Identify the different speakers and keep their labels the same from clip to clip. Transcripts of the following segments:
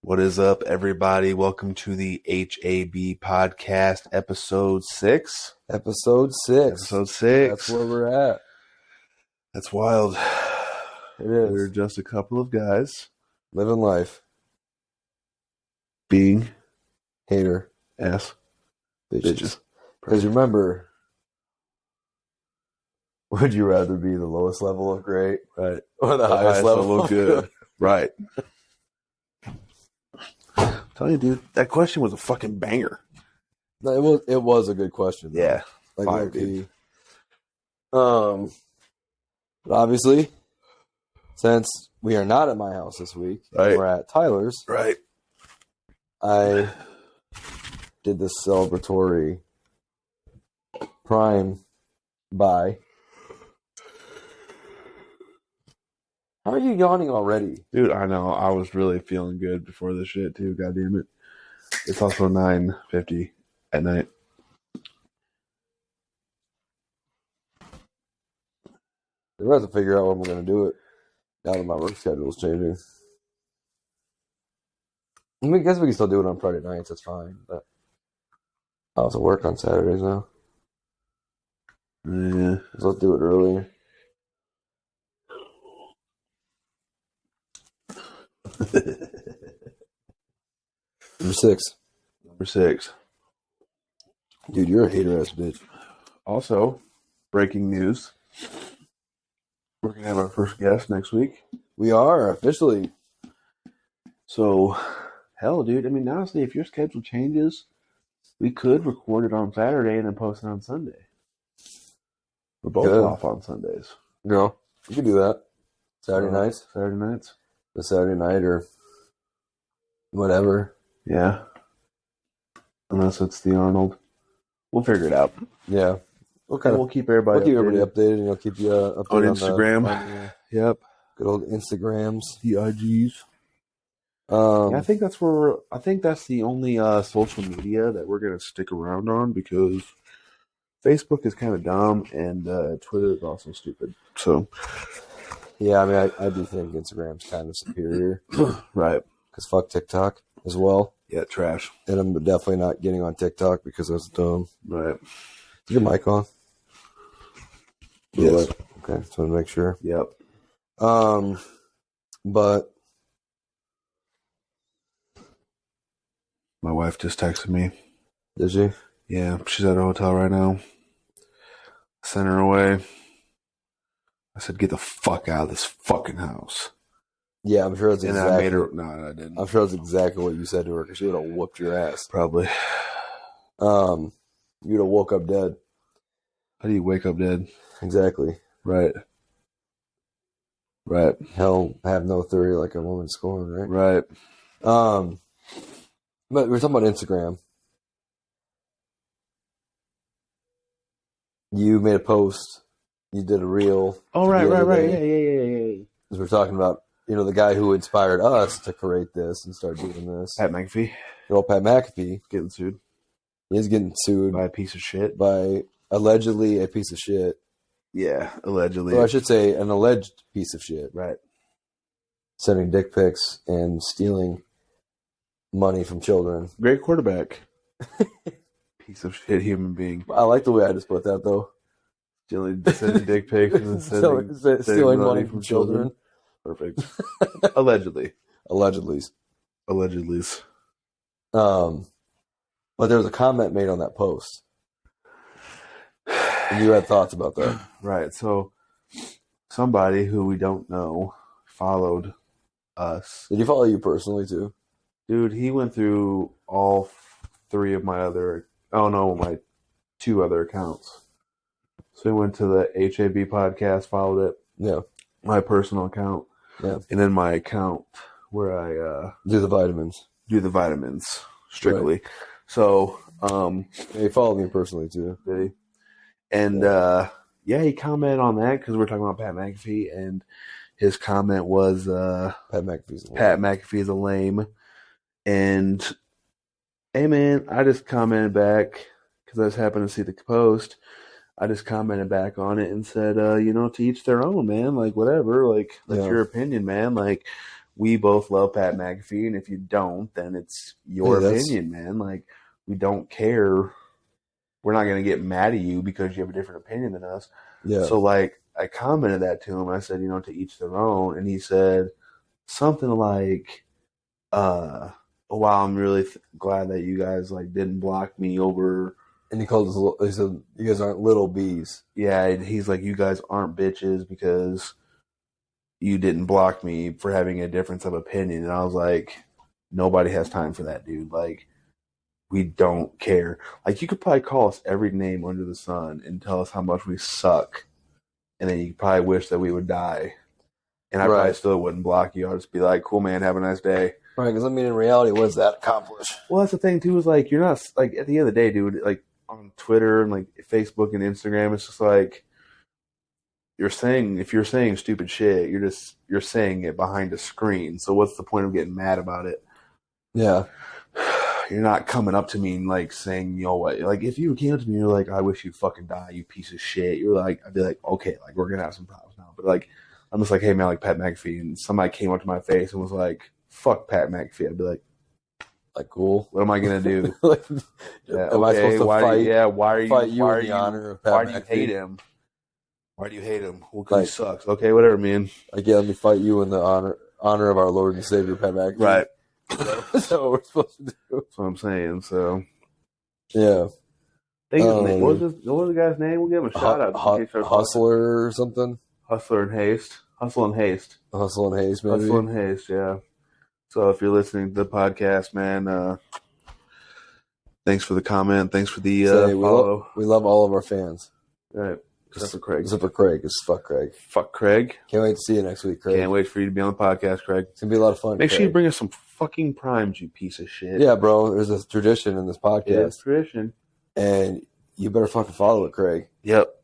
Speaker 1: What is up, everybody? Welcome to the H.A.B podcast, episode 6.
Speaker 2: Episode 6.
Speaker 1: Episode 6.
Speaker 2: That's where we're at.
Speaker 1: That's wild.
Speaker 2: It is.
Speaker 1: We're just a couple of guys
Speaker 2: Living life.
Speaker 1: being
Speaker 2: Hater.
Speaker 1: ass
Speaker 2: Bitches.
Speaker 1: bitches.
Speaker 2: Because remember, would you rather be the lowest level of great
Speaker 1: Right.
Speaker 2: or the highest level of good?
Speaker 1: Right. I'm telling you, dude, that question was a fucking banger.
Speaker 2: No, it was a good question. Though.
Speaker 1: Yeah.
Speaker 2: Like,
Speaker 1: Fire,
Speaker 2: dude. But obviously, since we are not at my house this week,
Speaker 1: Right.
Speaker 2: we're at Tyler's,
Speaker 1: Right.
Speaker 2: I did this celebratory Prime buy. How are you yawning already?
Speaker 1: Dude, I know. I was really feeling good before this shit, too. God damn it. It's also 9:50 at night.
Speaker 2: We have to figure out when we're going to do it now that my work schedule is changing. I mean, I guess we can still do it on Friday nights. That's fine. But I'll have to work on Saturdays now.
Speaker 1: Yeah.
Speaker 2: So let's do it earlier. Number 6.
Speaker 1: Number 6.
Speaker 2: Dude, you're a hater-ass bitch.
Speaker 1: Also, breaking news. We're going to have our first guest next week.
Speaker 2: We are officially.
Speaker 1: So, hell, dude. I mean, honestly, if your schedule changes, we could record it on Saturday and then post it on Sunday. We're both
Speaker 2: Good.
Speaker 1: off on Sundays.
Speaker 2: No, you can do that. Saturday nights.
Speaker 1: Saturday nights.
Speaker 2: The Saturday night or whatever.
Speaker 1: Yeah. Unless it's the Arnold. We'll figure it out.
Speaker 2: Yeah.
Speaker 1: Okay. We'll keep everybody
Speaker 2: updated, and you'll keep you updated
Speaker 1: on Instagram.
Speaker 2: on
Speaker 1: Yep.
Speaker 2: good old Instagrams.
Speaker 1: The IGs. Yeah, I think that's where I think that's the only social media that we're gonna stick around on because Facebook is kind of dumb and Twitter is also stupid. So,
Speaker 2: yeah, I mean, I do think Instagram's kind of superior,
Speaker 1: right?
Speaker 2: Because fuck TikTok as well.
Speaker 1: Yeah, trash.
Speaker 2: And I'm definitely not getting on TikTok because it's dumb.
Speaker 1: Right.
Speaker 2: Is your mic on?
Speaker 1: Yes.
Speaker 2: Okay, just want to make sure.
Speaker 1: Yep.
Speaker 2: But
Speaker 1: my wife just texted me.
Speaker 2: did she?
Speaker 1: Yeah, she's at a hotel right now. Sent her away. I said, "Get the fuck out of this fucking house."
Speaker 2: Yeah, I'm sure that's
Speaker 1: and
Speaker 2: exactly.
Speaker 1: I made her. No, I didn't.
Speaker 2: I'm sure that's exactly what you said to her because she would have whooped your ass.
Speaker 1: Probably.
Speaker 2: You'd have woke up dead.
Speaker 1: How do you wake up dead?
Speaker 2: Exactly.
Speaker 1: Right. Right.
Speaker 2: Hell, have no theory like a woman scorned, right?
Speaker 1: Right.
Speaker 2: But we're talking about Instagram. You made a post. You did a reel.
Speaker 1: Oh, right.
Speaker 2: Yeah.
Speaker 1: Yeah.
Speaker 2: Because we're talking about, the guy who inspired us to create this and start doing this.
Speaker 1: Pat McAfee.
Speaker 2: Good old Pat McAfee.
Speaker 1: Getting sued.
Speaker 2: He is getting sued.
Speaker 1: By a piece of shit.
Speaker 2: By allegedly a piece of shit.
Speaker 1: Yeah, allegedly.
Speaker 2: Or I should say an alleged piece of shit.
Speaker 1: Right.
Speaker 2: Sending dick pics and stealing money from children.
Speaker 1: Great quarterback. Piece of shit human being.
Speaker 2: I like the way I just put that, though.
Speaker 1: Sending dick pics and
Speaker 2: stealing money from children.
Speaker 1: Perfect. Allegedly.
Speaker 2: Allegedly. But there was a comment made on that post. And you had thoughts about that.
Speaker 1: Right. So somebody who we don't know followed us.
Speaker 2: Did he follow you personally, too?
Speaker 1: Dude, he went through all 3 of my my 2 other accounts. So he went to the H.A.B podcast, followed it.
Speaker 2: Yeah.
Speaker 1: My personal account.
Speaker 2: Yeah.
Speaker 1: And then my account where I
Speaker 2: do the vitamins
Speaker 1: strictly. Right. So
Speaker 2: he followed me personally too.
Speaker 1: Did he? And he commented on that because we're talking about Pat McAfee, and his comment was
Speaker 2: Pat
Speaker 1: McAfee's a lame. And hey man, I just commented back because I just happened to see the post. I just commented back on it and said, to each their own, man. Like, whatever. Like, that's your opinion, man. Like, we both love Pat McAfee, and if you don't, then it's your opinion, man. Like, we don't care. We're not going to get mad at you because you have a different opinion than us.
Speaker 2: Yeah.
Speaker 1: So, like, I commented that to him. I said, to each their own. And he said something like, wow, I'm really glad that you guys, like, didn't block me over.
Speaker 2: And he said, you guys aren't little bees.
Speaker 1: Yeah, he's like, you guys aren't bitches because you didn't block me for having a difference of opinion. And I was like, nobody has time for that, dude. Like, we don't care. Like, you could probably call us every name under the sun and tell us how much we suck. And then you probably wish that we would die. And I probably still wouldn't block you. I'll just be like, cool, man, have a nice day.
Speaker 2: Right, because, in reality, what does that accomplish?
Speaker 1: Well, that's the thing, too, is, like, you're not, like, at the end of the day, dude, like, on Twitter and, like, Facebook and Instagram, it's just like, if you're saying stupid shit, you're saying it behind a screen. So what's the point of getting mad about it?
Speaker 2: Yeah.
Speaker 1: You're not coming up to me and, like, saying, what? Like, if you came up to me and you're like, I wish you'd fucking die, you piece of shit. You're like, I'd be like, okay, like, we're going to have some problems now. But, like, I'm just like, hey, man, like Pat McAfee. And somebody came up to my face and was like, fuck Pat McAfee. I'd be like,
Speaker 2: cool.
Speaker 1: What am I going to do?
Speaker 2: Am I supposed to fight?
Speaker 1: Why are you
Speaker 2: fight you in the honor of Pat
Speaker 1: Why do
Speaker 2: McAfee?
Speaker 1: you hate him? Why do you hate him? Well, because he sucks. Okay, whatever, man.
Speaker 2: Like, yeah, let me fight you in the honor of our Lord and Savior, Pat McAfee.
Speaker 1: Right.
Speaker 2: That's what we're supposed to do.
Speaker 1: That's what I'm saying. So,
Speaker 2: yeah.
Speaker 1: What was the guy's name? We'll give him a shout out.
Speaker 2: Hustler or something?
Speaker 1: Hustler and Haste. Hustle and Haste.
Speaker 2: Hustle and Haste, maybe.
Speaker 1: Hustle and Haste, yeah. So if you're listening to the podcast, man, thanks for the comment. Thanks for the follow.
Speaker 2: We love all of our fans.
Speaker 1: Right. Except for Craig.
Speaker 2: Except for Craig. It's fuck Craig.
Speaker 1: Fuck Craig.
Speaker 2: Can't wait to see you next week, Craig.
Speaker 1: Can't wait for you to be on the podcast, Craig.
Speaker 2: It's going to be a lot of fun.
Speaker 1: Make sure you bring us some fucking primes, you piece of shit.
Speaker 2: Yeah, bro. There's a tradition in this podcast.
Speaker 1: Yeah, it's tradition.
Speaker 2: And you better fucking follow it, Craig.
Speaker 1: Yep.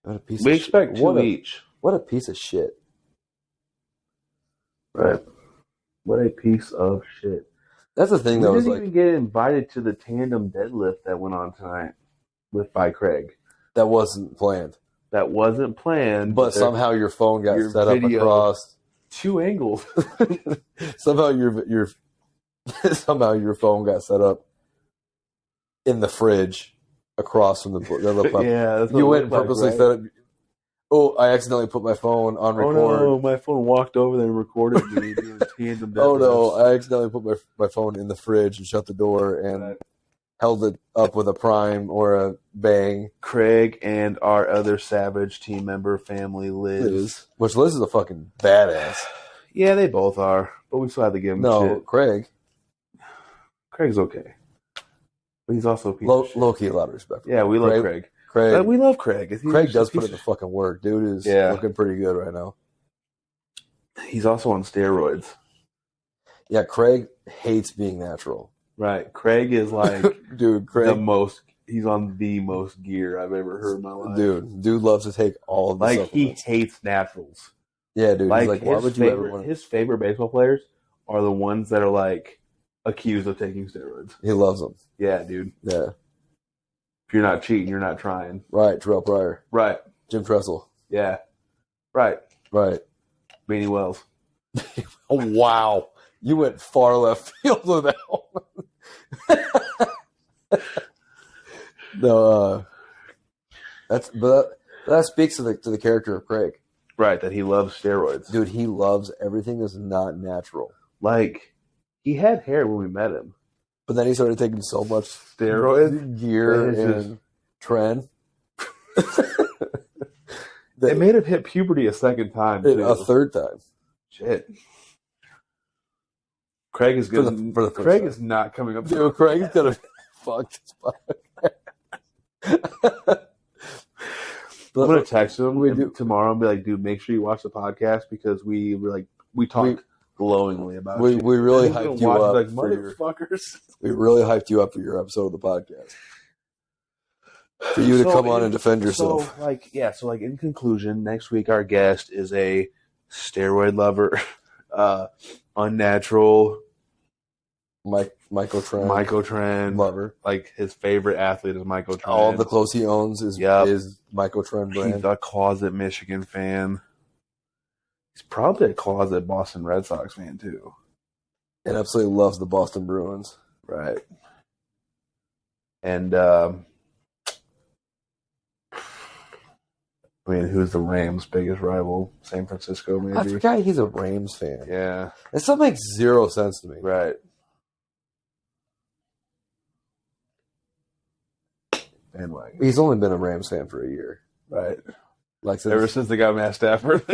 Speaker 2: What a piece of
Speaker 1: we
Speaker 2: shit.
Speaker 1: expect two each.
Speaker 2: What a piece of shit.
Speaker 1: Right. What a piece of shit.
Speaker 2: That's the thing, though.
Speaker 1: We didn't even get invited to the tandem deadlift that went on tonight by Craig.
Speaker 2: That wasn't planned.
Speaker 1: That wasn't planned.
Speaker 2: But somehow your phone got set up across
Speaker 1: 2 angles.
Speaker 2: somehow your phone got set up in the fridge across from the other platform.
Speaker 1: Yeah, that's
Speaker 2: you went and purposely set up. Oh, I accidentally put my phone on record.
Speaker 1: Oh no, my phone walked over there and recorded me doing tandem deadlifts.
Speaker 2: Oh no, I accidentally put my phone in the fridge and shut the door and held it up with a prime or a bang.
Speaker 1: Craig and our other Savage team member, family, Liz.
Speaker 2: Which Liz is a fucking badass.
Speaker 1: Yeah, they both are. But we still have to give him shit.
Speaker 2: Craig.
Speaker 1: Craig's okay. But he's also a piece of shit.
Speaker 2: Low-key, a lot of respect.
Speaker 1: Yeah, we love Craig. We love Craig.
Speaker 2: Craig does put in the fucking work. Dude is looking pretty good right now.
Speaker 1: He's also on steroids.
Speaker 2: Yeah, Craig hates being natural.
Speaker 1: Right. Craig is like
Speaker 2: dude,
Speaker 1: he's on the most gear I've ever heard in my life.
Speaker 2: Dude loves to take all of the supplements.
Speaker 1: He hates naturals.
Speaker 2: Yeah, dude. He's like, why would you ever want
Speaker 1: his favorite baseball players are the ones that are like accused of taking steroids.
Speaker 2: He loves them.
Speaker 1: Yeah, dude.
Speaker 2: Yeah.
Speaker 1: If you're not cheating, you're not trying.
Speaker 2: Right, Terrell Pryor.
Speaker 1: Right.
Speaker 2: Jim Tressel.
Speaker 1: Yeah. Right. Beanie Wells.
Speaker 2: Oh, wow. You went far left field with that one. No, that speaks to the character of Craig.
Speaker 1: Right, that he loves steroids.
Speaker 2: Dude, he loves everything that's not natural.
Speaker 1: Like, he had hair when we met him.
Speaker 2: But then he started taking so much
Speaker 1: steroid
Speaker 2: gear and trend.
Speaker 1: It made him hit puberty a second time. Too.
Speaker 2: A third time.
Speaker 1: Shit. Craig is good. Craig is not coming up.
Speaker 2: Dude, Craig's gonna fuck this podcast.
Speaker 1: I'm gonna text him tomorrow and be like, "Dude, make sure you watch the podcast because we talk glowingly about it.
Speaker 2: We really hyped you up,
Speaker 1: like motherfuckers.
Speaker 2: We really hyped you up for your episode of the podcast. For you to come on and defend yourself.
Speaker 1: So in conclusion, next week our guest is a steroid lover, unnatural. Mycotrend
Speaker 2: lover.
Speaker 1: Like his favorite athlete is Mycotrend.
Speaker 2: All the clothes he owns is Mycotrend brand.
Speaker 1: He's a closet Michigan fan. He's probably a closet Boston Red Sox fan too.
Speaker 2: And absolutely loves the Boston Bruins.
Speaker 1: Right. And I mean, who's the Rams' biggest rival? San Francisco, maybe?
Speaker 2: I forgot he's a Rams fan.
Speaker 1: Yeah.
Speaker 2: That still makes zero sense to me.
Speaker 1: Right. Bandwagon.
Speaker 2: He's only been a Rams fan for a year.
Speaker 1: Right.
Speaker 2: Like
Speaker 1: ever since they got Matt Stafford.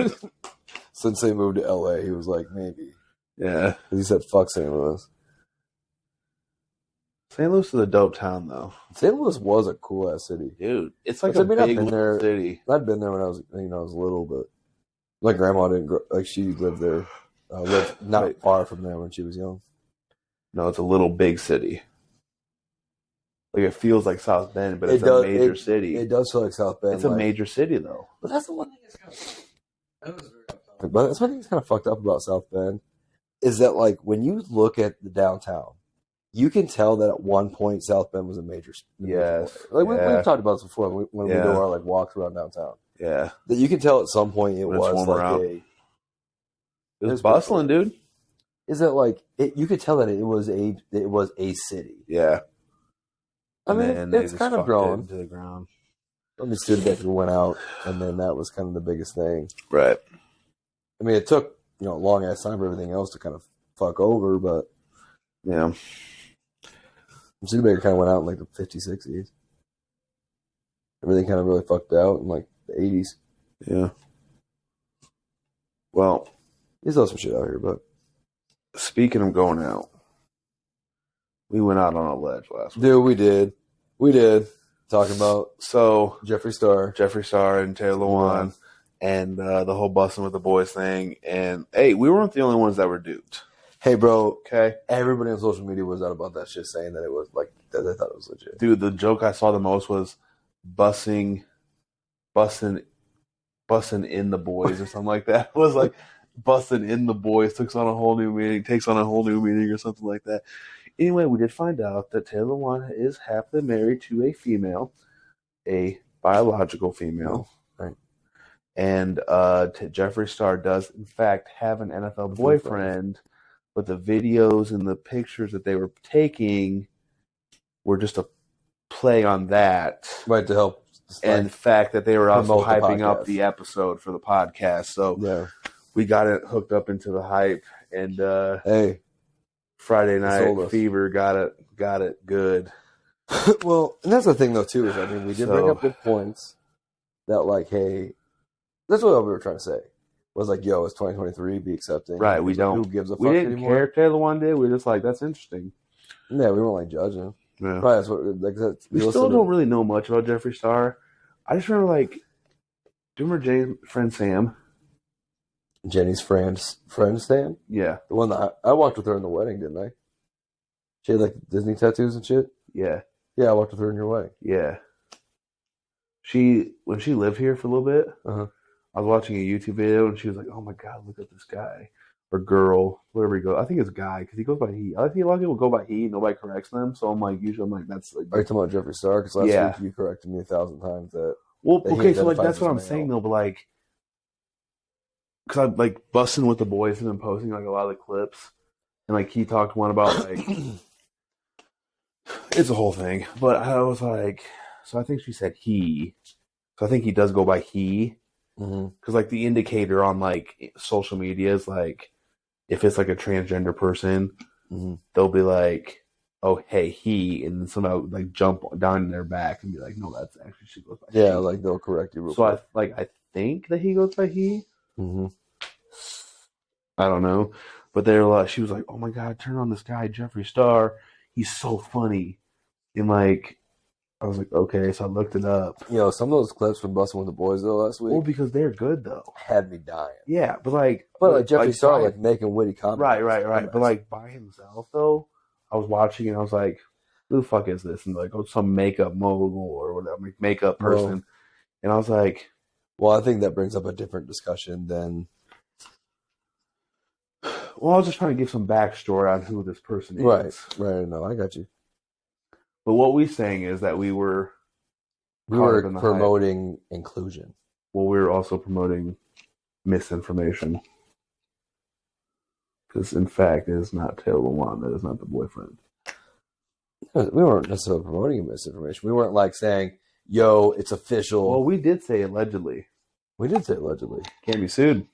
Speaker 2: Since they moved to LA, he was like, maybe.
Speaker 1: Yeah.
Speaker 2: He said, fuck St. Louis.
Speaker 1: St. Louis is a dope town, though.
Speaker 2: St. Louis was a cool ass city,
Speaker 1: dude. It's like a big city.
Speaker 2: I'd been there when I was little, but my grandma didn't grow, like she lived there, lived not far from there when she was young.
Speaker 1: No, it's a little big city. Like it feels like South Bend, but it's a major city.
Speaker 2: It does feel like South Bend.
Speaker 1: It's a major city, though.
Speaker 2: But that's the one thing but that's one thing that's kind of fucked up about South Bend is that like when you look at the downtown, you can tell that at one point South Bend was a major.
Speaker 1: Yes,
Speaker 2: like we've talked about this before when we do our like walks around downtown.
Speaker 1: Yeah,
Speaker 2: that you can tell at some point it was like
Speaker 1: it was bustling, dude.
Speaker 2: Is that like you could tell that it was a city?
Speaker 1: Yeah,
Speaker 2: I mean it's kind of grown
Speaker 1: into the ground.
Speaker 2: Let me student went out, and then that was kind of the biggest thing,
Speaker 1: right?
Speaker 2: I mean, it took a long ass time for everything else to kind of fuck over, but
Speaker 1: yeah.
Speaker 2: Studebaker kind of went out in like the 50s, 60s. Everything kind of really fucked out in like the 80s.
Speaker 1: Yeah. Well,
Speaker 2: there's also some shit out here, but
Speaker 1: speaking of going out, we went out on a ledge last week.
Speaker 2: Dude, we did. Talking about Jeffree Star and Taylor Lewan and the whole busing with the boys thing. And hey, we weren't the only ones that were duped. Hey, bro.
Speaker 1: Okay.
Speaker 2: Everybody on social media was out about that shit, saying that it was like that they thought it was legit.
Speaker 1: Dude, the joke I saw the most was busing in the boys or something like that. It was like busing in the boys takes on a whole new meaning or something like that. Anyway, we did find out that Taylor Lewan is happily married to a female, a biological female.
Speaker 2: Right.
Speaker 1: And Jeffree Star does, in fact, have an NFL boyfriend, but the videos and the pictures that they were taking were just a play on that.
Speaker 2: Right, to help.
Speaker 1: And the fact that they were also hyping up the episode for the podcast. So we got it hooked up into the hype. And
Speaker 2: hey,
Speaker 1: Friday Night Fever got it good.
Speaker 2: Well, and that's the thing though too, is I mean we did bring up good points that like, hey, that's what we were trying to say. Was like, yo, it's 2023, be accepting.
Speaker 1: Right, we don't.
Speaker 2: Who gives a fuck
Speaker 1: anymore? We didn't
Speaker 2: anymore?
Speaker 1: care if Taylor Lewan did. We were just like, that's interesting.
Speaker 2: Yeah, we weren't like judging.
Speaker 1: Yeah.
Speaker 2: Probably that's what like that.
Speaker 1: We still don't really know much about Jeffree Star. I just remember like, do you remember Jane's friend Sam?
Speaker 2: Jenny's friend Sam?
Speaker 1: Yeah.
Speaker 2: The one that I walked with her in the wedding, didn't I? She had like Disney tattoos and shit?
Speaker 1: Yeah.
Speaker 2: Yeah, I walked with her in your wedding.
Speaker 1: Yeah. When she lived here for a little bit, I was watching a YouTube video and she was like, oh my God, look at this guy. Or girl, whatever he goes. I think it's guy because he goes by he. I think a lot of people go by he. Nobody corrects them. So I'm like, usually I'm like, that's like.
Speaker 2: Are you talking about Jeffree Star? Because last week you corrected me 1,000 times that.
Speaker 1: Well, okay, so like that's what I'm saying though, but like, because I'm like busting with the boys and then posting like a lot of the clips, and like he talked one about like it's a whole thing, but I was like, so I think she said he, so I think he does go by he, because like the indicator on like social media is like if it's like a transgender person, they'll be like, oh hey he, and then somehow like jump down in their back and be like, no, that's actually she goes by he.
Speaker 2: Like they'll correct you real quick.
Speaker 1: I think that he goes by he. I don't know, but she was like, oh my God, turn on this guy Jeffree Star, he's so funny, and like I was like, okay, so I looked it up.
Speaker 2: Some of those clips from Bustin' with the Boys though last week,
Speaker 1: well, because they're good though,
Speaker 2: had me dying.
Speaker 1: Yeah, but like
Speaker 2: Jeffree Star like making witty comments,
Speaker 1: right. But like by himself though, I was watching and I was like, who the fuck is this? And like, oh, some makeup mogul or whatever, like makeup person, and I was like,
Speaker 2: well, I think that brings up a different discussion than.
Speaker 1: Well, I was just trying to give some backstory on who this person is.
Speaker 2: Right. No, I got you.
Speaker 1: But what we're saying is that we were
Speaker 2: promoting inclusion.
Speaker 1: Well, we were also promoting misinformation. Because, in fact, it is not Taylor Lewan. That is not the boyfriend.
Speaker 2: We weren't necessarily promoting misinformation. We weren't like saying, yo, it's official.
Speaker 1: Well, we did say allegedly.
Speaker 2: We did say allegedly.
Speaker 1: Can't be sued.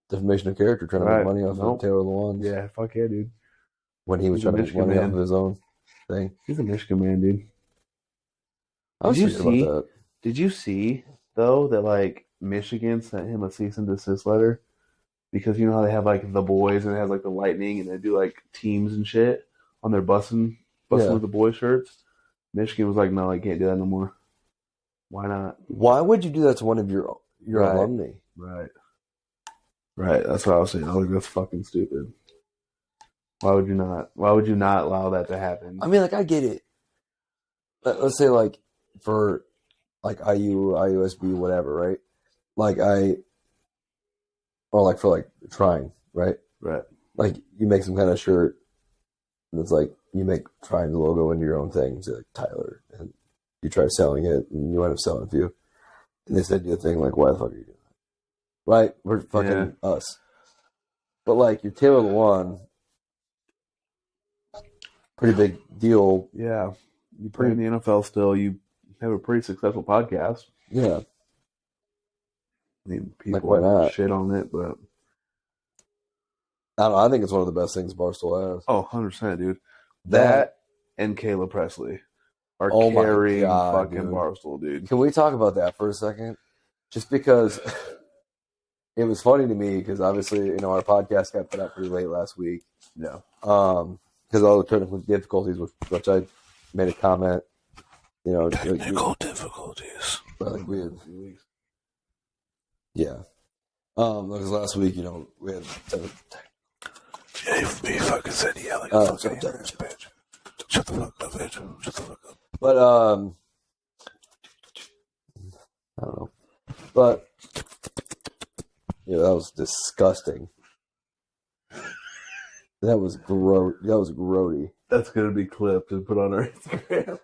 Speaker 2: Defamation of character, trying to make money off of Taylor Lewan.
Speaker 1: Yeah, fuck yeah, dude.
Speaker 2: When he was trying to make money off of his own thing.
Speaker 1: He's a Michigan man, dude. Did you see, though, that, like, Michigan sent him a cease and desist letter? Because you know how they have, like, the boys and it has, like, the lightning and they do, like, teams and shit on their bussing with the boy shirts? Michigan was like, no, I can't do that no more. Why not?
Speaker 2: Why would you do that to one of your alumni?
Speaker 1: Right. That's what I was saying. I was like, that's fucking stupid. Why would you not? Why would you not allow that to happen?
Speaker 2: I mean, like, I get it. Let's say, like, for, like, IU, IUSB, whatever, right? Like, or, like, for, like, trying, right?
Speaker 1: Right.
Speaker 2: Like, you make some kind of shirt, and it's like, you make trying the logo into your own thing, say, like, Tyler, and you try selling it, and you end up selling a few. And they said to you a thing, like, why the fuck are you doing that? Right? We're fucking us. But, like, you're Taylor Lewan, pretty big deal.
Speaker 1: Yeah. You play in the NFL still. You have a pretty successful podcast.
Speaker 2: Yeah.
Speaker 1: I mean, people shit on it, but
Speaker 2: I don't know. I think it's one of the best things Barstool has.
Speaker 1: Oh, 100%, dude. That and Caleb Presley are carrying fucking Barstool, dude.
Speaker 2: Can we talk about that for a second? Just because it was funny to me, because obviously, you know, our podcast got put out pretty late last week.
Speaker 1: Yeah.
Speaker 2: Because all the technical difficulties, which I made a comment, you know.
Speaker 1: Technical difficulties.
Speaker 2: Like we had a few weeks. Yeah. Because last week, you know, we had
Speaker 1: he fucking said, yeah, like a fucking bitch. Shut the fuck up, bitch. Shut the fuck up.
Speaker 2: But, I don't know. But, yeah, that was disgusting. That was grody.
Speaker 1: That's going to be clipped and put on our Instagram.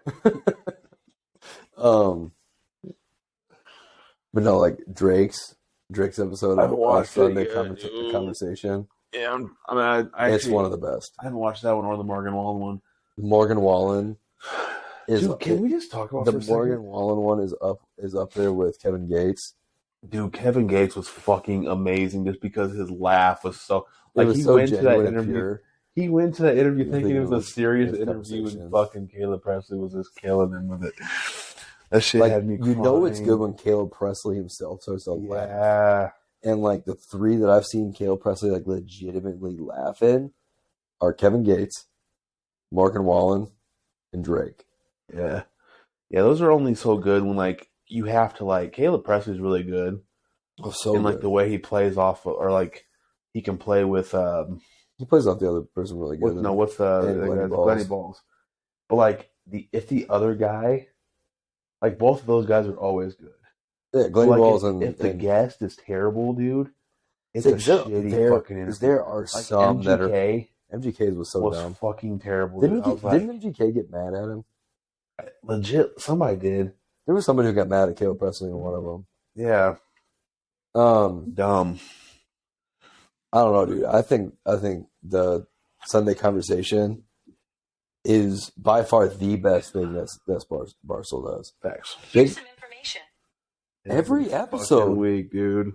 Speaker 2: But no, like Drake's episode of Sunday Conversation.
Speaker 1: Yeah, I mean,
Speaker 2: it's one of the best.
Speaker 1: I haven't watched that one or the Morgan Wallen one.
Speaker 2: Morgan Wallen is.
Speaker 1: Dude, can we just talk about
Speaker 2: the Morgan Wallen one is up there with Kevin Gates.
Speaker 1: Dude, Kevin Gates was fucking amazing just because his laugh was so.
Speaker 2: Like, he went to that interview.
Speaker 1: He went to that interview thinking it was a serious interview, and fucking Caleb Presley was just killing him with it. That shit had me crying.
Speaker 2: You know it's good when Caleb Presley himself starts to laugh. Yeah. And, like, the three that I've seen Caleb Presley, like, legitimately laugh in are Kevin Gates, Morgan Wallen, and Drake.
Speaker 1: Yeah. Yeah, those are only so good when, like, you have to, like, Caleb Presley's really good.
Speaker 2: Oh, so
Speaker 1: and, like, the way he plays off, or, like, he can play with...
Speaker 2: he plays off the other person really good.
Speaker 1: Glenny Balls. But, like, if the other guy... Like, both of those guys are always good.
Speaker 2: Yeah, Glenny Balls
Speaker 1: if the guest is terrible, dude, it's a shitty fucking interview.
Speaker 2: There are some that are...
Speaker 1: MGK's
Speaker 2: was so dumb.
Speaker 1: Fucking terrible.
Speaker 2: Didn't MGK get mad at him?
Speaker 1: Legit, somebody did.
Speaker 2: There was somebody who got mad at Caleb Presley in one of them.
Speaker 1: Yeah.
Speaker 2: Dumb. I don't know, dude. I think the Sunday Conversation is by far the best thing that Barstool does.
Speaker 1: Facts.
Speaker 3: Here's some information.
Speaker 2: Every episode.
Speaker 1: Week, dude.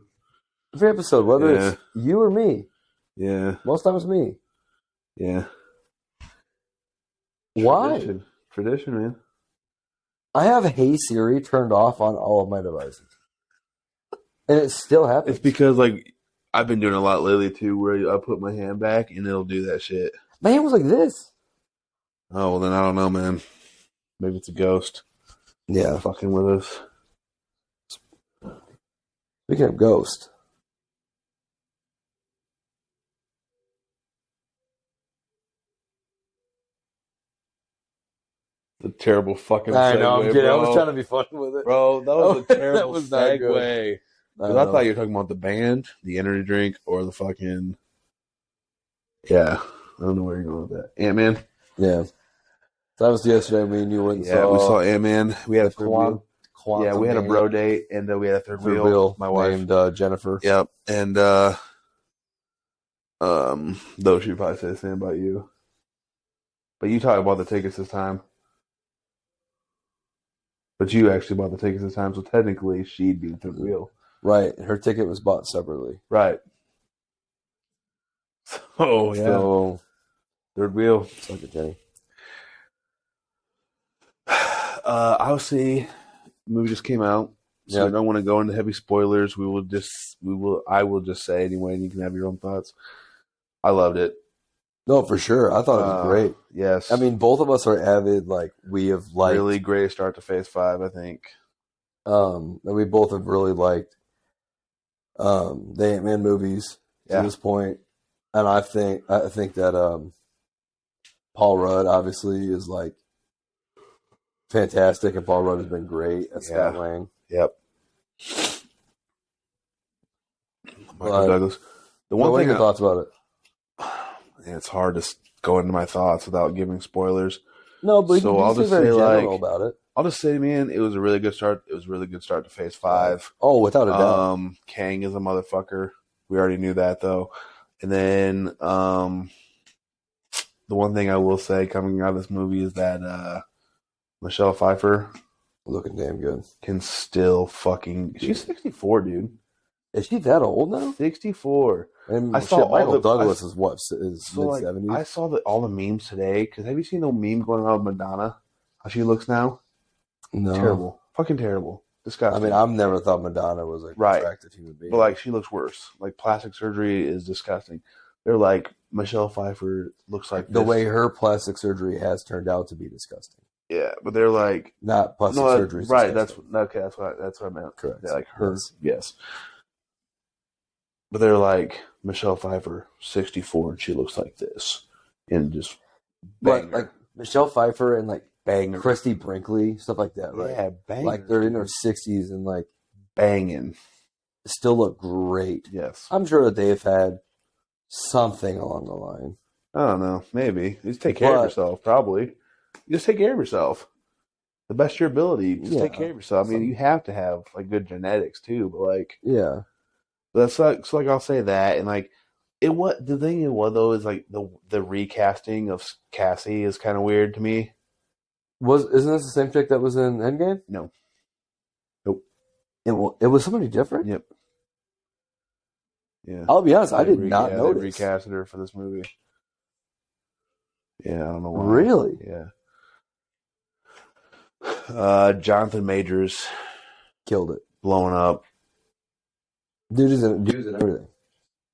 Speaker 2: Every episode, whether it's you or me.
Speaker 1: Yeah.
Speaker 2: Most times me.
Speaker 1: Yeah.
Speaker 2: Why?
Speaker 1: Tradition, man.
Speaker 2: I have Hey Siri turned off on all of my devices. And it still happens.
Speaker 1: It's because, like, I've been doing a lot lately, too, where I put my hand back and it'll do that shit.
Speaker 2: My hand was like this.
Speaker 1: Oh, well, then I don't know, man. Maybe it's a ghost.
Speaker 2: Yeah.
Speaker 1: Fucking with us.
Speaker 2: Speaking of ghost.
Speaker 1: The terrible fucking segue,
Speaker 2: I know, I'm kidding.
Speaker 1: Bro.
Speaker 2: I was trying to be funny with it.
Speaker 1: Bro, that was a terrible
Speaker 2: that was
Speaker 1: segue. I thought you were talking about the band, the energy drink, or the fucking... Yeah. I don't know where you're going with that.
Speaker 2: Ant-Man? Yeah. That was yesterday. Me and you went and saw...
Speaker 1: Yeah, we saw Antman. We had a
Speaker 2: Yeah, we had a bro date, and we had a third wheel. My wife
Speaker 3: named Jennifer.
Speaker 2: Yep, and though she'd probably say the same about you. But you talk about the tickets this time. But you actually bought the tickets this time, so technically she'd be the third wheel.
Speaker 3: Right. Her ticket was bought separately.
Speaker 2: Right. Oh, yeah.
Speaker 3: So,
Speaker 2: third wheel.
Speaker 3: Suck it, Jenny.
Speaker 2: Obviously, the movie just came out, so I don't want to go into heavy spoilers. I will just say anyway, and you can have your own thoughts. I loved it.
Speaker 3: No, for sure. I thought it was great.
Speaker 2: Yes.
Speaker 3: I mean, both of us are avid, we have liked...
Speaker 2: Really great start to Phase 5, I think.
Speaker 3: And we both have really liked the Antman movies to this point. And I think that Paul Rudd, obviously, is, fantastic, and Paul Rudd has been great as Scott Lang.
Speaker 2: Yep. Michael Douglas.
Speaker 3: What are your thoughts about it?
Speaker 2: It's hard to go into my thoughts without giving spoilers.
Speaker 3: No, but so I'll just say general about it.
Speaker 2: I'll just say, man, it was a really good start. It was a really good start to Phase 5.
Speaker 3: Oh, without a doubt.
Speaker 2: Kang is a motherfucker. We already knew that, though. And then the one thing I will say coming out of this movie is that Michelle Pfeiffer,
Speaker 3: looking damn good,
Speaker 2: can still fucking. She's 64, dude.
Speaker 3: Is she that old now?
Speaker 2: 64.
Speaker 3: And I saw Michael Douglas is what, is mid-70s?
Speaker 2: I saw all the memes today, because have you seen the meme going around with Madonna? How she looks now?
Speaker 3: No.
Speaker 2: Terrible. Fucking terrible. Disgusting.
Speaker 3: I mean, I've never thought Madonna was an attractive human being.
Speaker 2: But, she looks worse. Plastic surgery is disgusting. They're like, Michelle Pfeiffer looks like
Speaker 3: the way her plastic surgery has turned out to be disgusting.
Speaker 2: Yeah, but they're like...
Speaker 3: Not plastic surgery.
Speaker 2: Right, that's what I meant.
Speaker 3: Correct.
Speaker 2: They're like her, yes. But they're like, Michelle Pfeiffer, 64, and she looks like this. And just banger.
Speaker 3: But, Michelle Pfeiffer and,
Speaker 2: banger.
Speaker 3: Christy Brinkley, stuff like that, right?
Speaker 2: Yeah, banger.
Speaker 3: They're in their 60s and,
Speaker 2: banging.
Speaker 3: Still look great.
Speaker 2: Yes.
Speaker 3: I'm sure that they've had something along the line.
Speaker 2: I don't know. Maybe. Just take care of yourself, probably. Just take care of yourself. The best of your ability. Just take care of yourself. I mean, you have to have, good genetics, too, but,
Speaker 3: yeah.
Speaker 2: That's I'll say that, and the thing is, though, is the recasting of Cassie is kind of weird to me.
Speaker 3: Isn't this the same chick that was in Endgame?
Speaker 2: No. Nope.
Speaker 3: It was somebody different?
Speaker 2: Yep. Yeah.
Speaker 3: I'll be honest, I did not notice.
Speaker 2: They recasted her for this movie. Yeah, I don't know why.
Speaker 3: Really?
Speaker 2: Yeah. Jonathan Majors
Speaker 3: killed it.
Speaker 2: Blowing up.
Speaker 3: Dude is in everything.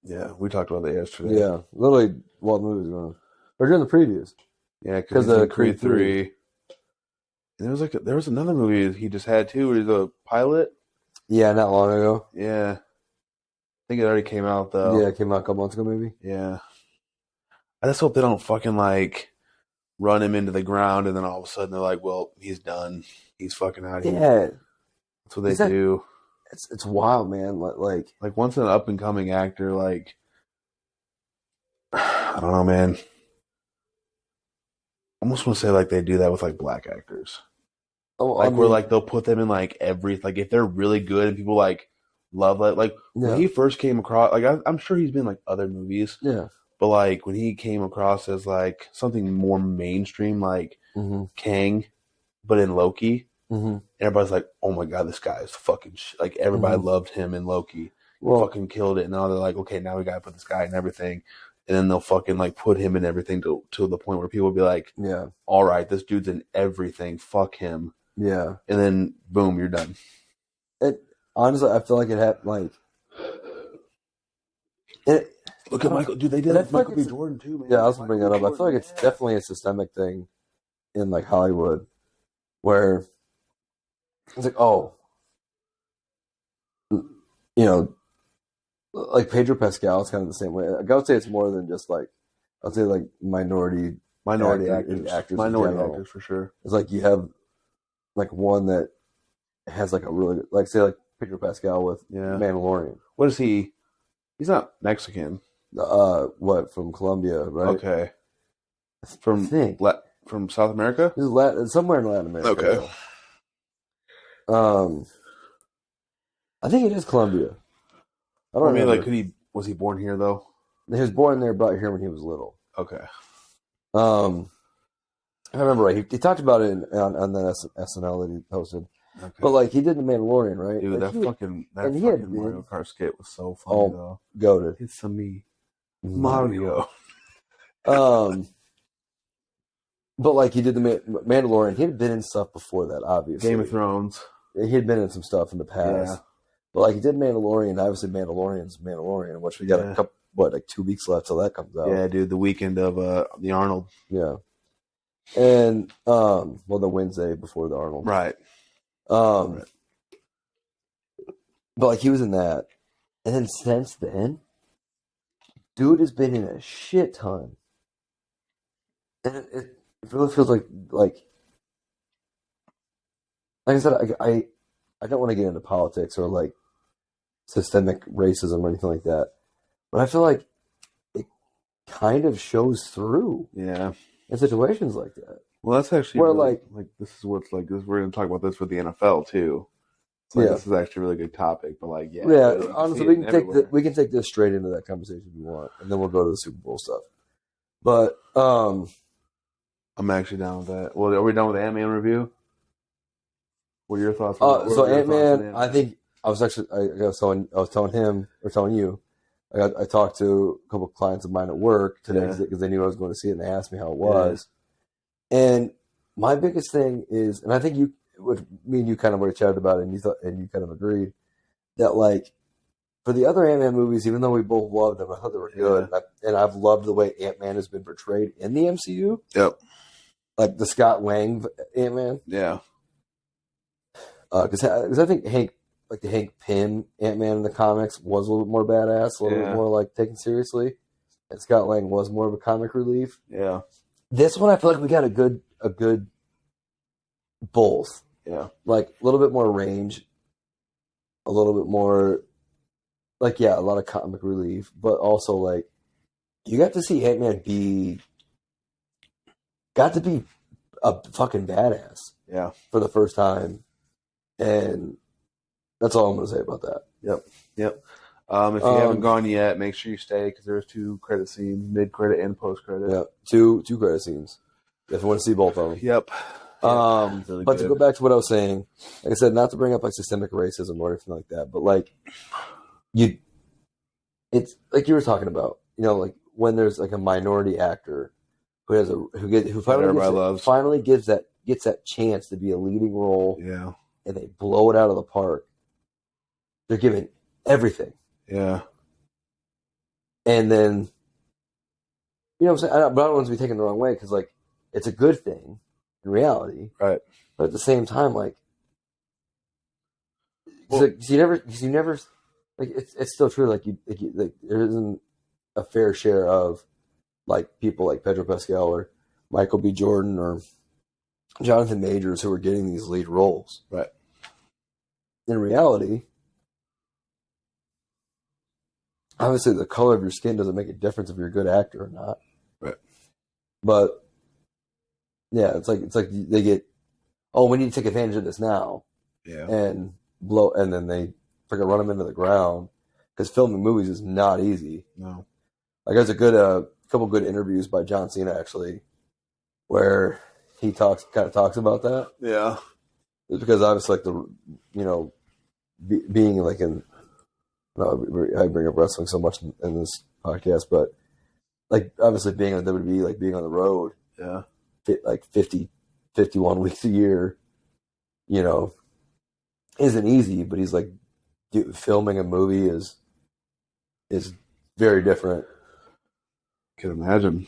Speaker 2: Yeah, we talked about that yesterday.
Speaker 3: Yeah, literally while the movie was going on. Or during the previews.
Speaker 2: Yeah, because of Creed 3. And there was another movie he just had too, where he's a pilot.
Speaker 3: Yeah, not long ago.
Speaker 2: Yeah. I think it already came out though.
Speaker 3: Yeah, it came out a couple months ago maybe.
Speaker 2: Yeah. I just hope they don't fucking run him into the ground and then all of a sudden they're like, well, he's done. He's fucking out of here.
Speaker 3: Yeah.
Speaker 2: That's what they do.
Speaker 3: It's wild, man.
Speaker 2: Once an up and coming actor, I don't know, man. I almost want to say they do that with black actors.
Speaker 3: Oh,
Speaker 2: where they'll put them in every if they're really good and people love that. When he first came across, I'm sure he's been in other movies.
Speaker 3: Yeah.
Speaker 2: But when he came across as something more mainstream, Kang, but in Loki.
Speaker 3: Mm-hmm.
Speaker 2: Everybody's like, "Oh my god, this guy is fucking." Everybody loved him in Loki. He fucking killed it. And now they're like, "Okay, now we gotta put this guy in everything," and then they'll fucking put him in everything to the point where people will be like,
Speaker 3: "Yeah,
Speaker 2: all right, this dude's in everything. Fuck him."
Speaker 3: Yeah,
Speaker 2: and then boom, you're done.
Speaker 3: Honestly, I feel like it happened.
Speaker 2: Look at Michael. Dude, they did Michael B. Jordan too, man.
Speaker 3: Yeah, I was gonna bring that up. I feel like it's definitely a systemic thing in Hollywood, where it's Pedro Pascal is kind of the same way. I would say it's more than just I'd say minority actors
Speaker 2: for sure.
Speaker 3: It's you have one that has a really good, say Pedro Pascal with Mandalorian.
Speaker 2: What is he? He's not Mexican.
Speaker 3: From Colombia, right?
Speaker 2: Okay. From South America?
Speaker 3: Somewhere in Latin America.
Speaker 2: Okay.
Speaker 3: I think it is Columbia.
Speaker 1: I don't mean, like, was he born here though?
Speaker 3: He was born there, brought here when he was little.
Speaker 1: Okay.
Speaker 3: I remember right. He talked about it on the SNL that he posted. Okay. But like he did the Mandalorian, right?
Speaker 1: Dude,
Speaker 3: like,
Speaker 1: that fucking Mario Kart skit was so funny though.
Speaker 3: Goated.
Speaker 1: It's a me, Mario.
Speaker 3: But like he did the Mandalorian. He had been in stuff before that, obviously.
Speaker 1: Game of Thrones.
Speaker 3: He had been in some stuff in the past. Yeah. But like he did Mandalorian. Obviously, Mandalorian's Mandalorian, which we got a couple, like 2 weeks left till that comes out.
Speaker 1: Yeah, dude, the weekend of the Arnold.
Speaker 3: Yeah. And the Wednesday before the Arnold.
Speaker 1: Right.
Speaker 3: But like he was in that. And then since then, dude has been in a shit ton. And it really feels like I said, I don't want to get into politics or like systemic racism or anything like that. But I feel like it kind of shows through.
Speaker 1: Yeah.
Speaker 3: In situations like that.
Speaker 1: Well, that's actually
Speaker 3: where
Speaker 1: really, like this is what's like this. We're going to talk about this with the NFL too. Like, this is actually a really good topic. But like,
Speaker 3: honestly, we can take this straight into that conversation if you want, and then we'll go to the Super Bowl stuff. But
Speaker 1: I'm actually down with that. Well, are we done with the Antman review? What are your thoughts?
Speaker 3: So Antman, I think I was telling him or telling you. I talked to a couple of clients of mine at work today because they knew I was going to see it, and they asked me how it was. Yeah. And my biggest thing is, and I think me and you kind of already chatted about it, and you kind of agreed that like for the other Ant-Man movies, even though we both loved them, I thought they were good, and I've loved the way Ant-Man has been portrayed in the MCU.
Speaker 1: Yep,
Speaker 3: like the Scott Lang Ant-Man.
Speaker 1: Yeah,
Speaker 3: because I think the Hank Pym Ant-Man in the comics was a little bit more badass, a little bit more like taken seriously, and Scott Lang was more of a comic relief.
Speaker 1: Yeah,
Speaker 3: this one I feel like we got a good both.
Speaker 1: Yeah,
Speaker 3: like a little bit more range, a little bit more like a lot of comic relief, but also like you got to see Ant-Man got to be a fucking badass.
Speaker 1: Yeah,
Speaker 3: for the first time, and that's all I'm going to say about that.
Speaker 1: Yep. If you haven't gone yet, make sure you stay because there's 2 credit scenes, mid-credit and post-credit.
Speaker 3: Yeah, two credit scenes. If you want to see both of them.
Speaker 1: Yep.
Speaker 3: Really but good. To go back to what I was saying, like I said, not to bring up like systemic racism or anything like that, but like it's like you were talking about, like when there's like a minority actor who finally gets that chance to be a leading role.
Speaker 1: Yeah.
Speaker 3: And they blow it out of the park. They're giving everything.
Speaker 1: Yeah.
Speaker 3: And then, what I'm saying? But I don't want to be taken the wrong way because, like, it's a good thing in reality.
Speaker 1: Right.
Speaker 3: But at the same time, like, you never, like, it's still true. Like, there isn't a fair share of, like, people like Pedro Pascal or Michael B. Jordan or Jonathan Majors who are getting these lead roles.
Speaker 1: Right.
Speaker 3: In reality, obviously the color of your skin doesn't make a difference if you're a good actor or not.
Speaker 1: Right.
Speaker 3: But yeah, it's like they get, we need to take advantage of this now.
Speaker 1: Yeah.
Speaker 3: And then they freaking run them into the ground because filming movies is not easy.
Speaker 1: No.
Speaker 3: Like there's a couple good interviews by John Cena actually, where he talks about that.
Speaker 1: Yeah.
Speaker 3: It's because obviously, like being like I bring up wrestling so much in this podcast, but like obviously being on WWE, like being on the road, like 51 weeks a year, isn't easy. But he's like, filming a movie is very different.
Speaker 1: Can imagine.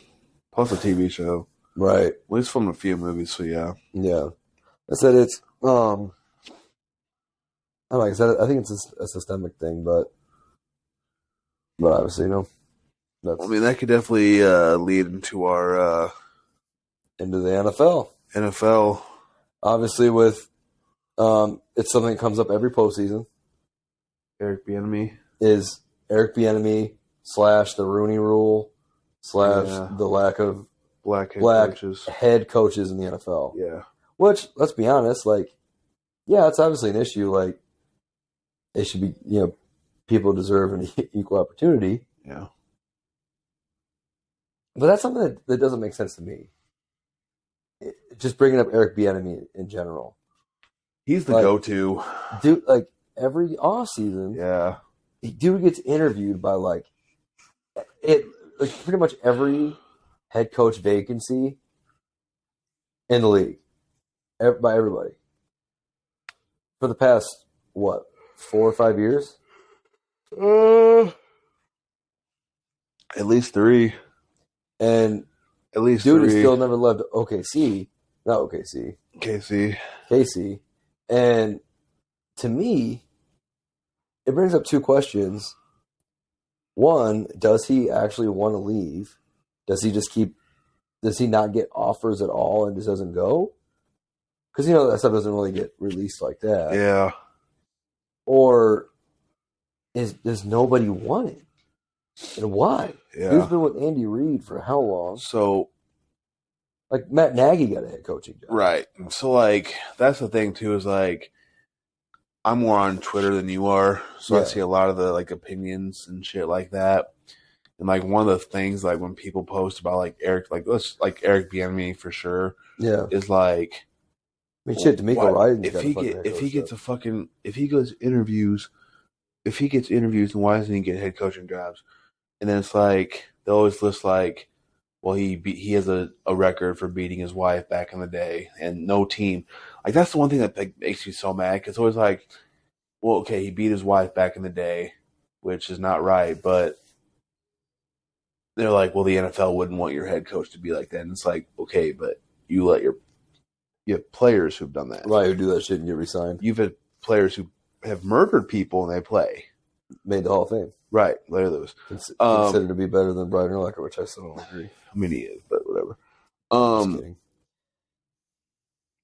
Speaker 1: Plus a TV show.
Speaker 3: Right.
Speaker 1: At least from a few movies, so yeah.
Speaker 3: Yeah. I said it's like I said, I think it's a systemic thing, but obviously,
Speaker 1: that could definitely lead into our
Speaker 3: into the NFL.
Speaker 1: NFL.
Speaker 3: Obviously, with it's something that comes up every postseason.
Speaker 1: Eric Bieniemy
Speaker 3: is Eric Bieniemy / the Rooney Rule / the lack of
Speaker 1: black
Speaker 3: head coaches in the NFL.
Speaker 1: Yeah.
Speaker 3: Which, let's be honest, like Yeah, it's obviously an issue. Like, it should be, people deserve an equal opportunity.
Speaker 1: Yeah.
Speaker 3: But that's something that doesn't make sense to me. Just bringing up Eric Bieniemy in general.
Speaker 1: He's the go-to.
Speaker 3: Dude, like, every off season,
Speaker 1: yeah,
Speaker 3: dude gets interviewed by like pretty much every head coach vacancy in the league by everybody for the past 4 or 5 years.
Speaker 1: At least 3,
Speaker 3: and
Speaker 1: at least
Speaker 3: dude
Speaker 1: 3.
Speaker 3: has still never left OKC, not OKC, KC, and to me, it brings up 2 questions. One, does he actually want to leave? Does he not get offers at all and just doesn't go? Because, that stuff doesn't really get released like that.
Speaker 1: Yeah.
Speaker 3: Or does nobody want it? And why?
Speaker 1: Yeah.
Speaker 3: Who's been with Andy Reid for how long?
Speaker 1: So,
Speaker 3: like, Matt Nagy got a head coaching job.
Speaker 1: Right. So, like, that's the thing, too, is, like, I'm more on Twitter than you are, so I see a lot of the, like, opinions and shit like that. And, like, one of the things, like, when people post about, like, Eric Bieniemy for sure, is, like,
Speaker 3: I mean, shit, D'Amico Ryden's
Speaker 1: if he gets interviews, then why doesn't he get head coaching jobs? And then it's like, they always list, like, well, he has a record for beating his wife back in the day, and no team. Like, that's the one thing that makes me so mad, because it's always like, well, okay, he beat his wife back in the day, which is not right, but they're like, well, the NFL wouldn't want your head coach to be like that. And it's like, okay, but you have players who've done that.
Speaker 3: Right, who do that shit and get re-signed.
Speaker 1: You've had players who have murdered people and they play.
Speaker 3: Made the Hall of Fame.
Speaker 1: Right, Larry Lewis.
Speaker 3: Considered to be better than Brian Urlacher, which I still don't agree.
Speaker 1: I mean, he is, but whatever.
Speaker 3: Just kidding.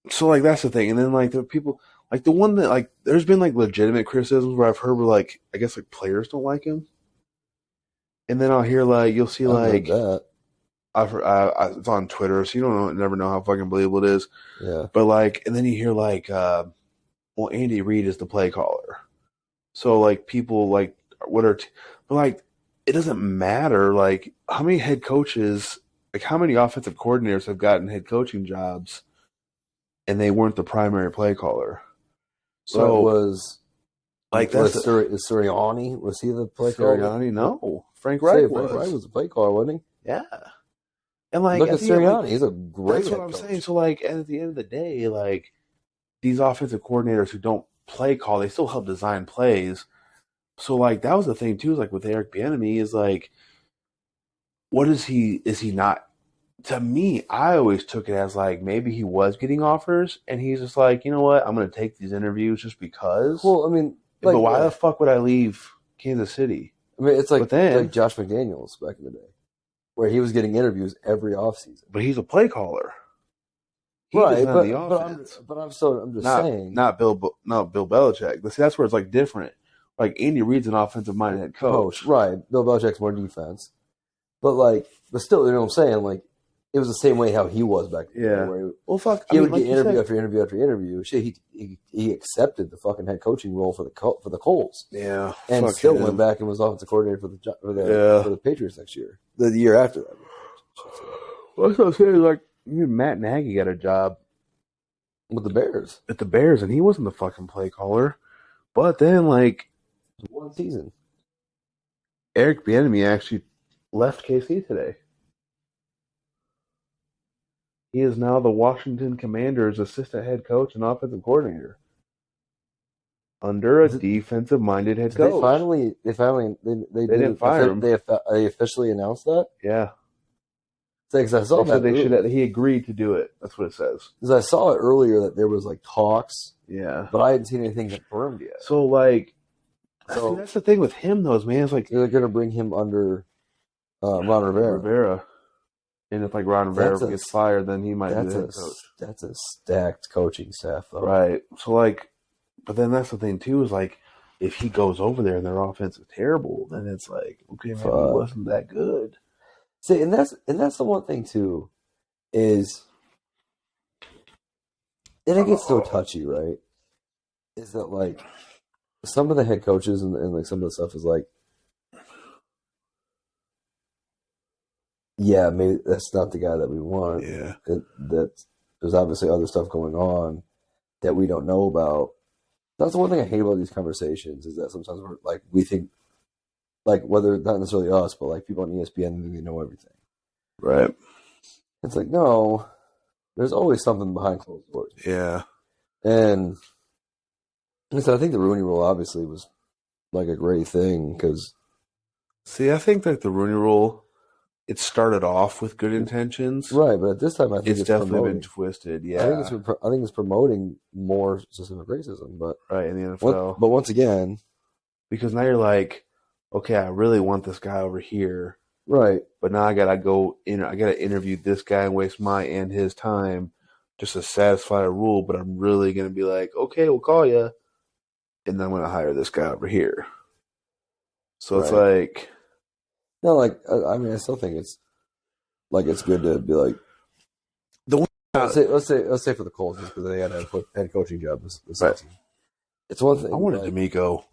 Speaker 1: So, like, that's the thing. And then, like, the people, like, the one that, like, there's been, like, legitimate criticisms where I've heard where, like, I guess, like, players don't like him. And then I'll hear, like, you'll see, like, it's on Twitter, so you never know how fucking believable it is.
Speaker 3: Yeah.
Speaker 1: But, like, and then you hear, like, well, Andy Reid is the play caller. So, like, people, like, but, like, it doesn't matter, like, how many head coaches, like, how many offensive coordinators have gotten head coaching jobs and they weren't the primary play caller? So,
Speaker 3: is Sirianni, was he the play caller?
Speaker 1: Sirianni, no. Frank Reich
Speaker 3: was the play caller, wasn't he?
Speaker 1: Yeah. And, like,
Speaker 3: look at Sirianni, he's a great
Speaker 1: That's what I'm saying. So, like, at the end of the day, like, these offensive coordinators who don't play call, they still help design plays. So, like, that was the thing, too, is, like, with Eric Bieniemy, is, like, what is he not? To me, I always took it as, like, maybe he was getting offers, and he's just like, you know what, I'm going to take these interviews just because.
Speaker 3: Well, I mean,
Speaker 1: like, but why the fuck would I leave Kansas City?
Speaker 3: I mean, it's like Josh McDaniels back in the day, where he was getting interviews every offseason.
Speaker 1: But he's a play caller.
Speaker 3: Right, but I'm just saying.
Speaker 1: Not Bill Belichick. But see, that's where it's, like, different. Like, Andy Reid's an offensive-minded head coach.
Speaker 3: Right. Bill Belichick's more defense. But still, you know what I'm saying? Like, it was the same way how he was back then.
Speaker 1: Yeah.
Speaker 3: Where
Speaker 1: he
Speaker 3: would get interview after interview after interview. Shit, he accepted the fucking head coaching role for the Colts.
Speaker 1: Yeah.
Speaker 3: And still went back and was offensive coordinator for the Patriots next year. The year after that.
Speaker 1: Well, that's what I'm saying. Like, even Matt Nagy got a job
Speaker 3: with the Bears.
Speaker 1: At the Bears, and he wasn't the fucking play caller. But then, like,
Speaker 3: one season,
Speaker 1: Eric Bieniemy actually left KC today. He is now the Washington Commanders' assistant head coach and offensive coordinator under a defensive-minded head coach.
Speaker 3: They
Speaker 1: didn't fire him.
Speaker 3: They officially announced that.
Speaker 1: Yeah.
Speaker 3: Because I saw that
Speaker 1: he agreed to do it. That's what it says.
Speaker 3: Because I saw it earlier that there was, like, talks.
Speaker 1: Yeah.
Speaker 3: But I hadn't seen anything confirmed yet.
Speaker 1: So, like, see, that's the thing with him, though, man. It's like
Speaker 3: they're going to bring him under Ron
Speaker 1: Rivera. And if, like, Ron Rivera gets fired, then he might be the head coach.
Speaker 3: That's a stacked coaching staff, though.
Speaker 1: Right. So, like, but then that's the thing, too, is, like, if he goes over there and their offense is terrible, then it's like, okay, maybe he wasn't that good.
Speaker 3: See, and that's the one thing, too, is, and it gets so touchy, right? is that like some of the head coaches and like some of the stuff is like, yeah, maybe that's not the guy that we want.
Speaker 2: Yeah.
Speaker 3: That there's obviously other stuff going on that we don't know about. That's the one thing I hate about these conversations is that sometimes we're like, we think, like, whether not necessarily us, but like people on ESPN think they know everything.
Speaker 2: Right.
Speaker 3: It's like, no, there's always something behind closed doors.
Speaker 2: Yeah.
Speaker 3: And so I think the Rooney Rule obviously was like a great thing because.
Speaker 2: See, I think that the Rooney Rule, it started off with good intentions.
Speaker 3: Right, but at this time I think
Speaker 2: it's definitely been twisted, yeah.
Speaker 3: I think it's promoting more systemic racism, but
Speaker 2: right, in the NFL.
Speaker 3: But once again.
Speaker 2: Because now you're like, okay, I really want this guy over here.
Speaker 3: Right.
Speaker 2: But now I gotta go in. I gotta interview this guy and waste my and his time just to satisfy a rule. But I'm really gonna be like, okay, we'll call you, and then I'm gonna hire this guy over here. So It's like,
Speaker 3: no, like I mean, I still think it's like it's good to be like
Speaker 2: the one.
Speaker 3: Let's say for the Colts because they had a head coaching job this season. It's one thing.
Speaker 2: I wanted D'Amico.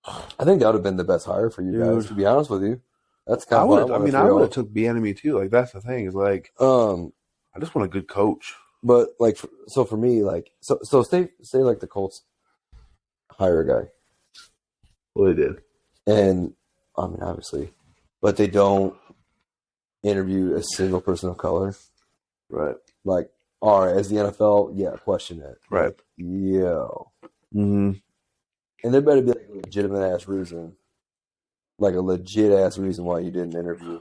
Speaker 3: I think that would have been the best hire for you guys. To be honest with you. That's kind of.
Speaker 2: I would have took Bieniemy too. Like that's the thing is like, I just want a good coach.
Speaker 3: But like, so for me, like, so say like the Colts hire a guy.
Speaker 2: Well, they did,
Speaker 3: and I mean obviously, but they don't interview a single person of color.
Speaker 2: Right.
Speaker 3: Like, all right, as the NFL, yeah, question it.
Speaker 2: Right.
Speaker 3: Like, yeah.
Speaker 2: Mm-hmm.
Speaker 3: And there better be like a legitimate ass reason. Like a legit ass reason why you didn't interview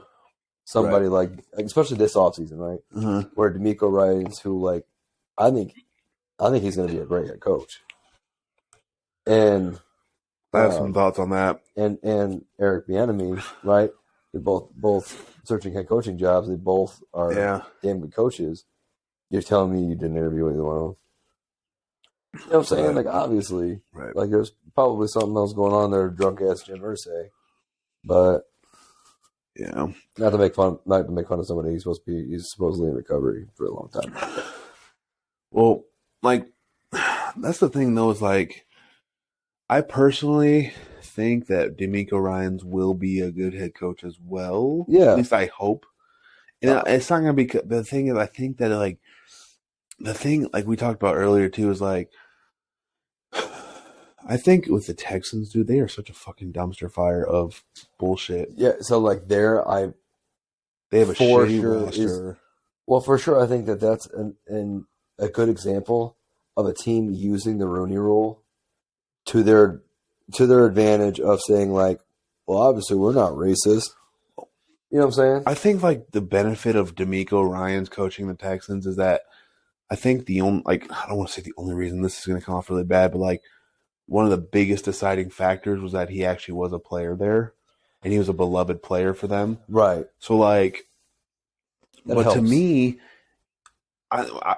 Speaker 3: somebody like especially this offseason, right?
Speaker 2: Mm-hmm.
Speaker 3: Where D'Amico Ryans, who like I think he's gonna be a great head coach. And
Speaker 2: I have some thoughts on that.
Speaker 3: And Eric Bieniemy, right? They're both searching head coaching jobs. They both are damn good coaches. You're telling me you didn't interview either one of them? You know what I'm saying? Like obviously, like there's probably something else going on there. Drunk ass Jim Irsay. But
Speaker 2: yeah,
Speaker 3: not to make fun of somebody. He's supposedly in recovery for a long time.
Speaker 2: Well, like that's the thing though, is like I personally think that D'Amico Ryans will be a good head coach as well.
Speaker 3: Yeah,
Speaker 2: at least I hope. And it's not gonna be the thing is I think that like the thing like we talked about earlier too is like I think with the Texans, dude, they are such a fucking dumpster fire of bullshit.
Speaker 3: Yeah, so like they have
Speaker 2: a shitty roster.
Speaker 3: Well, for sure, I think that's a good example of a team using the Rooney Rule to their advantage of saying like, well, obviously we're not racist. You know what I'm saying?
Speaker 2: I think like the benefit of D'Amico Ryans coaching the Texans is that I think the only I don't want to say the only reason this is going to come off really bad, but like. One of the biggest deciding factors was that he actually was a player there, and he was a beloved player for them.
Speaker 3: Right.
Speaker 2: So, like,
Speaker 3: that helps.
Speaker 2: To me,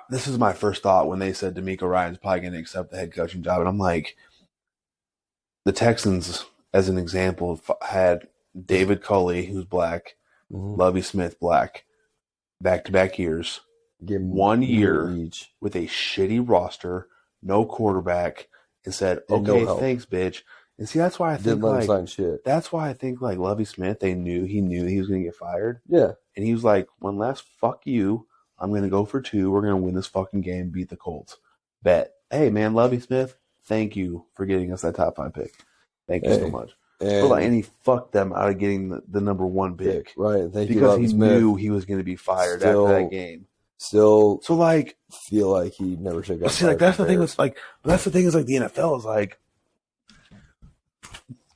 Speaker 2: this is my first thought when they said D'Amico Ryans probably going to accept the head coaching job, and I'm like, the Texans, as an example, had David Culley, who's black, Lovie Smith, black, back-to-back years, 1 year
Speaker 3: each
Speaker 2: with a shitty roster, no quarterback. And said, "Okay, thanks, bitch." And see, that's why I think that's why I think like Lovie Smith, he knew he was going to get fired.
Speaker 3: Yeah,
Speaker 2: and he was like, "One last fuck you. I'm going to go for 2. We're going to win this fucking game, beat the Colts." Bet. Hey, man, Lovie Smith, thank you for getting us that top 5 pick. Thank you so much. And he fucked them out of getting the number 1 pick,
Speaker 3: right? Thank you,
Speaker 2: because he knew he was going to be fired after that game.
Speaker 3: Still,
Speaker 2: so like
Speaker 3: feel like he never should have got.
Speaker 2: See, like that's the thing. That's like that's the thing is like the NFL is like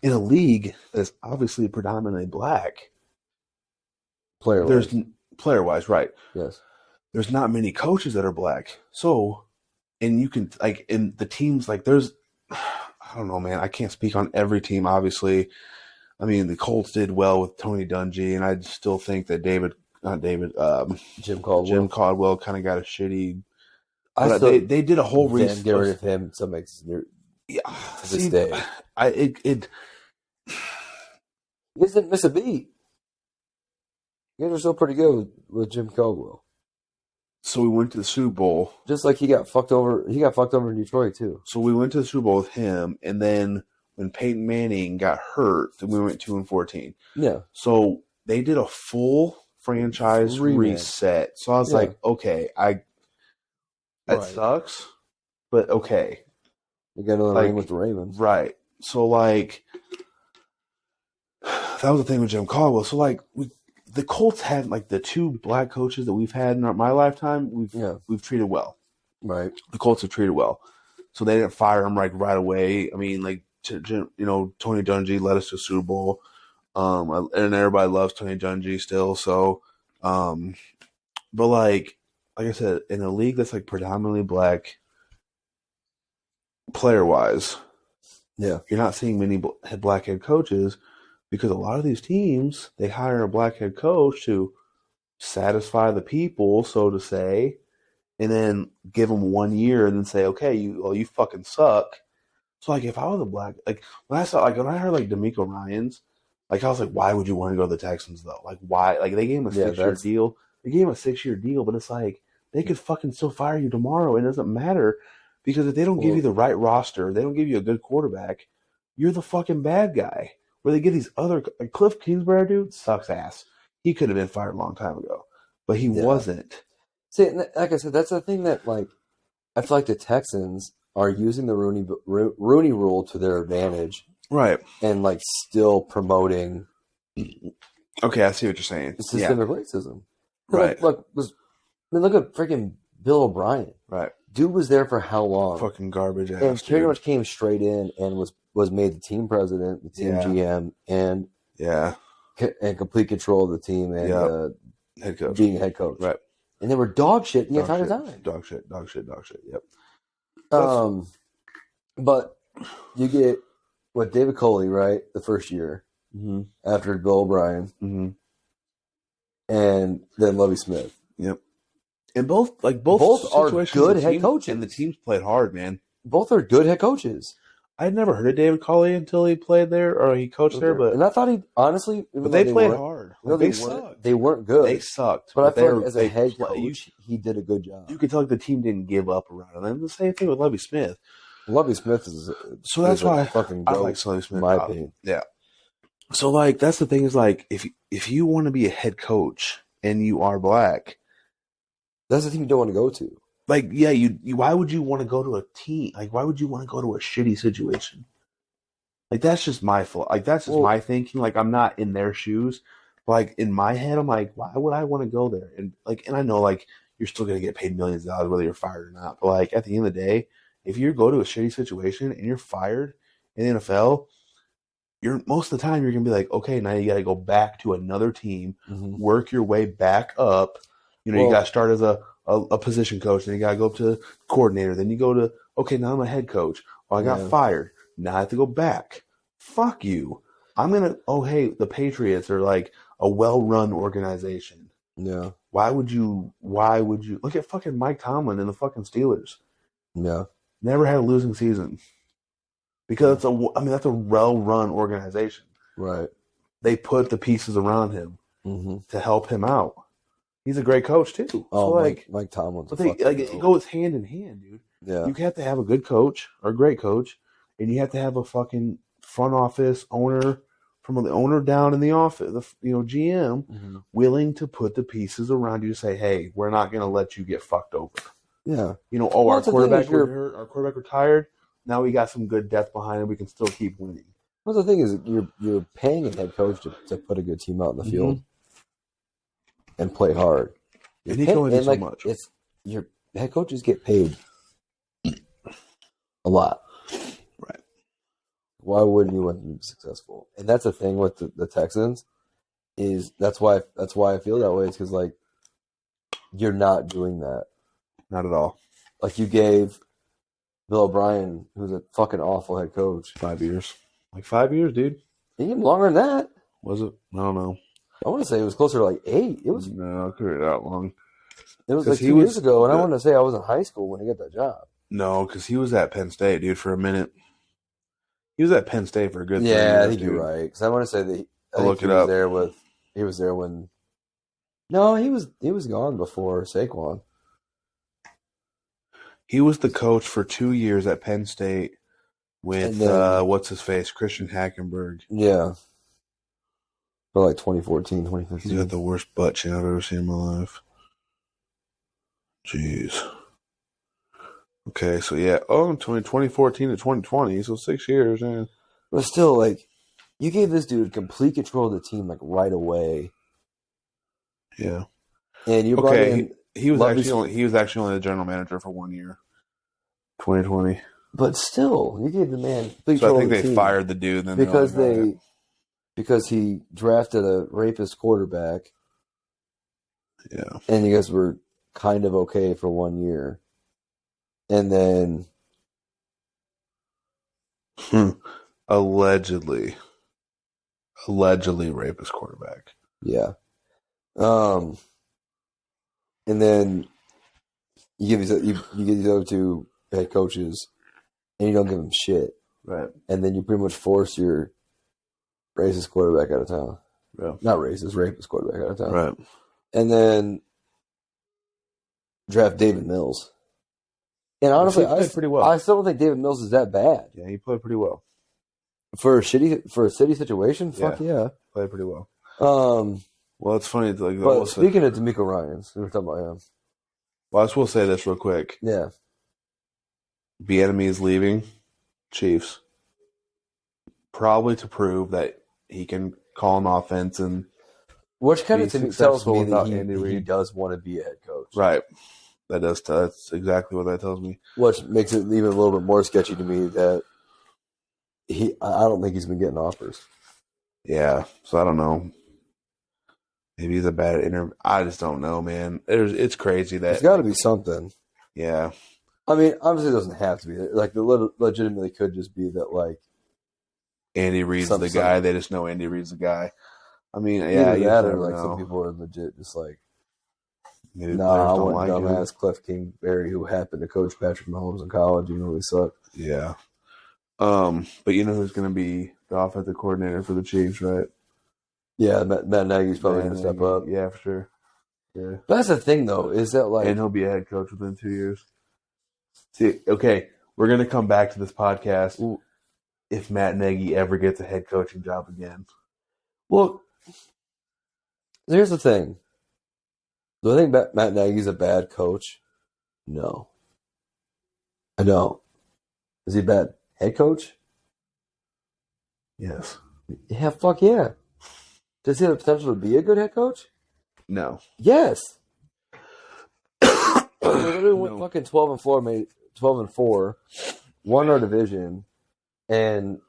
Speaker 2: in a league that's obviously predominantly black. Player wise, right?
Speaker 3: Yes.
Speaker 2: There's not many coaches that are black. So, and you can like in the teams like there's, I don't know, man. I can't speak on every team. Obviously, I mean the Colts did well with Tony Dungy, and I still think that Jim Caldwell kind of got a shitty. They did a whole reset.
Speaker 3: Get rid of him. To this day,
Speaker 2: he
Speaker 3: doesn't miss a beat. You guys are still pretty good with Jim Caldwell.
Speaker 1: So we went to the Super Bowl.
Speaker 3: Just like he got fucked over. He got fucked over in Detroit too.
Speaker 1: So we went to the Super Bowl with him, and then when Peyton Manning got hurt, then we went 2-14.
Speaker 3: Yeah.
Speaker 1: So they did a full franchise reset. So I was like, okay, that sucks, but okay.
Speaker 3: You got another ring with the Ravens,
Speaker 1: right? So like, that was the thing with Jim Caldwell. So like, the Colts had like the two black coaches that we've had in my lifetime. We've treated well,
Speaker 3: right?
Speaker 1: The Colts have treated well, so they didn't fire him like right away. I mean, like Tony Dungy led us to Super Bowl, and everybody loves Tony Dungy still. So, but like I said, in a league that's like predominantly black, player wise, you're not seeing many black head coaches. Because a lot of these teams, they hire a black head coach to satisfy the people, so to say, and then give them 1 year and then say, okay, you fucking suck. So, like, if I was a black, like, when I heard, like, DeMeco Ryans, like, I was like, why would you want to go to the Texans, though? Like, why? Like, they gave him a 6-year deal. They gave him a 6-year deal, but it's like, they could fucking still fire you tomorrow. It doesn't matter because if they don't give you the right roster, they don't give you a good quarterback, you're the fucking bad guy. Where they get these other like Cliff Kingsbury dude sucks ass. He could have been fired a long time ago, but he wasn't.
Speaker 3: See, like I said, that's the thing that like I feel like the Texans are using the Rooney Rule to their advantage,
Speaker 1: right?
Speaker 3: And like still promoting.
Speaker 1: Okay, I see what you're saying.
Speaker 3: Systemic racism,
Speaker 1: right?
Speaker 3: Look at freaking Bill O'Brien,
Speaker 1: right?
Speaker 3: Dude was there for how long?
Speaker 1: Fucking garbage ass.
Speaker 3: And pretty much came straight in and was made the team president, the team GM, and complete control of the team and
Speaker 1: head coach,
Speaker 3: being a head coach,
Speaker 1: right?
Speaker 3: And they were dog shit the entire time.
Speaker 1: Dog shit. Yep.
Speaker 3: But you get David Coley, right? The first year after Bill O'Brien, and then Lovie Smith.
Speaker 1: Yep. And both are
Speaker 3: good head coaches,
Speaker 1: and the teams played hard, man.
Speaker 3: Both are good head coaches.
Speaker 1: I had never heard of David Coley until he played there or he coached there, but
Speaker 3: I thought he honestly,
Speaker 1: but they played hard.
Speaker 3: They sucked. They weren't good.
Speaker 1: They sucked.
Speaker 3: But I feel like as a head coach, he did a good job.
Speaker 1: You could tell like the team didn't give up around him. And the same thing with Lovie Smith.
Speaker 3: Lovie Smith is
Speaker 1: so that's why
Speaker 3: fucking
Speaker 1: I like Lovie Smith.
Speaker 3: In my opinion,
Speaker 1: yeah. So like that's the thing is like if you want to be a head coach and you are black.
Speaker 3: That's the team you don't want to go to.
Speaker 1: Like, yeah, you why would you want to go to a team? Like, why would you want to go to a shitty situation? Like, that's just my fault. Like, that's just my thinking. Like, I'm not in their shoes. But, like, in my head, I'm like, why would I want to go there? And I know, like, you're still going to get paid millions of dollars whether you're fired or not. But, like, at the end of the day, if you go to a shitty situation and you're fired in the NFL, most of the time you're going to be like, okay, now you got to go back to another team, work your way back up. You know, you got to start as a position coach, then you got to go up to coordinator, then you go to, okay, now I'm a head coach. Oh, I got fired. Now I have to go back. Fuck you. I'm going to, hey, the Patriots are like a well-run organization.
Speaker 3: Yeah.
Speaker 1: Why would you, look at fucking Mike Tomlin and the fucking Steelers.
Speaker 3: Yeah.
Speaker 1: Never had a losing season. Because that's a well-run organization.
Speaker 3: Right.
Speaker 1: They put the pieces around him to help him out. He's a great coach too.
Speaker 3: Oh, so Mike Tomlin's
Speaker 1: it goes hand in hand, dude.
Speaker 3: Yeah.
Speaker 1: You have to have a good coach or a great coach, and you have to have a fucking front office owner, from the owner down in the office, GM, willing to put the pieces around you to say, hey, we're not going to let you get fucked over.
Speaker 3: Yeah.
Speaker 1: Our quarterback retired. Now we got some good depth behind him. We can still keep winning.
Speaker 3: Well, the thing is, you're paying a head coach to put a good team out in the field and play hard.
Speaker 1: And he can only do so much.
Speaker 3: Your head coaches get paid a lot.
Speaker 1: Right.
Speaker 3: Why wouldn't you want to be successful? And that's the thing with the Texans is that's why I feel that way. It's because like you're not doing that.
Speaker 1: Not at all.
Speaker 3: Like you gave Bill O'Brien, who's a fucking awful head coach,
Speaker 1: 5 years. Like 5 years, dude.
Speaker 3: Even longer than that.
Speaker 1: Was it? I don't know.
Speaker 3: I want to say it was closer to like 8. It was
Speaker 1: no, it couldn't be that long.
Speaker 3: It was like 2 years ago, and I want to say I was in high school when he got that job.
Speaker 1: No, because he was at Penn State, dude, for a minute. He was at Penn State for a good 3 years.
Speaker 3: Yeah, I think you're right. Because I want to say that he was there when. No, he was gone before Saquon.
Speaker 1: He was the coach for 2 years at Penn State with what's his face, Christian Hackenberg.
Speaker 3: Yeah. For like 2014, 2015.
Speaker 1: He's got the worst butt chin I've ever seen in my life. Jeez. Okay, so yeah, 2014 to 2020, so 6 years, man.
Speaker 3: But still, like, you gave this dude complete control of the team, like, right away.
Speaker 1: Yeah.
Speaker 3: And you brought in...
Speaker 1: He was actually only the general manager for 1 year. 2020.
Speaker 3: But still, you gave the man
Speaker 1: complete control of the team. So I think they fired the dude. Then
Speaker 3: because he drafted a rapist quarterback.
Speaker 1: Yeah.
Speaker 3: And you guys were kind of okay for 1 year. And then...
Speaker 1: Allegedly rapist quarterback.
Speaker 3: Yeah. And then you give these other two head coaches, and you don't give them shit.
Speaker 1: Right.
Speaker 3: And then you pretty much force your racist quarterback out of town.
Speaker 1: Yeah.
Speaker 3: Not racist, rapist quarterback out of town.
Speaker 1: Right.
Speaker 3: And then draft David Mills. And honestly,
Speaker 1: he played pretty well.
Speaker 3: I still don't think David Mills is that bad.
Speaker 1: Yeah, he played pretty well.
Speaker 3: For a city situation, fuck yeah.
Speaker 1: Played pretty well.
Speaker 3: Well,
Speaker 1: it's funny.
Speaker 3: But speaking of DeMeco Ryans, we were talking about him.
Speaker 1: Well, I just will say this real quick.
Speaker 3: Yeah.
Speaker 1: Bieniemy is leaving Chiefs, probably to prove that he can call an offense and
Speaker 3: which kind of tells me that he does want to be a head coach.
Speaker 1: Right. That's exactly what that tells me.
Speaker 3: Which makes it even a little bit more sketchy to me that I don't think he's been getting offers.
Speaker 1: Yeah, so I don't know. Maybe he's a bad interview. I just don't know, man. It's crazy that
Speaker 3: there's got to be something.
Speaker 1: Yeah,
Speaker 3: I mean, obviously, it doesn't have to be. Like, it legitimately could just be that, like,
Speaker 1: Andy Reid's the guy. They just know Andy Reid's the guy. I mean,
Speaker 3: yeah, some people are legit just like, I want dumbass Cliff Kingsbury who happened to coach Patrick Mahomes in college, even though he sucked.
Speaker 1: Yeah. But you know who's going to be the offensive coordinator for the Chiefs, right?
Speaker 3: Yeah, Matt Nagy's probably going to step up.
Speaker 1: Yeah, for sure. Yeah.
Speaker 3: But that's the thing, though, is that like...
Speaker 1: And he'll be a head coach within 2 years. See, okay, we're going to come back to this podcast if Matt Nagy ever gets a head coaching job again.
Speaker 3: Well, here's the thing. Do I think Matt Nagy's a bad coach? No. I don't. Is he a bad head coach?
Speaker 1: Yes.
Speaker 3: Yeah, fuck yeah. Does he have the potential to be a good head coach?
Speaker 1: No.
Speaker 3: Yes. They literally went fucking 12-4, made 12-4, won our division, and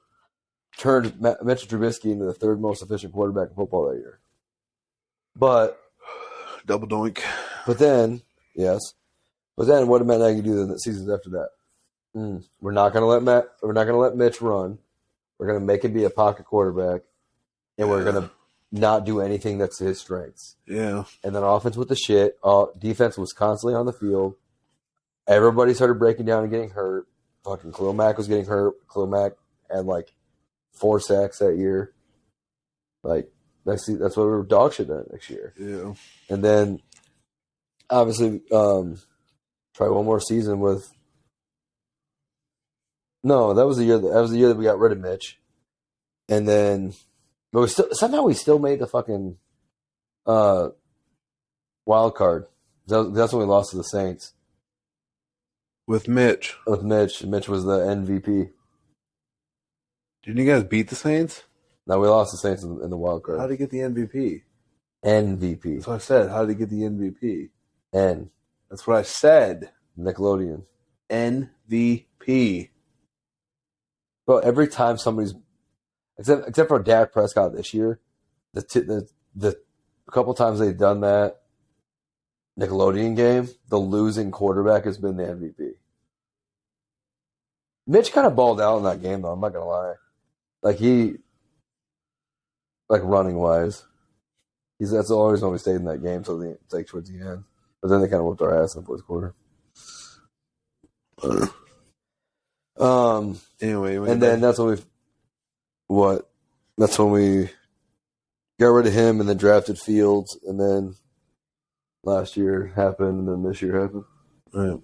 Speaker 3: turned Mitchell Trubisky into the third most efficient quarterback in football that year. But
Speaker 1: double doink.
Speaker 3: But then, yes. But then, what did Matt Nagy do in the seasons after that? We're not going to let Mitch run. We're going to make him be a pocket quarterback, and we're going to not do anything that's his strengths.
Speaker 1: Yeah.
Speaker 3: And then offense with the shit. Defense was constantly on the field. Everybody started breaking down and getting hurt. Fucking Khalil Mack was getting hurt. Khalil Mack had like 4 sacks that year. Like, that's what we were dog shit that next year.
Speaker 1: Yeah.
Speaker 3: And then, obviously, try one more season with. No, that was the year that we got rid of Mitch, and then, but we still made the fucking wild card. That's when we lost to the Saints
Speaker 1: with Mitch.
Speaker 3: Mitch was the MVP.
Speaker 1: Didn't you guys beat the Saints?
Speaker 3: No, we lost the Saints in the wild card.
Speaker 1: How did he get the MVP?
Speaker 3: MVP.
Speaker 1: That's what I said. How did he get the MVP?
Speaker 3: N.
Speaker 1: That's what I said.
Speaker 3: Nickelodeon.
Speaker 1: MVP.
Speaker 3: Bro, every time somebody's except for Dak Prescott this year, the couple times they've done that Nickelodeon game, the losing quarterback has been the MVP. Mitch kind of balled out in that game, though. I'm not gonna lie. Like running wise, that's always when we stayed in that game till towards the end. But then they kind of whooped our ass in the fourth quarter.
Speaker 1: Anyway,
Speaker 3: and then that's when we got rid of him and then drafted Fields, and then last year happened, and then this year happened.
Speaker 1: Right.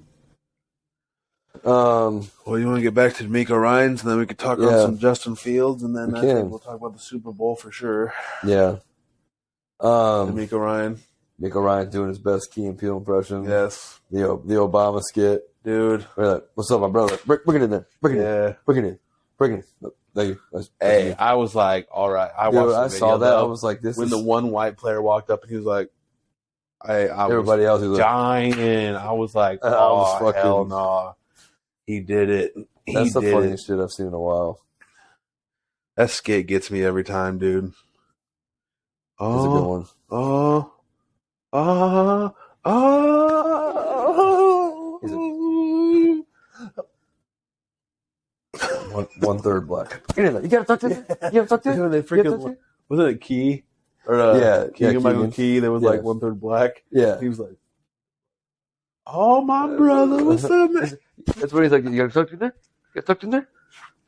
Speaker 2: Well, you want to get back to D'Amico Ryans, and then we could talk on some Justin Fields, and then I think we'll talk about the Super Bowl for sure.
Speaker 3: Yeah.
Speaker 2: D'Amico Ryan.
Speaker 3: D'Amico Ryan doing his best Key and Peele impression.
Speaker 2: Yes.
Speaker 3: The Obama skit.
Speaker 2: Dude.
Speaker 3: Like, what's up, my brother? Bring it in there. Bring it in. Bring it in. Bring it in. Thank you.
Speaker 2: Hey, I was like, all right.
Speaker 3: I saw that. I was like, this
Speaker 2: when the one white player walked up and he was like,
Speaker 3: everybody else was
Speaker 2: dying. I was like, hell no. He did it.
Speaker 3: That's the funniest shit I've seen in a while.
Speaker 2: That skit gets me every time, dude.
Speaker 3: That's a good one. One third black. You gotta talk to him. You gotta talk to him.
Speaker 2: They freaking, wasn't it Key? Or Michael Key. That was like 1/3 black.
Speaker 3: Yeah.
Speaker 2: He was like, "Oh, my brother, what's up, man?"
Speaker 3: That's what he's like. You gotta talk to him there. You gotta talk to him there.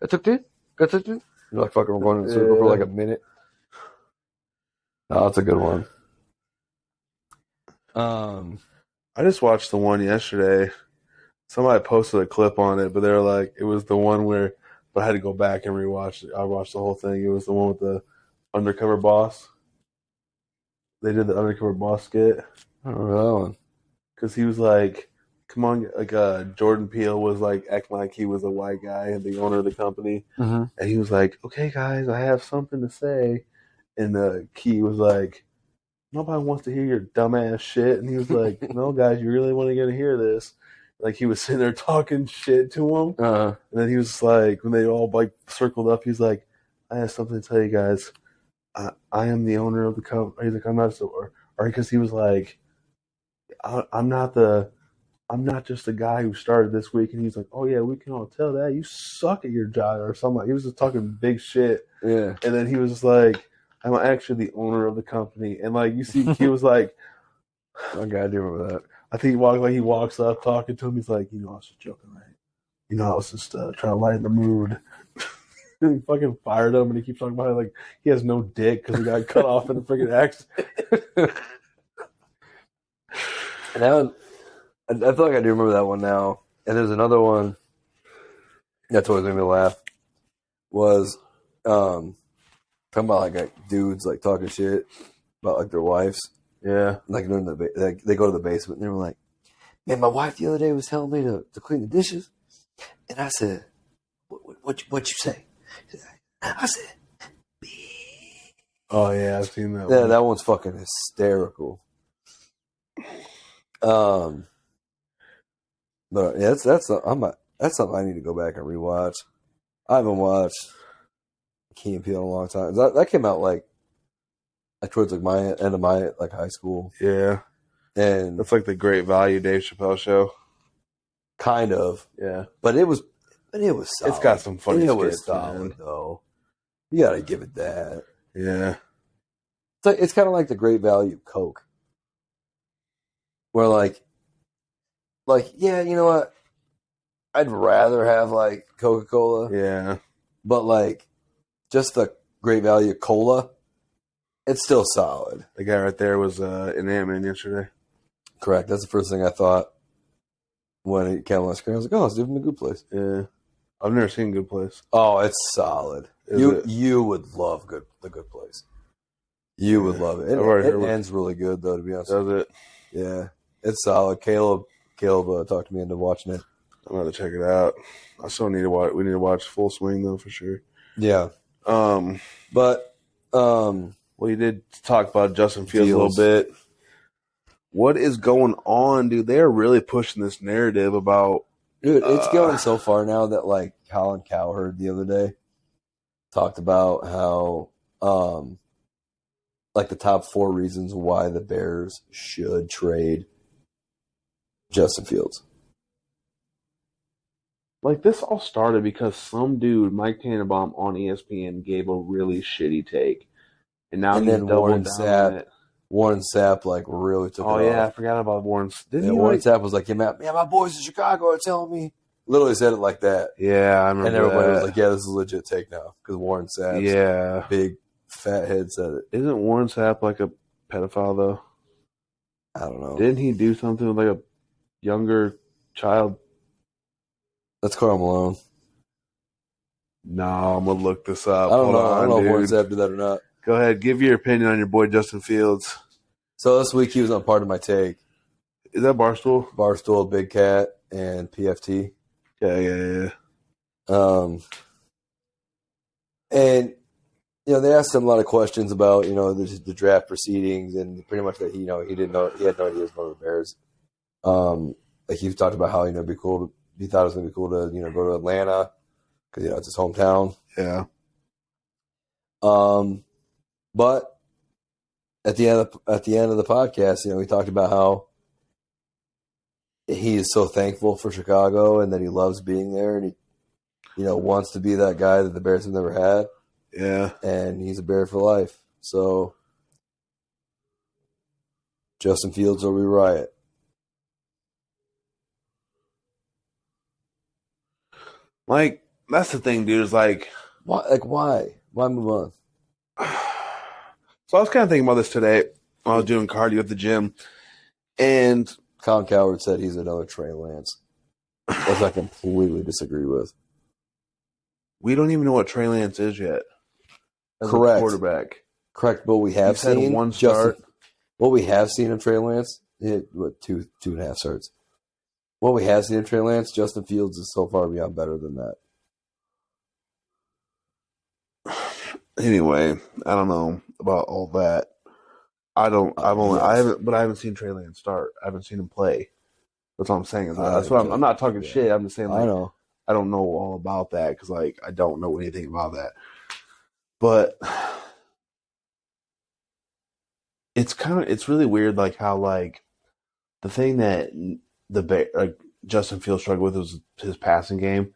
Speaker 3: Gotta talk to him. Gotta talk to him. You're like, fucking, we're going in the circle for like a minute. Oh, that's a good one.
Speaker 2: I just watched the one yesterday. Somebody posted a clip on it, but they were like, it was the one where, but I had to go back and rewatch it. I watched the whole thing. It was the one with the undercover boss. They did the undercover boss skit.
Speaker 3: I don't know that one.
Speaker 2: Because he was like, come on, like Jordan Peele was like acting like he was a white guy and the owner of the company.
Speaker 3: Mm-hmm.
Speaker 2: And he was like, okay, guys, I have something to say. And Key was like, nobody wants to hear your dumbass shit. And he was like, no, guys, you really want to get to hear this. Like, he was sitting there talking shit to him.
Speaker 3: And
Speaker 2: then he was like, when they all like circled up, he's like, I have something to tell you guys. I am the owner of the company. He's like, I'm not so, or because he was like, I'm not just the guy who started this week. And he's like, oh yeah, we can all tell that. You suck at your job or something. He was just talking big shit.
Speaker 3: Yeah.
Speaker 2: And then he was just like, I'm actually the owner of the company. And like, you see, he was like,
Speaker 3: I gotta do remember that.
Speaker 2: I think he walks up talking to him. He's like, I was just joking, right? I was just trying to lighten the mood. And he fucking fired him, and he keeps talking about it like he has no dick because he got cut off in a freaking accident.
Speaker 3: And that one, I feel like I do remember that one now. And there's another one that's always made me laugh. Was talking about like dudes like talking shit about like their wives.
Speaker 2: Yeah,
Speaker 3: like they go to the basement and they were like, "Man, my wife the other day was telling me to clean the dishes," and I said, "What you say?" I said, "B."
Speaker 2: Oh yeah, I've seen that.
Speaker 3: Yeah, that one's fucking hysterical. But yeah, that's something I need to go back and rewatch. I haven't watched Key and Peele in a long time. That came out like towards like my end of my like high school.
Speaker 2: Yeah,
Speaker 3: and
Speaker 2: that's like the Great Value Dave Chappelle show.
Speaker 3: Kind of,
Speaker 2: yeah.
Speaker 3: But it was solid.
Speaker 2: It's got some funny skits. It
Speaker 3: was solid though. You gotta give it that.
Speaker 2: Yeah,
Speaker 3: it's kind of like the Great Value Coke, where like yeah, you know what? I'd rather have like Coca-Cola.
Speaker 2: Yeah,
Speaker 3: but like just the Great Value Cola. It's still solid.
Speaker 2: The guy right there was in Antman yesterday.
Speaker 3: Correct. That's the first thing I thought when it came on the screen. I was like, "Oh, it's even a Good Place."
Speaker 2: Yeah, I've never seen Good Place.
Speaker 3: Oh, it's solid. You would love the Good Place. You would love it. It ends really good though. To be honest,
Speaker 2: does it?
Speaker 3: Yeah, it's solid. Caleb talked me into watching it.
Speaker 2: I'm gonna check it out. I still need to watch. We need to watch Full Swing though for sure.
Speaker 3: Yeah.
Speaker 2: Well, you did talk about Justin Fields a little bit. What is going on, dude? They're really pushing this narrative about...
Speaker 3: Dude, it's going so far now that, like, Colin Cowherd the other day talked about how, like, the top 4 reasons why the Bears should trade Justin Fields.
Speaker 2: Like, this all started because some dude, Mike Tannenbaum, on ESPN gave a really shitty take. And now he's doubled down on it.
Speaker 3: Warren Sapp, like, really took it off.
Speaker 2: Oh, yeah, I forgot about Warren.
Speaker 3: Warren Sapp was like, yeah, my boys in Chicago are telling me. Literally said it like that.
Speaker 2: Yeah, I remember.
Speaker 3: And everybody was like, yeah, this is a legit take now. Because Warren Sapp's big fat head said it.
Speaker 2: Isn't Warren Sapp like a pedophile, though?
Speaker 3: I don't know.
Speaker 2: Didn't he do something with like a younger child?
Speaker 3: That's Karl Malone.
Speaker 2: No, I'm gonna look this up.
Speaker 3: I don't know. I don't know
Speaker 2: dude.
Speaker 3: if Warren Sapp did that or not.
Speaker 2: Go ahead, give your opinion on your boy Justin Fields.
Speaker 3: So this week he was on Part of My Take.
Speaker 2: Is that Barstool?
Speaker 3: Barstool, Big Cat, and PFT.
Speaker 2: Yeah.
Speaker 3: And they asked him a lot of questions about the draft proceedings and pretty much that he didn't know, he had no idea he was going to the Bears. Like he talked about how it'd be cool. He thought it was going to be cool to go to Atlanta because it's his hometown.
Speaker 2: Yeah.
Speaker 3: But at the end of the podcast, he talked about how he is so thankful for Chicago and that he loves being there and he wants to be that guy that the Bears have never had.
Speaker 2: Yeah.
Speaker 3: And he's a Bear for life. So Justin Fields will riot.
Speaker 2: Like, that's the thing, dude, is like
Speaker 3: why? Like, why? Why move on?
Speaker 2: So I was kind of thinking about this today when I was doing cardio at the gym, and
Speaker 3: Colin Cowherd said he's another Trey Lance, which I completely disagree with.
Speaker 2: We don't even know what Trey Lance is yet.
Speaker 3: Correct.
Speaker 2: Quarterback.
Speaker 3: Correct, but we have seen
Speaker 2: one start.
Speaker 3: What we have seen of Trey Lance, two and a half starts. What we have seen of Trey Lance, Justin Fields is so far beyond better than that.
Speaker 2: Anyway, I don't know about all that. I haven't seen Trey Lance start. I haven't seen him play. That's what I'm saying. That's what I'm not talking shit. I'm just saying, like,
Speaker 3: I know.
Speaker 2: I don't know all about that because, like, I don't know anything about that. But it's really weird, like, how, like, the thing that Justin Fields struggled with was his passing game.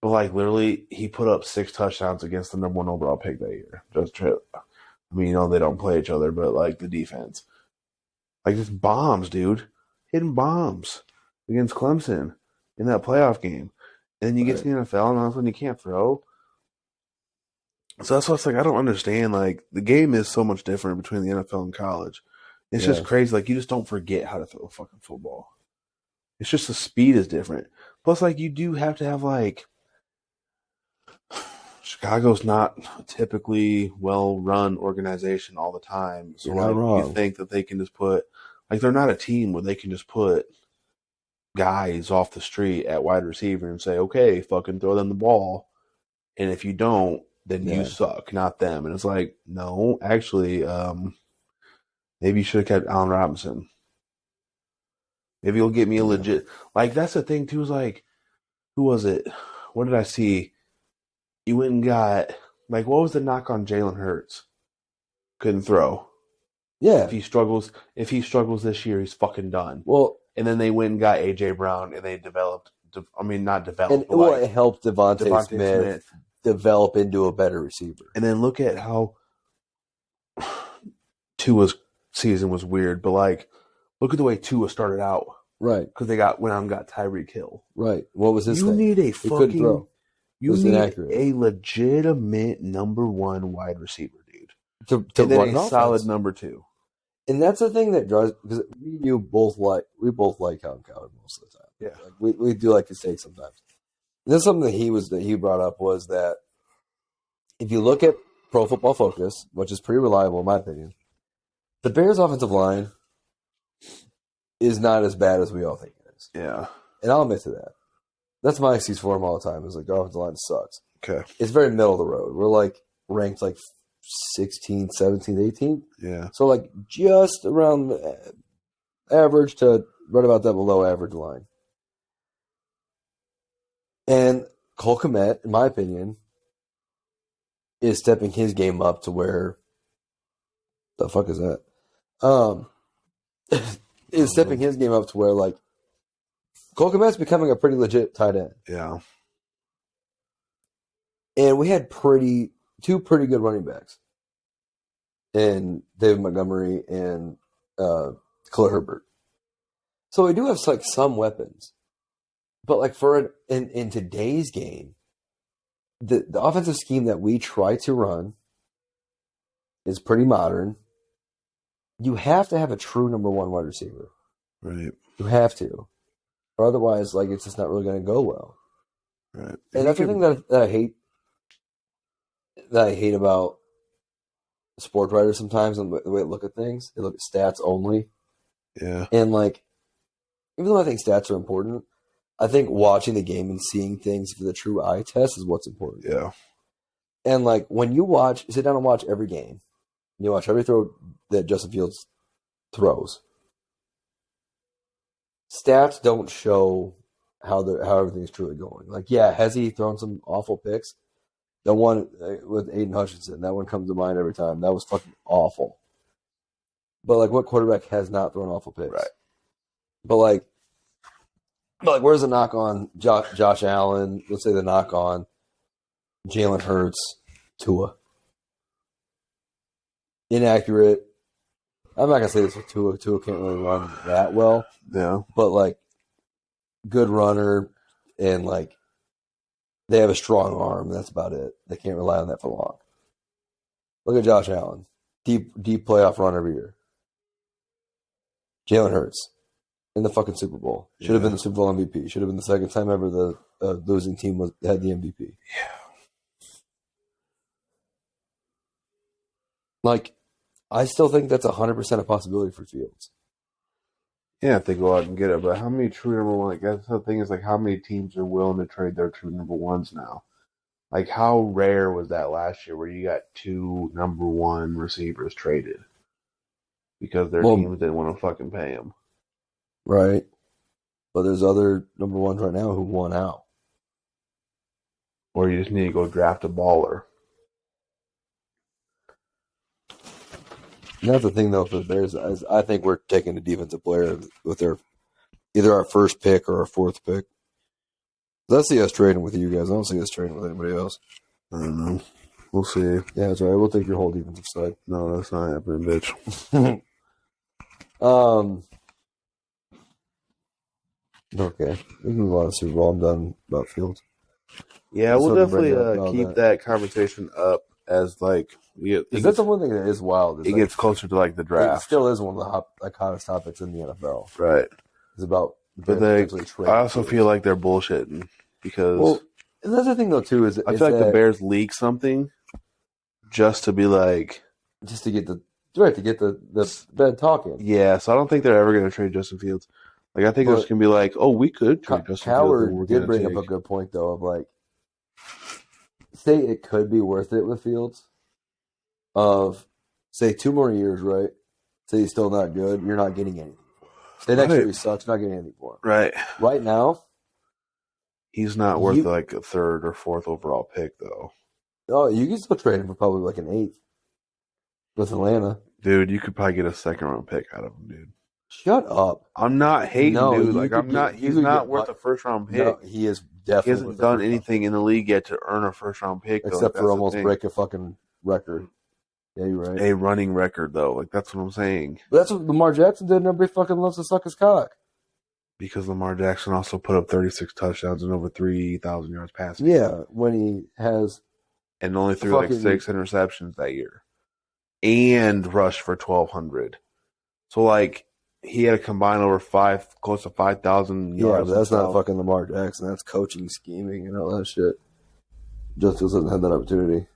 Speaker 2: But, like, literally, he put up 6 touchdowns against the number 1 overall pick that year. I mean, they don't play each other, but, like, the defense. Like, just bombs, dude. Hitting bombs against Clemson in that playoff game. And then you get to the NFL, and all of a sudden you can't throw. So that's why it's like, I don't understand. Like, the game is so much different between the NFL and college. It's just crazy. Like, you just don't forget how to throw a fucking football. It's just the speed is different. Plus, like, you do have to have, like, Chicago's not a typically well-run organization all the time. So, you think that they can just put, like, they're not a team where they can just put guys off the street at wide receiver and say, okay, fucking throw them the ball. And if you don't, then you suck, not them. And it's like, no, actually, maybe you should have kept Allen Robinson. Maybe you'll get me a legit. Like, that's the thing, too, is like, who was it? What did I see? You went and got, like, what was the knock on Jalen Hurts? Couldn't throw.
Speaker 3: Yeah.
Speaker 2: If he struggles this year, he's fucking done.
Speaker 3: Well,
Speaker 2: and then they went and got A.J. Brown, and they developed. Not developed.
Speaker 3: And it helped Devontae Smith develop into a better receiver.
Speaker 2: And then look at how Tua's season was weird, but, like, look at the way Tua started out.
Speaker 3: Right.
Speaker 2: Because they went out and got Tyreek Hill.
Speaker 3: Right. What was his thing?
Speaker 2: You need a fucking...
Speaker 3: throw.
Speaker 2: You need a legitimate number 1 wide receiver, dude.
Speaker 3: To
Speaker 2: and then
Speaker 3: run
Speaker 2: a solid number 2.
Speaker 3: And that's the thing that drives, because we both like Colin Cowherd most of the time.
Speaker 2: Yeah.
Speaker 3: Like we do like his take sometimes. And that's something that he brought up was that if you look at Pro Football Focus, which is pretty reliable in my opinion, the Bears' offensive line is not as bad as we all think it is.
Speaker 2: Yeah.
Speaker 3: And I'll admit to that. That's my excuse for him all the time. Is like, the offensive line sucks.
Speaker 2: Okay.
Speaker 3: It's very middle of the road. We're like ranked like 16th, 17th, 18th.
Speaker 2: Yeah.
Speaker 3: So like just around the average to right about that below average line. And Cole Kmet, in my opinion, is stepping his game up to where the fuck is that? Is stepping his game up to where, like, Cole Kmet's becoming a pretty legit tight end.
Speaker 2: Yeah.
Speaker 3: And we had two pretty good running backs in David Montgomery and Khalil Herbert. So we do have, like, some weapons. But, like, in today's game, the offensive scheme that we try to run is pretty modern. You have to have a true number 1 wide receiver.
Speaker 2: Right.
Speaker 3: You have to. Or otherwise, like, it's just not really going to go well.
Speaker 2: Right.
Speaker 3: And that's the thing that I hate. That I hate about sport writers sometimes and the way they look at things. They look at stats only.
Speaker 2: Yeah.
Speaker 3: And like, even though I think stats are important, I think watching the game and seeing things for the true eye test is what's important.
Speaker 2: Yeah.
Speaker 3: And like when you sit down and watch every game, you watch every throw that Justin Fields throws. Stats don't show how everything's truly going. Like, yeah, has he thrown some awful picks? The one with Aiden Hutchinson, that one comes to mind every time. That was fucking awful. But like, what quarterback has not thrown awful picks?
Speaker 2: Right.
Speaker 3: But like, where's the knock on Josh Allen? Let's say the knock on Jalen Hurts, Tua. Inaccurate. I'm not gonna say this with Tua. Tua can't really run that well.
Speaker 2: Yeah.
Speaker 3: But like, good runner, and like, they have a strong arm. That's about it. They can't rely on that for long. Look at Josh Allen, deep playoff run every year. Jalen Hurts in the fucking Super Bowl. Should have been the Super Bowl MVP. Should have been the second time ever the losing team had the MVP.
Speaker 2: Yeah.
Speaker 3: Like, I still think that's 100% a possibility for Fields.
Speaker 2: Yeah, if they go out and get it. But how many true number one? Like, that's the thing is, like, how many teams are willing to trade their true number ones now? Like, how rare was that last year where you got 2 number one receivers traded because their teams didn't want to fucking pay them?
Speaker 3: Right. But there's other number ones right now who won out.
Speaker 2: Or you just need to go draft a baller.
Speaker 3: And that's the thing, though, for the Bears. Is I think we're taking a defensive player with either our first pick or our fourth pick. I see us trading with you guys. I don't see us trading with anybody else.
Speaker 2: I don't know. We'll see.
Speaker 3: Yeah, that's right. We'll take your whole defensive side.
Speaker 2: No, that's not happening, bitch.
Speaker 3: Okay. We can move on to Super Bowl. I'm done about Fields.
Speaker 2: Yeah, we'll definitely keep that conversation up as like
Speaker 3: that's the one thing that is wild.
Speaker 2: It gets closer to like the draft.
Speaker 3: It still is one of the hottest topics in the NFL.
Speaker 2: Right.
Speaker 3: It's about.
Speaker 2: But I also feel like they're bullshitting because.
Speaker 3: And that's the thing though too is
Speaker 2: I feel like the Bears leak something just to be like,
Speaker 3: just to get the bed talking.
Speaker 2: Yeah, so I don't think they're ever going to trade Justin Fields. Like I think it's going to be like, oh, we could trade Justin Fields.
Speaker 3: Coward did bring up a good point though of like, say it could be worth it with Fields. Of say 2 more years, right? Say he's still not good, you're not getting anything. Say next year he sucks, not getting anything for him.
Speaker 2: Right.
Speaker 3: Right now,
Speaker 2: he's not worth like a 3rd or 4th overall pick though.
Speaker 3: Oh, you can still trade him for probably like an 8th with Atlanta.
Speaker 2: Dude, you could probably get a 2nd round pick out of him, dude.
Speaker 3: Shut up.
Speaker 2: I'm not hating, dude. Like I'm not. He's not worth a 1st round pick.
Speaker 3: No, he is definitely.
Speaker 2: He hasn't done anything in the league yet to earn a 1st round pick,
Speaker 3: except for almost break a fucking record. Yeah, you're right.
Speaker 2: A running record, though. Like that's what I'm saying.
Speaker 3: But that's what Lamar Jackson did. Nobody fucking loves to suck his cock.
Speaker 2: Because Lamar Jackson also put up 36 touchdowns and over 3,000 yards passing.
Speaker 3: Yeah, when he has,
Speaker 2: and only threw like 6 interceptions that year, and rushed for 1,200. So like. He had a combined over close to 5,000 yards.
Speaker 3: Yeah, but that's not fucking Lamar Jackson. That's coaching, scheming, and all that shit. Justin doesn't have that opportunity.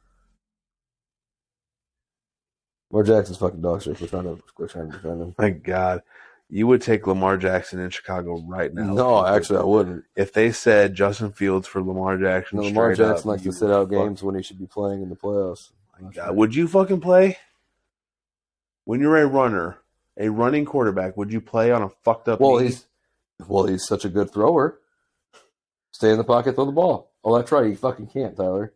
Speaker 3: Lamar Jackson's fucking dog shit. We're trying to defend him.
Speaker 2: My God, you would take Lamar Jackson in Chicago right now?
Speaker 3: No, actually, I wouldn't.
Speaker 2: If they said Justin Fields for Lamar Jackson,
Speaker 3: no, Lamar Jackson likes to sit out games when he should be playing in the playoffs.
Speaker 2: My God, would you fucking play when you're a runner? A running quarterback, would you play on a fucked up knee?
Speaker 3: He's such a good thrower. Stay in the pocket, throw the ball. Oh, that's right. You fucking can't, Tyler.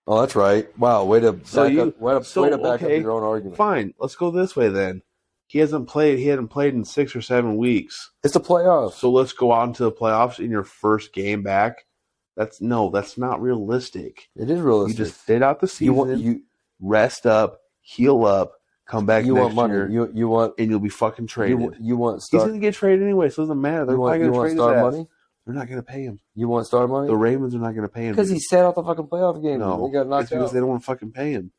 Speaker 3: Oh, that's right. Wow, way to back up your own argument.
Speaker 2: Fine, let's go this way then. He hadn't played in 6 or 7 weeks.
Speaker 3: It's the playoffs.
Speaker 2: So let's go out into the playoffs in your first game back. That's not realistic.
Speaker 3: It is realistic.
Speaker 2: You just sit out the season, you rest up, heal up. Come back next year.
Speaker 3: You want,
Speaker 2: and you'll be fucking traded.
Speaker 3: You want
Speaker 2: star. He's going to get traded anyway, so it doesn't matter. They're probably going to trade
Speaker 3: star
Speaker 2: his
Speaker 3: money.
Speaker 2: Ass. They're not going to pay him.
Speaker 3: You want star money?
Speaker 2: The Ravens are not going to pay him
Speaker 3: because he sat out the fucking playoff game.
Speaker 2: No,
Speaker 3: he got knocked
Speaker 2: because they don't want to fucking pay him.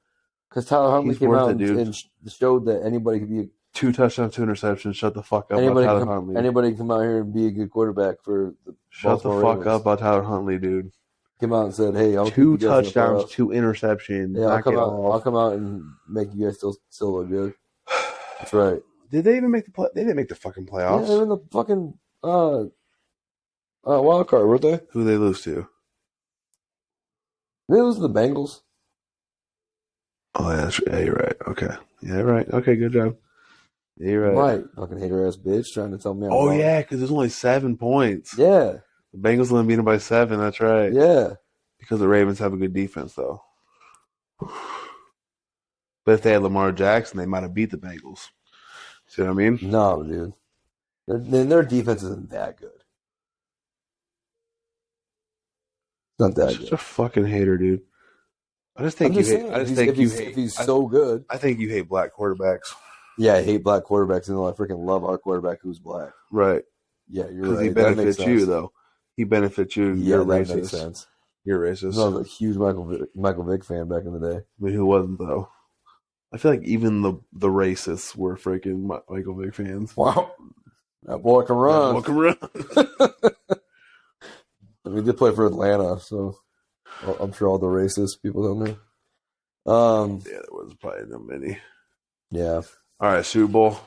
Speaker 3: Because Tyler Huntley came out and showed that anybody could be
Speaker 1: 2 touchdowns, 2 interceptions. Shut the fuck up
Speaker 3: Anybody
Speaker 1: about Tyler Huntley.
Speaker 3: Anybody can come out here and be a good quarterback for the
Speaker 1: Shut the fuck up about Tyler Huntley, dude.
Speaker 3: Came out and said, "Hey, I'll
Speaker 1: 2 touchdowns, 2 interceptions.
Speaker 3: Yeah, I'll come out and make you guys still look good." That's right.
Speaker 1: Did they even make the play? They didn't make the fucking playoffs.
Speaker 3: Yeah, they were in the fucking wild card, weren't they?
Speaker 1: Who they lose to?
Speaker 3: They lose to the Bengals.
Speaker 1: Oh yeah, you're right. Okay, yeah, right. Okay, good job. Yeah, you're right.
Speaker 3: Right, fucking hater ass bitch trying to tell me.
Speaker 1: Oh yeah, because there's only 7 points.
Speaker 3: Yeah,
Speaker 1: the Bengals only beat them by 7. That's right.
Speaker 3: Yeah,
Speaker 1: because the Ravens have a good defense though. But if they had Lamar Jackson, they might have beat the Bengals. See what I mean?
Speaker 3: No, dude. Their defense isn't that good. Not that
Speaker 1: Such a fucking hater, dude. I just think if
Speaker 3: he's so good.
Speaker 1: I think you hate black quarterbacks.
Speaker 3: Yeah, I hate black quarterbacks, and I freaking love our quarterback who's black.
Speaker 1: Right.
Speaker 3: Yeah, you're right.
Speaker 1: Because he benefits you, though. He benefits you.
Speaker 3: Yeah,
Speaker 1: you're
Speaker 3: that
Speaker 1: racist.
Speaker 3: makes sense.
Speaker 1: You're racist.
Speaker 3: I was a huge Michael Vick fan back in the day.
Speaker 1: I mean, who wasn't, though? I feel like even the racists were freaking Michael Vick fans.
Speaker 3: Wow. That boy can run.
Speaker 1: That boy can run.
Speaker 3: I mean, he did play for Atlanta, so I'm sure all the racist people down there.
Speaker 1: Yeah, there was probably not many.
Speaker 3: Yeah.
Speaker 1: All right, Super Bowl.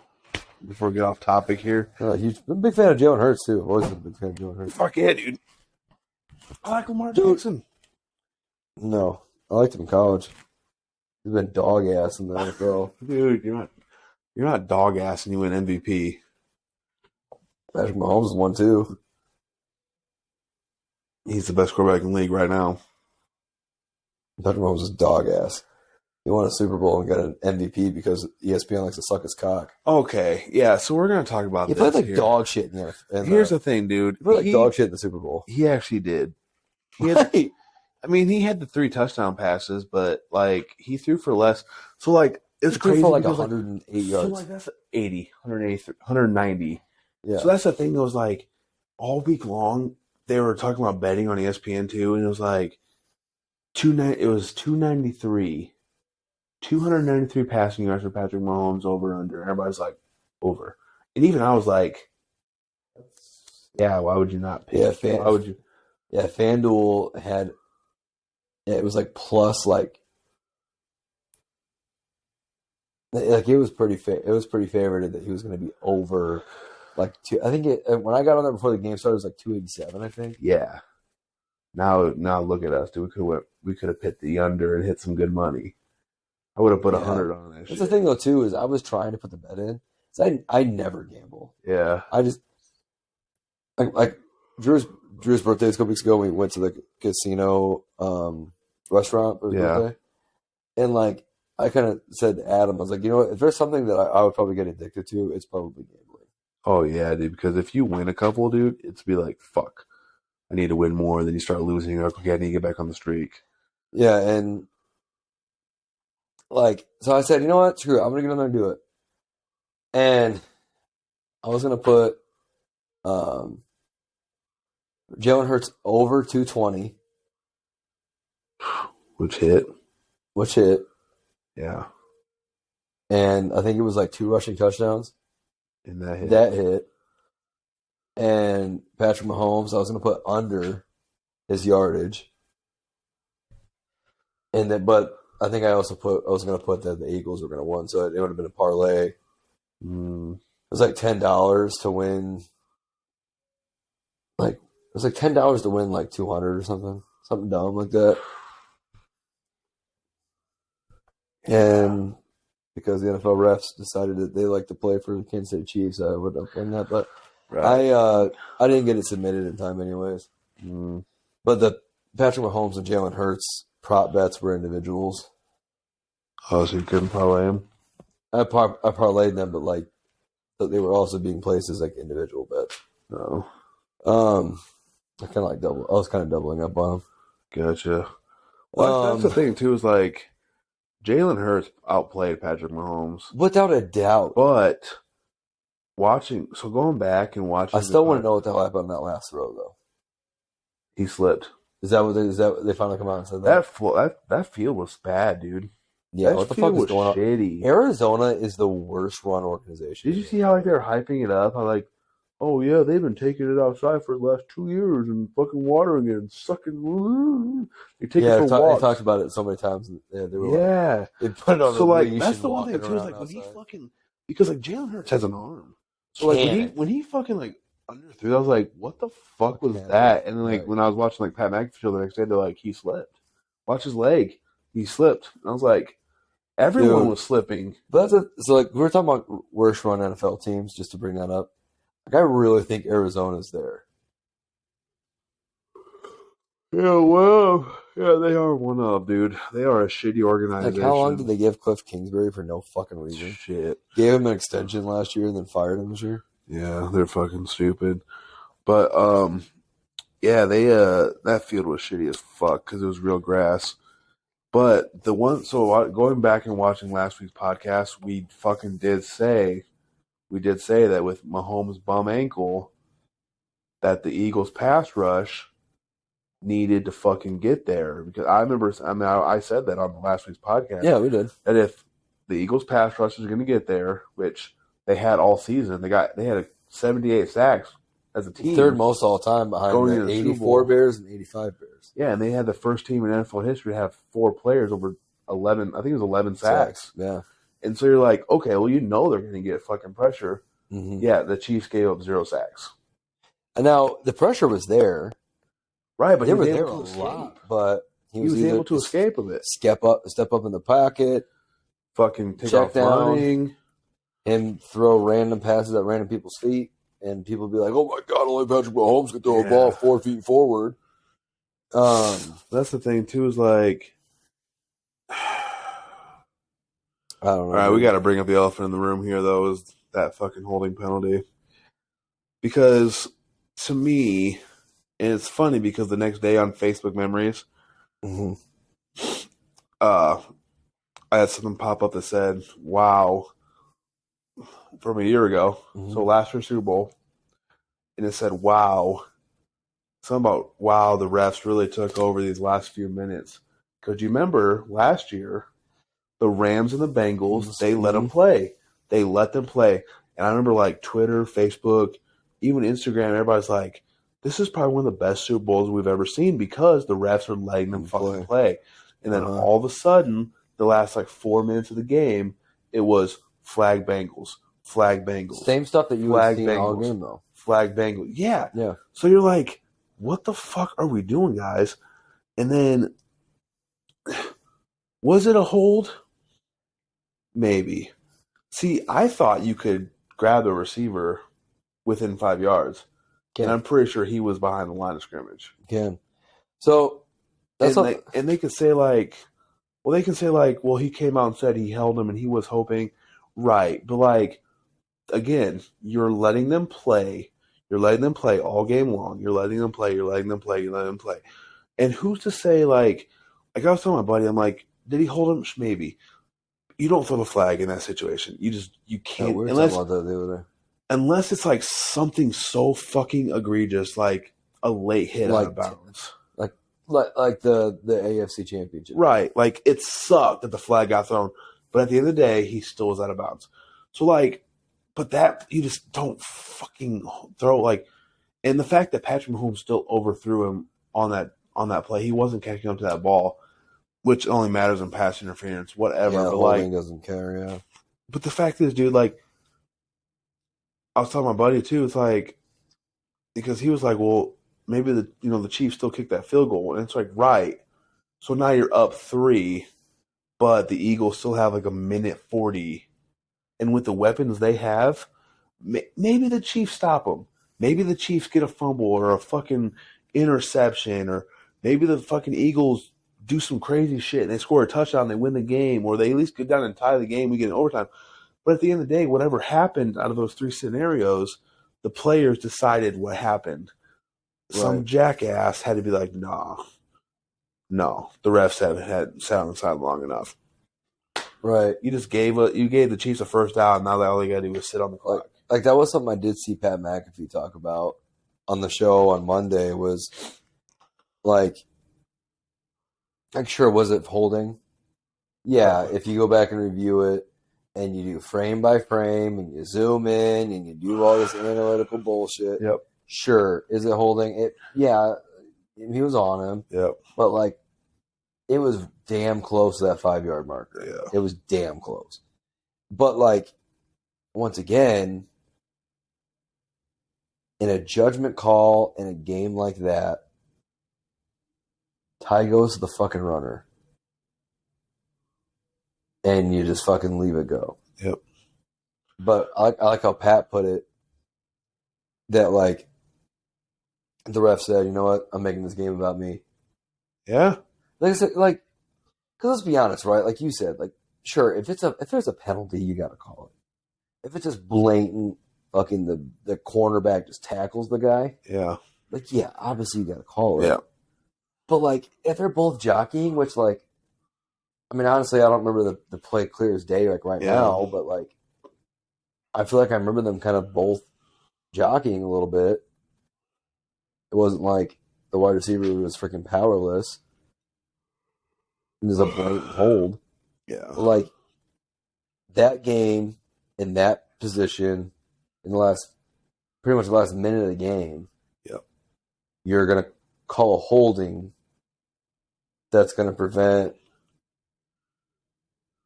Speaker 1: Before we get off topic here.
Speaker 3: I'm a big fan of Jalen Hurts, too. I've always been a big fan of Jalen Hurts.
Speaker 1: Fuck yeah, dude. I like Lamar Jackson.
Speaker 3: No. I liked him in college. He's been dog ass in the NFL.
Speaker 1: Dude, you're not dog ass and you win MVP.
Speaker 3: Patrick Mahomes is one, too.
Speaker 1: He's the best quarterback in the league right now.
Speaker 3: Patrick Mahomes is dog ass. He won a Super Bowl and got an MVP because ESPN likes to suck his cock.
Speaker 1: Okay, yeah, so we're going to talk about
Speaker 3: this. He played like dog shit in there.
Speaker 1: Here's the thing, dude.
Speaker 3: He played like dog shit in the Super Bowl.
Speaker 1: He actually did. He had, I mean, he had the 3 touchdown passes, but, like, he threw for less. So, like, it's crazy.
Speaker 3: For like 108 yards.
Speaker 1: So, like, that's 190.
Speaker 3: Yeah.
Speaker 1: So that's the thing that was, like, all week long, they were talking about betting on ESPN, too, and it was, like, 293. 293 passing yards for Patrick Mahomes over under. Everybody's like, over. And even I was like, yeah, why would you not pick?
Speaker 3: Yeah,
Speaker 1: why would you?
Speaker 3: Yeah, FanDuel had, it was like plus like it was pretty favored that he was going to be over like 2. I think when I got on there before the game started, it was like 287, I think.
Speaker 1: Yeah. Now look at us, dude. We could have hit the under and hit some good money. I would have put 100 on that.
Speaker 3: That's the thing, though, too, is I was trying to put the bet in. So I never gamble.
Speaker 1: Yeah.
Speaker 3: I just like Drew's birthday a couple weeks ago. We went to the casino restaurant for his birthday, and like I kind of said to Adam, I was like, you know what? If there's something that I would probably get addicted to, it's probably gambling.
Speaker 1: Oh yeah, dude. Because if you win a couple, dude, it's be like, fuck, I need to win more. Then you start losing. You're like, okay, I need to get back on the streak.
Speaker 3: Yeah, and like, so I said, you know what? Screw it. I'm going to get in there and do it. And I was going to put Jalen Hurts over 220.
Speaker 1: Which hit. Yeah.
Speaker 3: And I think it was like 2 rushing touchdowns.
Speaker 1: And that hit.
Speaker 3: That hit. And Patrick Mahomes, I was going to put under his yardage. And then, but I think I was going to put that the Eagles were going to win, so it would have been a parlay. It was like $10 to win. Like, it was like $10 to win like 200 or something dumb like that. And because the NFL refs decided that they like to play for the Kansas City Chiefs, I would have won that. But right. I didn't get it submitted in time, anyways. But the Patrick Mahomes and Jalen Hurts prop bets were individuals.
Speaker 1: Oh, so you couldn't parlay them?
Speaker 3: I parlayed them, but like they were also being placed as like individual bets.
Speaker 1: No.
Speaker 3: I kind of like I was kind of doubling up on them.
Speaker 1: Gotcha. Well, that's the thing too. Is like Jalen Hurts outplayed Patrick Mahomes
Speaker 3: without a doubt.
Speaker 1: But going back and watching,
Speaker 3: I still want to know what the hell happened on that last throw, though.
Speaker 1: He slipped.
Speaker 3: Is that what they finally come out and said that?
Speaker 1: That field was bad, dude.
Speaker 3: Yeah, what the fuck is going on? Arizona is the worst run organization.
Speaker 1: Did you see how like they're hyping it up? How like, oh yeah, they've been taking it outside for the last 2 years and fucking watering it and sucking. They take it for walks.
Speaker 3: They talked about it so many times. They were
Speaker 1: like,
Speaker 3: they put it on
Speaker 1: so
Speaker 3: the
Speaker 1: like
Speaker 3: leash
Speaker 1: that's the one thing too. Is like when he fucking because like Jalen Hurts has an arm, so like when he fucking like underthrew, I was like, what the fuck was that? And then like when I was watching like Pat McAfee the next day, they're like, he slipped. Watch his leg, he slipped. And I was like. Everyone was slipping.
Speaker 3: But so like we were talking about worst run NFL teams, just to bring that up. Like I really think Arizona's there.
Speaker 1: Yeah, well, yeah, they are one of, dude. They are a shitty organization.
Speaker 3: Like how long did they give Cliff Kingsbury for no fucking reason?
Speaker 1: Shit.
Speaker 3: Gave him an extension last year and then fired him this year.
Speaker 1: Yeah, they're fucking stupid. But yeah, they that field was shitty as fuck because it was real grass. But going back and watching last week's podcast, we did say that with Mahomes' bum ankle, that the Eagles' pass rush needed to fucking get there. Because I said that on last week's podcast.
Speaker 3: Yeah, we did.
Speaker 1: That if the Eagles' pass rush is going to get there, which they had all season, they had 78 sacks as a team.
Speaker 3: Third most all time behind the 84 Bears and 85 Bears.
Speaker 1: Yeah, and they had the first team in NFL history to have 4 players over 11, I think it was 11 sacks.
Speaker 3: Yeah.
Speaker 1: And so you're like, okay, well, they're going to get fucking pressure.
Speaker 3: Mm-hmm.
Speaker 1: Yeah, the Chiefs gave up 0 sacks.
Speaker 3: And now the pressure was there.
Speaker 1: Right, but
Speaker 3: they were there a lot. But he was
Speaker 1: able to escape of it.
Speaker 3: Step up in the pocket.
Speaker 1: Fucking take off running.
Speaker 3: And throw random passes at random people's feet. And people be like, oh my God, only Patrick Mahomes can throw a ball 4 feet forward.
Speaker 1: That's the thing too. Is like,
Speaker 3: I don't know.
Speaker 1: All right, we got to bring up the elephant in the room here, though. Is that fucking holding penalty? Because to me, and it's funny because the next day on Facebook Memories, I had something pop up that said, "Wow," from a year ago. So last year's Super Bowl, and it said, "Wow." Something about, wow, the refs really took over these last few minutes. Because you remember last year, the Rams and the Bengals, they let them play. They let them play. And I remember like Twitter, Facebook, even Instagram, everybody's like, this is probably one of the best Super Bowls we've ever seen because the refs are letting them fucking play. And then all of a sudden, the last like 4 minutes of the game, it was flag Bengals, flag Bengals.
Speaker 3: Same stuff that you would see all game, though.
Speaker 1: Flag Bengals. Yeah.
Speaker 3: Yeah.
Speaker 1: So you're like, what the fuck are we doing, guys? And then, was it a hold? Maybe. See, I thought you could grab the receiver within 5 yards. And I'm pretty sure he was behind the line of scrimmage.
Speaker 3: Can. So,
Speaker 1: that's and they could say like, well, he came out and said he held him and he was hoping. Right. But like, again, you're letting them play. You're letting them play all game long. You're letting them play. And who's to say, like I was telling my buddy, I'm like, did he hold him? Maybe. You don't throw the flag in that situation. You can't. Unless it's like something so fucking egregious, like a late hit out of bounds.
Speaker 3: Like the AFC Championship.
Speaker 1: Right. Like, it sucked that the flag got thrown. But at the end of the day, he still was out of bounds. So, like, but that, you just don't fucking throw, like, and the fact that Patrick Mahomes still overthrew him on that play, he wasn't catching up to that ball, which only matters in pass interference, whatever.
Speaker 3: Yeah, the holding doesn't care, yeah.
Speaker 1: But the fact is, dude, like, I was telling my buddy, too, it's like, because he was like, well, maybe the Chiefs still kick that field goal. And it's like, right. So now you're up 3, but the Eagles still have like a minute 40. And with the weapons they have, maybe the Chiefs stop them. Maybe the Chiefs get a fumble or a fucking interception, or maybe the fucking Eagles do some crazy shit and they score a touchdown, they win the game, or they at least go down and tie the game, we get an overtime. But at the end of the day, whatever happened out of those 3 scenarios, the players decided what happened. Right. Some jackass had to be like, no, the refs haven't sat on the side long enough.
Speaker 3: Right.
Speaker 1: You gave the Chiefs a first down. Now all they got to do is sit on the clock.
Speaker 3: Like that was something I did see Pat McAfee talk about on the show on Monday. Was like, sure, was it holding? Yeah, if you go back and review it, and you do frame by frame, and you zoom in, and you do all this analytical bullshit.
Speaker 2: Yep.
Speaker 3: Sure, is it holding it? Yeah, he was on him.
Speaker 2: Yep.
Speaker 3: But like, it was damn close to that 5-yard marker.
Speaker 2: Yeah.
Speaker 3: It was damn close. But like, once again, in a judgment call in a game like that, tie goes to the fucking runner. And you just fucking leave it go.
Speaker 2: Yep.
Speaker 3: But I like how Pat put it, that like, the ref said, you know what, I'm making this game about me.
Speaker 2: Yeah.
Speaker 3: Like I said, like, because let's be honest, right? Like you said, like, sure, if there's a penalty, you got to call it. If it's just blatant, fucking the cornerback just tackles the guy.
Speaker 2: Yeah.
Speaker 3: Like, yeah, obviously you got to call it.
Speaker 2: Yeah.
Speaker 3: But like, if they're both jockeying, which like, I mean, honestly, I don't remember the play clear as day like right now, but like, I feel like I remember them kind of both jockeying a little bit. It wasn't like the wide receiver was freaking powerless. There's a blatant hold.
Speaker 2: Yeah.
Speaker 3: Like, that game in that position in pretty much the last minute of the game.
Speaker 2: Yep.
Speaker 3: You're going to call a holding that's going to prevent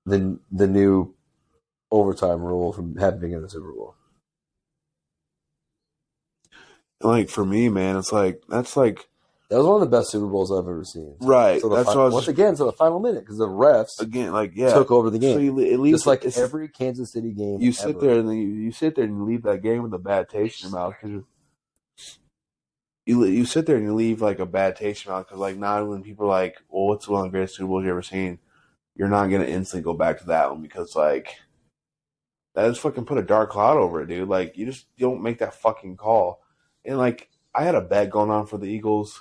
Speaker 3: the new overtime rule from happening in the Super Bowl.
Speaker 2: Like, for me, man, it's like, that's like,
Speaker 3: that was one of the best Super Bowls I've ever seen.
Speaker 2: Right.
Speaker 3: So once again, to the final minute, because the refs took over the game. So at least, just like every Kansas City game.
Speaker 2: You sit there and you sit there and you leave that game with a bad taste in your mouth because you sit there and you leave like a bad taste in your mouth because like now when people are like, well, what's one of the greatest Super Bowls you ever seen? You're not gonna instantly go back to that one because like that just fucking put a dark cloud over it, dude. Like you don't make that fucking call. And like I had a bet going on for the Eagles.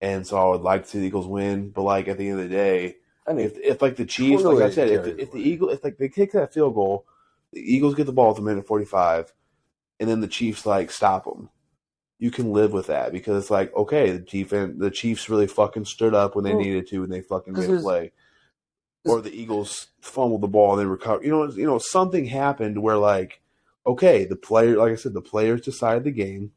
Speaker 2: And so I would like to see the Eagles win, but like at the end of the day, I mean, if like the Chiefs, like I said, if the Eagles, if like they kick that field goal, the Eagles get the ball at the minute 45, and then the Chiefs like stop them, you can live with that because it's like okay, the Chiefs really fucking stood up when they needed to, and they fucking made a play, or the Eagles fumbled the ball and they recovered. You know, something happened where like okay, the players decided the game.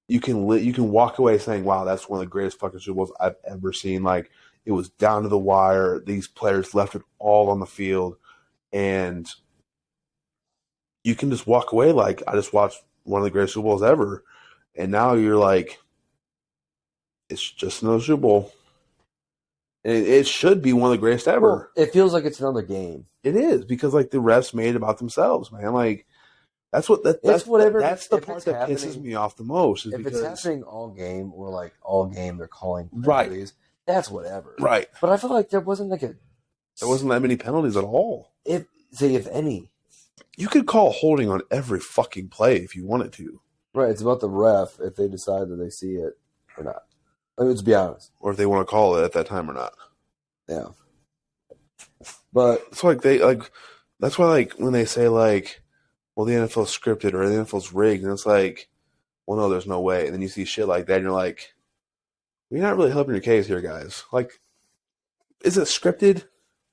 Speaker 2: You can walk away saying, "Wow, that's one of the greatest fucking Super Bowls I've ever seen." Like it was down to the wire. These players left it all on the field, and you can just walk away like I just watched one of the greatest Super Bowls ever. And now you're like, it's just another Super Bowl. And it should be one of the greatest ever.
Speaker 3: Well, it feels like it's another game.
Speaker 2: It is because like the refs made it about themselves, man. Like. That's the part that pisses me off the most.
Speaker 3: If it's happening all game or like all game, they're calling penalties. Right. That's whatever.
Speaker 2: Right.
Speaker 3: But I feel like there wasn't
Speaker 2: there wasn't that many penalties at all.
Speaker 3: If any.
Speaker 2: You could call holding on every fucking play if you wanted to.
Speaker 3: Right. It's about the ref if they decide that they see it or not. I mean, let's be honest.
Speaker 2: Or if they want to call it at that time or not.
Speaker 3: Yeah. But
Speaker 2: it's like that's why like when they say like, well, the NFL's scripted or the NFL's rigged, and it's like, well, no, there's no way. And then you see shit like that, and you're like, well, you're not really helping your case here, guys. Like, is it scripted?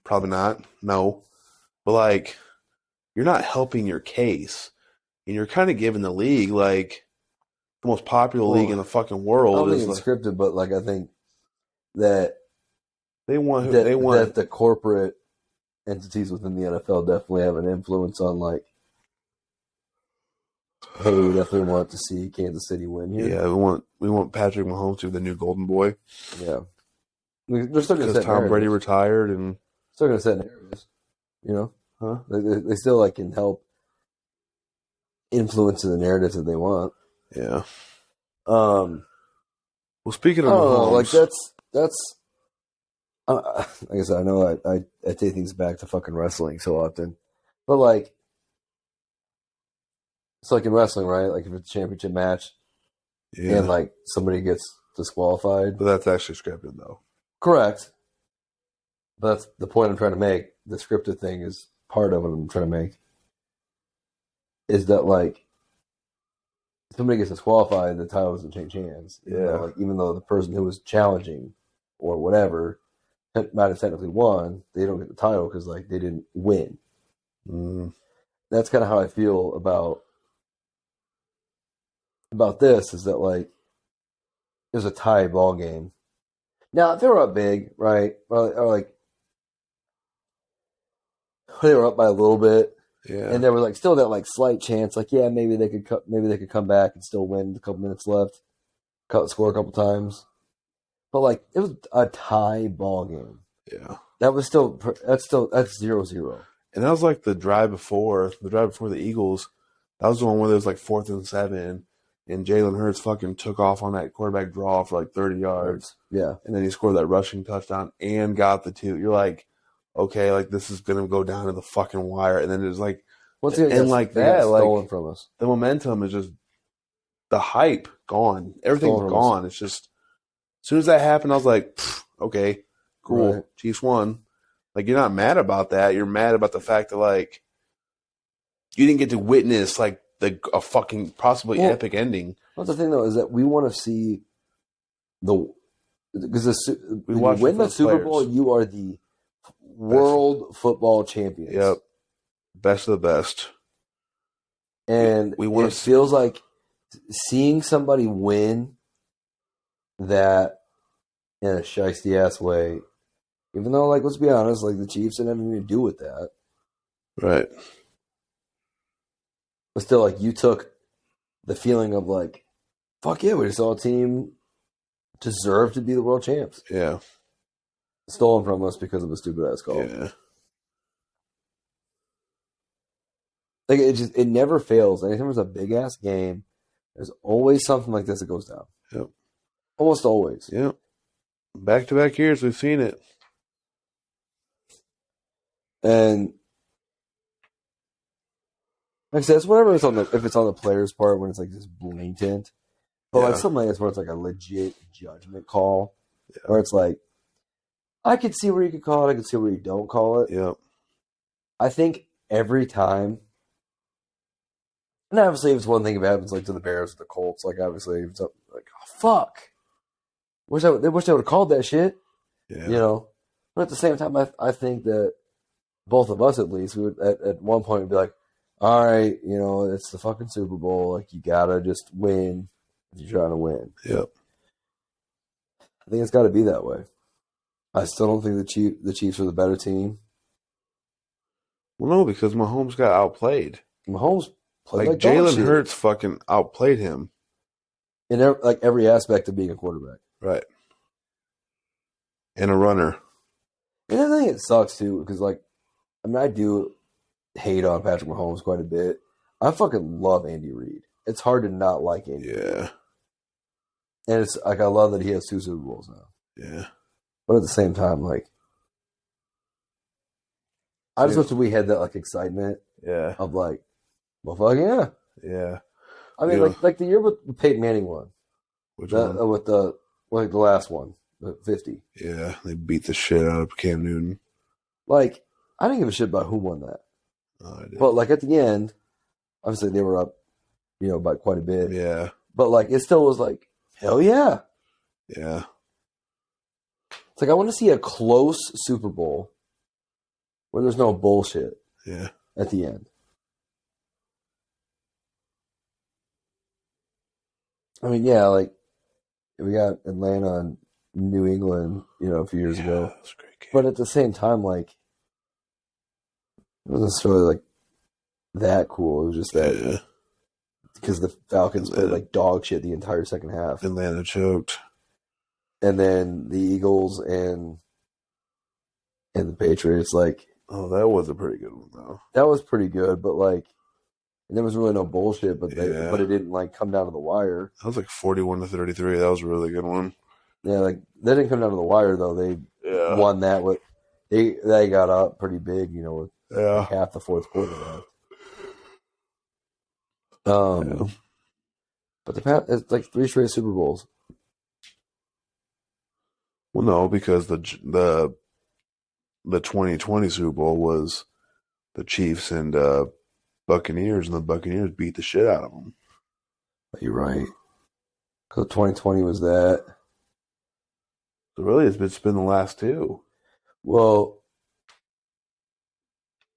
Speaker 2: Probably not. No. But, like, you're not helping your case. And you're kind of giving the league, like, the most popular league in the fucking world.
Speaker 3: I don't think it's scripted, but, like, I think that
Speaker 2: they want
Speaker 3: that the corporate entities within the NFL definitely have an influence on, like, hey, we definitely want to see Kansas City win here.
Speaker 2: Yeah, we want Patrick Mahomes to be the new golden boy.
Speaker 3: Yeah. They're still going to set
Speaker 2: Tom Brady retired and
Speaker 3: still going to set narratives. You know?
Speaker 2: Huh?
Speaker 3: They still like can help influence the narratives that they want.
Speaker 2: Yeah. Well, speaking of Mahomes,
Speaker 3: like that's like I said, I know I take things back to fucking wrestling so often, but like it's like in wrestling, right? Like if it's a championship match, and like somebody gets disqualified,
Speaker 2: but that's actually scripted, though.
Speaker 3: Correct. But that's the point I'm trying to make. The scripted thing is part of what I'm trying to make. Is that like somebody gets disqualified, the title doesn't change hands.
Speaker 2: Yeah.
Speaker 3: Like even though the person who was challenging or whatever might have technically won, they don't get the title because like they didn't win. That's kind of how I feel about this. Is that like it was a tie ball game. Now if they were up big, right, or like they were up by a little bit, and there was like still that like slight chance, like maybe they could come back and still win with a couple minutes left, score a couple times. But like it was a tie ball game.
Speaker 2: Yeah,
Speaker 3: that's 0-0.
Speaker 2: And that was like the drive before the Eagles. That was the one where there was like 4th and 7, and Jalen Hurts fucking took off on that quarterback draw for like 30 yards.
Speaker 3: Yeah,
Speaker 2: and then he scored that rushing touchdown and got the 2. You're like, okay, like this is gonna go down to the fucking wire, and then it's like, like that,
Speaker 3: stolen from us.
Speaker 2: The momentum is just the hype gone. Everything's gone. It's just as soon as that happened, I was like, okay, cool, right. Chiefs won. Like you're not mad about that. You're mad about the fact that like you didn't get to witness like a fucking possibly epic ending.
Speaker 3: What's the thing though is that we want to see because when you win the Super Bowl, you are the world football champions.
Speaker 2: Yep, best of the best.
Speaker 3: And it feels like seeing somebody win that in a shiesty ass way. Even though, like, let's be honest, like the Chiefs didn't have anything to do with that,
Speaker 2: right?
Speaker 3: But still, like, you took the feeling of like, fuck yeah, we just saw a team deserve to be the world champs.
Speaker 2: Yeah,
Speaker 3: stolen from us because of a stupid ass call.
Speaker 2: Yeah,
Speaker 3: like it never fails. Anytime there's a big ass game, there's always something like this that goes down.
Speaker 2: Yep,
Speaker 3: almost always.
Speaker 2: Yep, back-to-back years we've seen it.
Speaker 3: And like I said, it's whatever it's if it's on the player's part when it's like just blatant. But like something like this where it's like a legit judgment call. Where it's like I could see where you could call it, I could see where you don't call it.
Speaker 2: Yep.
Speaker 3: I think every time, and obviously if it's one thing if it happens like to the Bears or the Colts, like obviously it's like, oh fuck. They wish they would have called that shit.
Speaker 2: Yeah.
Speaker 3: You know? But at the same time I think that both of us, at least, we would at one point be like, all right, you know, it's the fucking Super Bowl. Like, you gotta just win if you're trying to win.
Speaker 2: Yep.
Speaker 3: I think it's got to be that way. I still don't think the Chiefs are the better team.
Speaker 2: Well, no, because Mahomes got outplayed.
Speaker 3: Mahomes played like
Speaker 2: Jalen Hurts fucking outplayed him
Speaker 3: in every aspect of being a quarterback.
Speaker 2: Right. And a runner.
Speaker 3: And I think it sucks too because like. I mean, I do hate on Patrick Mahomes quite a bit. I fucking love Andy Reid. It's hard to not like Andy Reid. Yeah. And it's like I love that he has 2 Super Bowls now.
Speaker 2: Yeah.
Speaker 3: But at the same time, like I just wish we had that like excitement.
Speaker 2: Yeah.
Speaker 3: Of like, well, fuck yeah.
Speaker 2: Yeah.
Speaker 3: I mean, like the year with Peyton Manning won.
Speaker 2: Which one?
Speaker 3: With the last one, the 50.
Speaker 2: Yeah, they beat the shit out of Cam Newton.
Speaker 3: Like. I didn't give a shit about who won that.
Speaker 2: Oh, I did.
Speaker 3: But, like, at the end, obviously they were up, you know, by quite a bit.
Speaker 2: Yeah.
Speaker 3: But, like, it still was like, hell yeah.
Speaker 2: Yeah.
Speaker 3: It's like, I want to see a close Super Bowl where there's no bullshit.
Speaker 2: Yeah.
Speaker 3: At the end. I mean, yeah, like, we got Atlanta and New England, you know, a few years ago.
Speaker 2: That was a great game.
Speaker 3: But at the same time, like, it wasn't necessarily like that cool. It was just that because the Falcons played like dog shit the entire second half.
Speaker 2: Atlanta choked,
Speaker 3: and then the Eagles and the Patriots. Like,
Speaker 2: oh, that was a pretty good one though.
Speaker 3: That was pretty good, but like, there was really no bullshit. But but it didn't like come down to the wire.
Speaker 2: That was like 41-33. That was a really good one.
Speaker 3: Yeah, like they didn't come down to the wire though. They won that with they got up pretty big, you know. With half the fourth quarter left. But it's like 3 straight Super Bowls.
Speaker 2: Well, no, because the 2020 Super Bowl was the Chiefs and Buccaneers, and the Buccaneers beat the shit out of them.
Speaker 3: You're right. Because 2020 was that.
Speaker 2: So really, it's been the last 2.
Speaker 3: Well,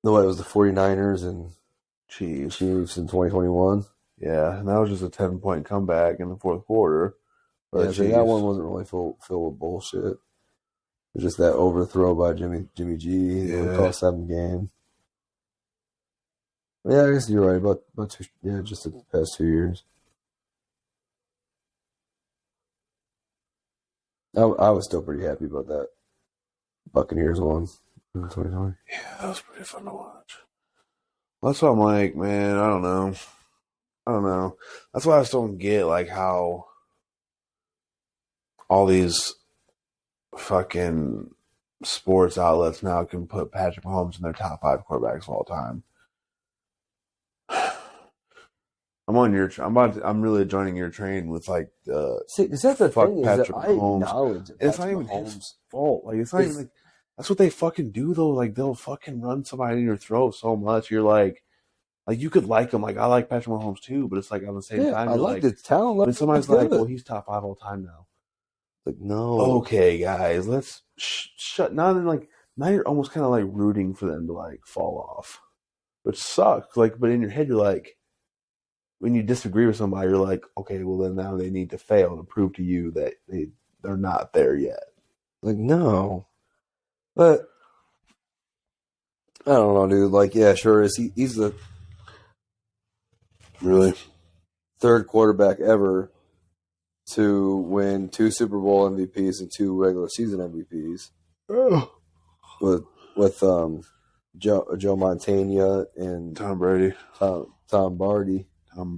Speaker 3: no, it was the 49ers and
Speaker 1: Chiefs
Speaker 3: in 2021.
Speaker 1: Yeah, and that was just a 10-point comeback in the fourth quarter.
Speaker 3: Yeah, so that one wasn't really filled with bullshit. It was just that overthrow by Jimmy G. Yeah. It cost 7 games. Yeah, I guess you're right about just the past 2 years. I was still pretty happy about that Buccaneers one in 2020.
Speaker 1: Yeah, that was pretty fun to watch. That's why I'm like, man, I don't know. That's why I just don't get like how all these fucking sports outlets now can put Patrick Mahomes in their top 5 quarterbacks of all time. I'm really joining your train with like
Speaker 3: See, is that the thing?
Speaker 1: Patrick
Speaker 3: is that
Speaker 1: Mahomes.
Speaker 3: I acknowledge that
Speaker 1: it's not even his fault. Like it's not even like that's what they fucking do though. Like they'll fucking run somebody in your throat so much. You're like you could like him. Like I like Patrick Mahomes too, but it's like on the same time.
Speaker 3: I like the talent.
Speaker 1: When somebody's like, well, he's top 5 all time now.
Speaker 3: Like no.
Speaker 1: Okay, guys, let's shut. Now you're almost kind of like rooting for them to like fall off, which sucks. Like, but in your head, you're like, when you disagree with somebody, you're like, okay, well then now they need to fail to prove to you that they're not there yet.
Speaker 3: Like no, but I don't know, dude. Like, yeah, sure is he's the
Speaker 1: really
Speaker 3: 3rd quarterback ever to win 2 Super Bowl MVPs and 2 regular season MVPs.
Speaker 1: Oh.
Speaker 3: With Joe Montana and
Speaker 1: Tom Brady,
Speaker 3: Tom Brady.
Speaker 1: Should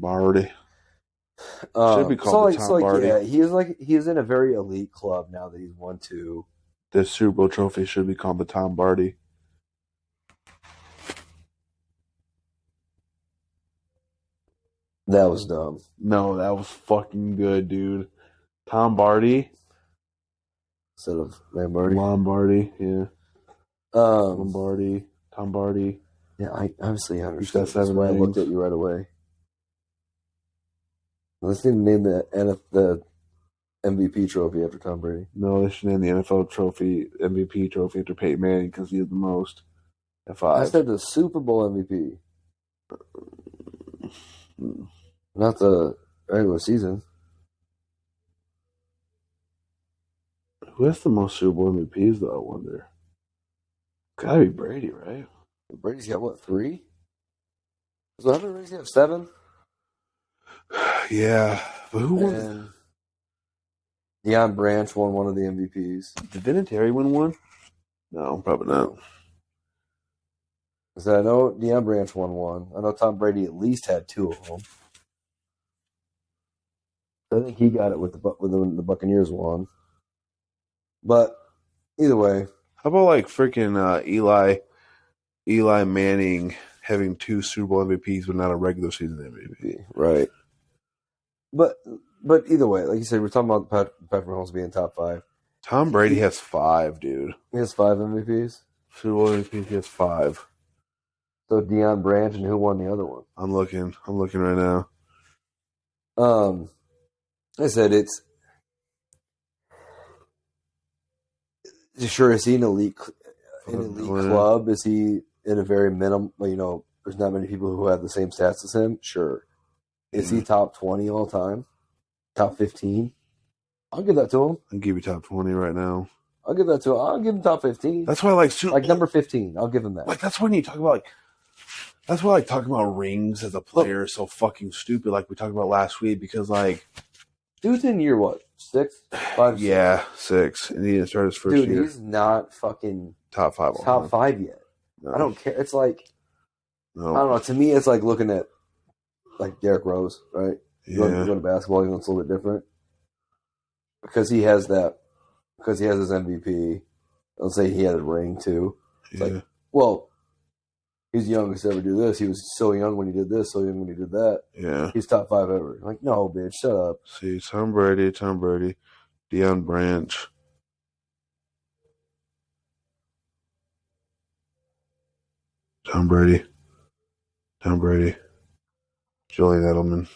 Speaker 1: be called Tom Brady.
Speaker 3: Yeah, he is in a very elite club now that he's won 2.
Speaker 1: This Super Bowl trophy should be called the Tom Brady.
Speaker 3: That was dumb.
Speaker 1: No, that was fucking good, dude. Tom Brady
Speaker 3: instead of Lombardi.
Speaker 1: Lombardi, yeah. Tom Brady.
Speaker 3: Yeah, I obviously understood.
Speaker 1: That's why
Speaker 3: I looked at you right away. Let's name the MVP trophy after Tom Brady.
Speaker 1: No, they should name the NFL trophy MVP trophy after Peyton Manning because he had the most at 5.
Speaker 3: I said the Super Bowl MVP, not the regular season.
Speaker 1: Who has the most Super Bowl MVPs though? I wonder. Gotta be Brady, right?
Speaker 3: Brady's got what, 3? Does the other Brady have 7?
Speaker 1: Yeah, but who won?
Speaker 3: Deion Branch won one of the MVPs.
Speaker 1: Did Vinatieri win one? No, probably not.
Speaker 3: Because I know Deion Branch won one. I know Tom Brady at least had 2 of them. I think he got it with the Buccaneers won. But either way,
Speaker 1: how about like freaking Eli Manning having 2 Super Bowl MVPs but not a regular season MVP?
Speaker 3: Right. But either way, like you said, we're talking about Patrick Mahomes being top 5.
Speaker 1: Tom Brady has 5, dude.
Speaker 3: He has 5 MVPs?
Speaker 1: Super Bowl MVP, he has 5.
Speaker 3: So Deion Branch, and who won the other one?
Speaker 1: I'm looking right now.
Speaker 3: I said it's sure. Is he an elite club? Is he in a very minimum? There's not many people who have the same stats as him. Sure. Is he top 20 all time? Top 15? I'll give that to him.
Speaker 1: I'll give you top 20 right now.
Speaker 3: I'll give that to him. I'll give him top 15.
Speaker 1: That's why I like
Speaker 3: number 15. I'll give him that.
Speaker 1: Like that's when you talk about that's why talking about rings as a player is so fucking stupid. Like we talked about last week because
Speaker 3: dude's in year what? 6? 5?
Speaker 1: Yeah, 6. And he didn't start his first year.
Speaker 3: Dude, he's not fucking
Speaker 1: top 5.
Speaker 3: Top 5 yet. No. I don't care. It's like I don't know. To me, it's like looking at like Derrick Rose, right? You go to basketball, it's a little bit different because he has that. Because he has his MVP. Let's say he had a ring too. It's like, well, he's the youngest to ever do this. He was so young when he did this, so young when he did that.
Speaker 1: Yeah.
Speaker 3: He's top 5 ever. Like, no, bitch, shut up.
Speaker 1: See, Tom Brady, Deion Branch. Tom Brady. Julian Edelman.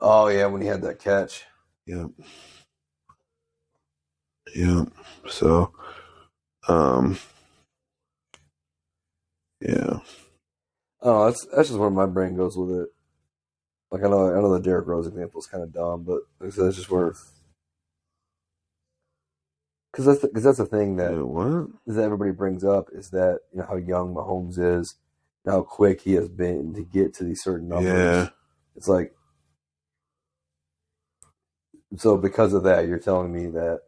Speaker 3: Oh, yeah, when he had that catch.
Speaker 1: Yep. So, Yeah.
Speaker 3: Oh, that's just where my brain goes with it. Like I know the Derrick Rose example is kind of dumb, but like I said, that's just where because that's the thing that that everybody brings up is that how young Mahomes is, and how quick he has been to get to these certain numbers.
Speaker 1: Yeah.
Speaker 3: It's like so because of that, you're telling me that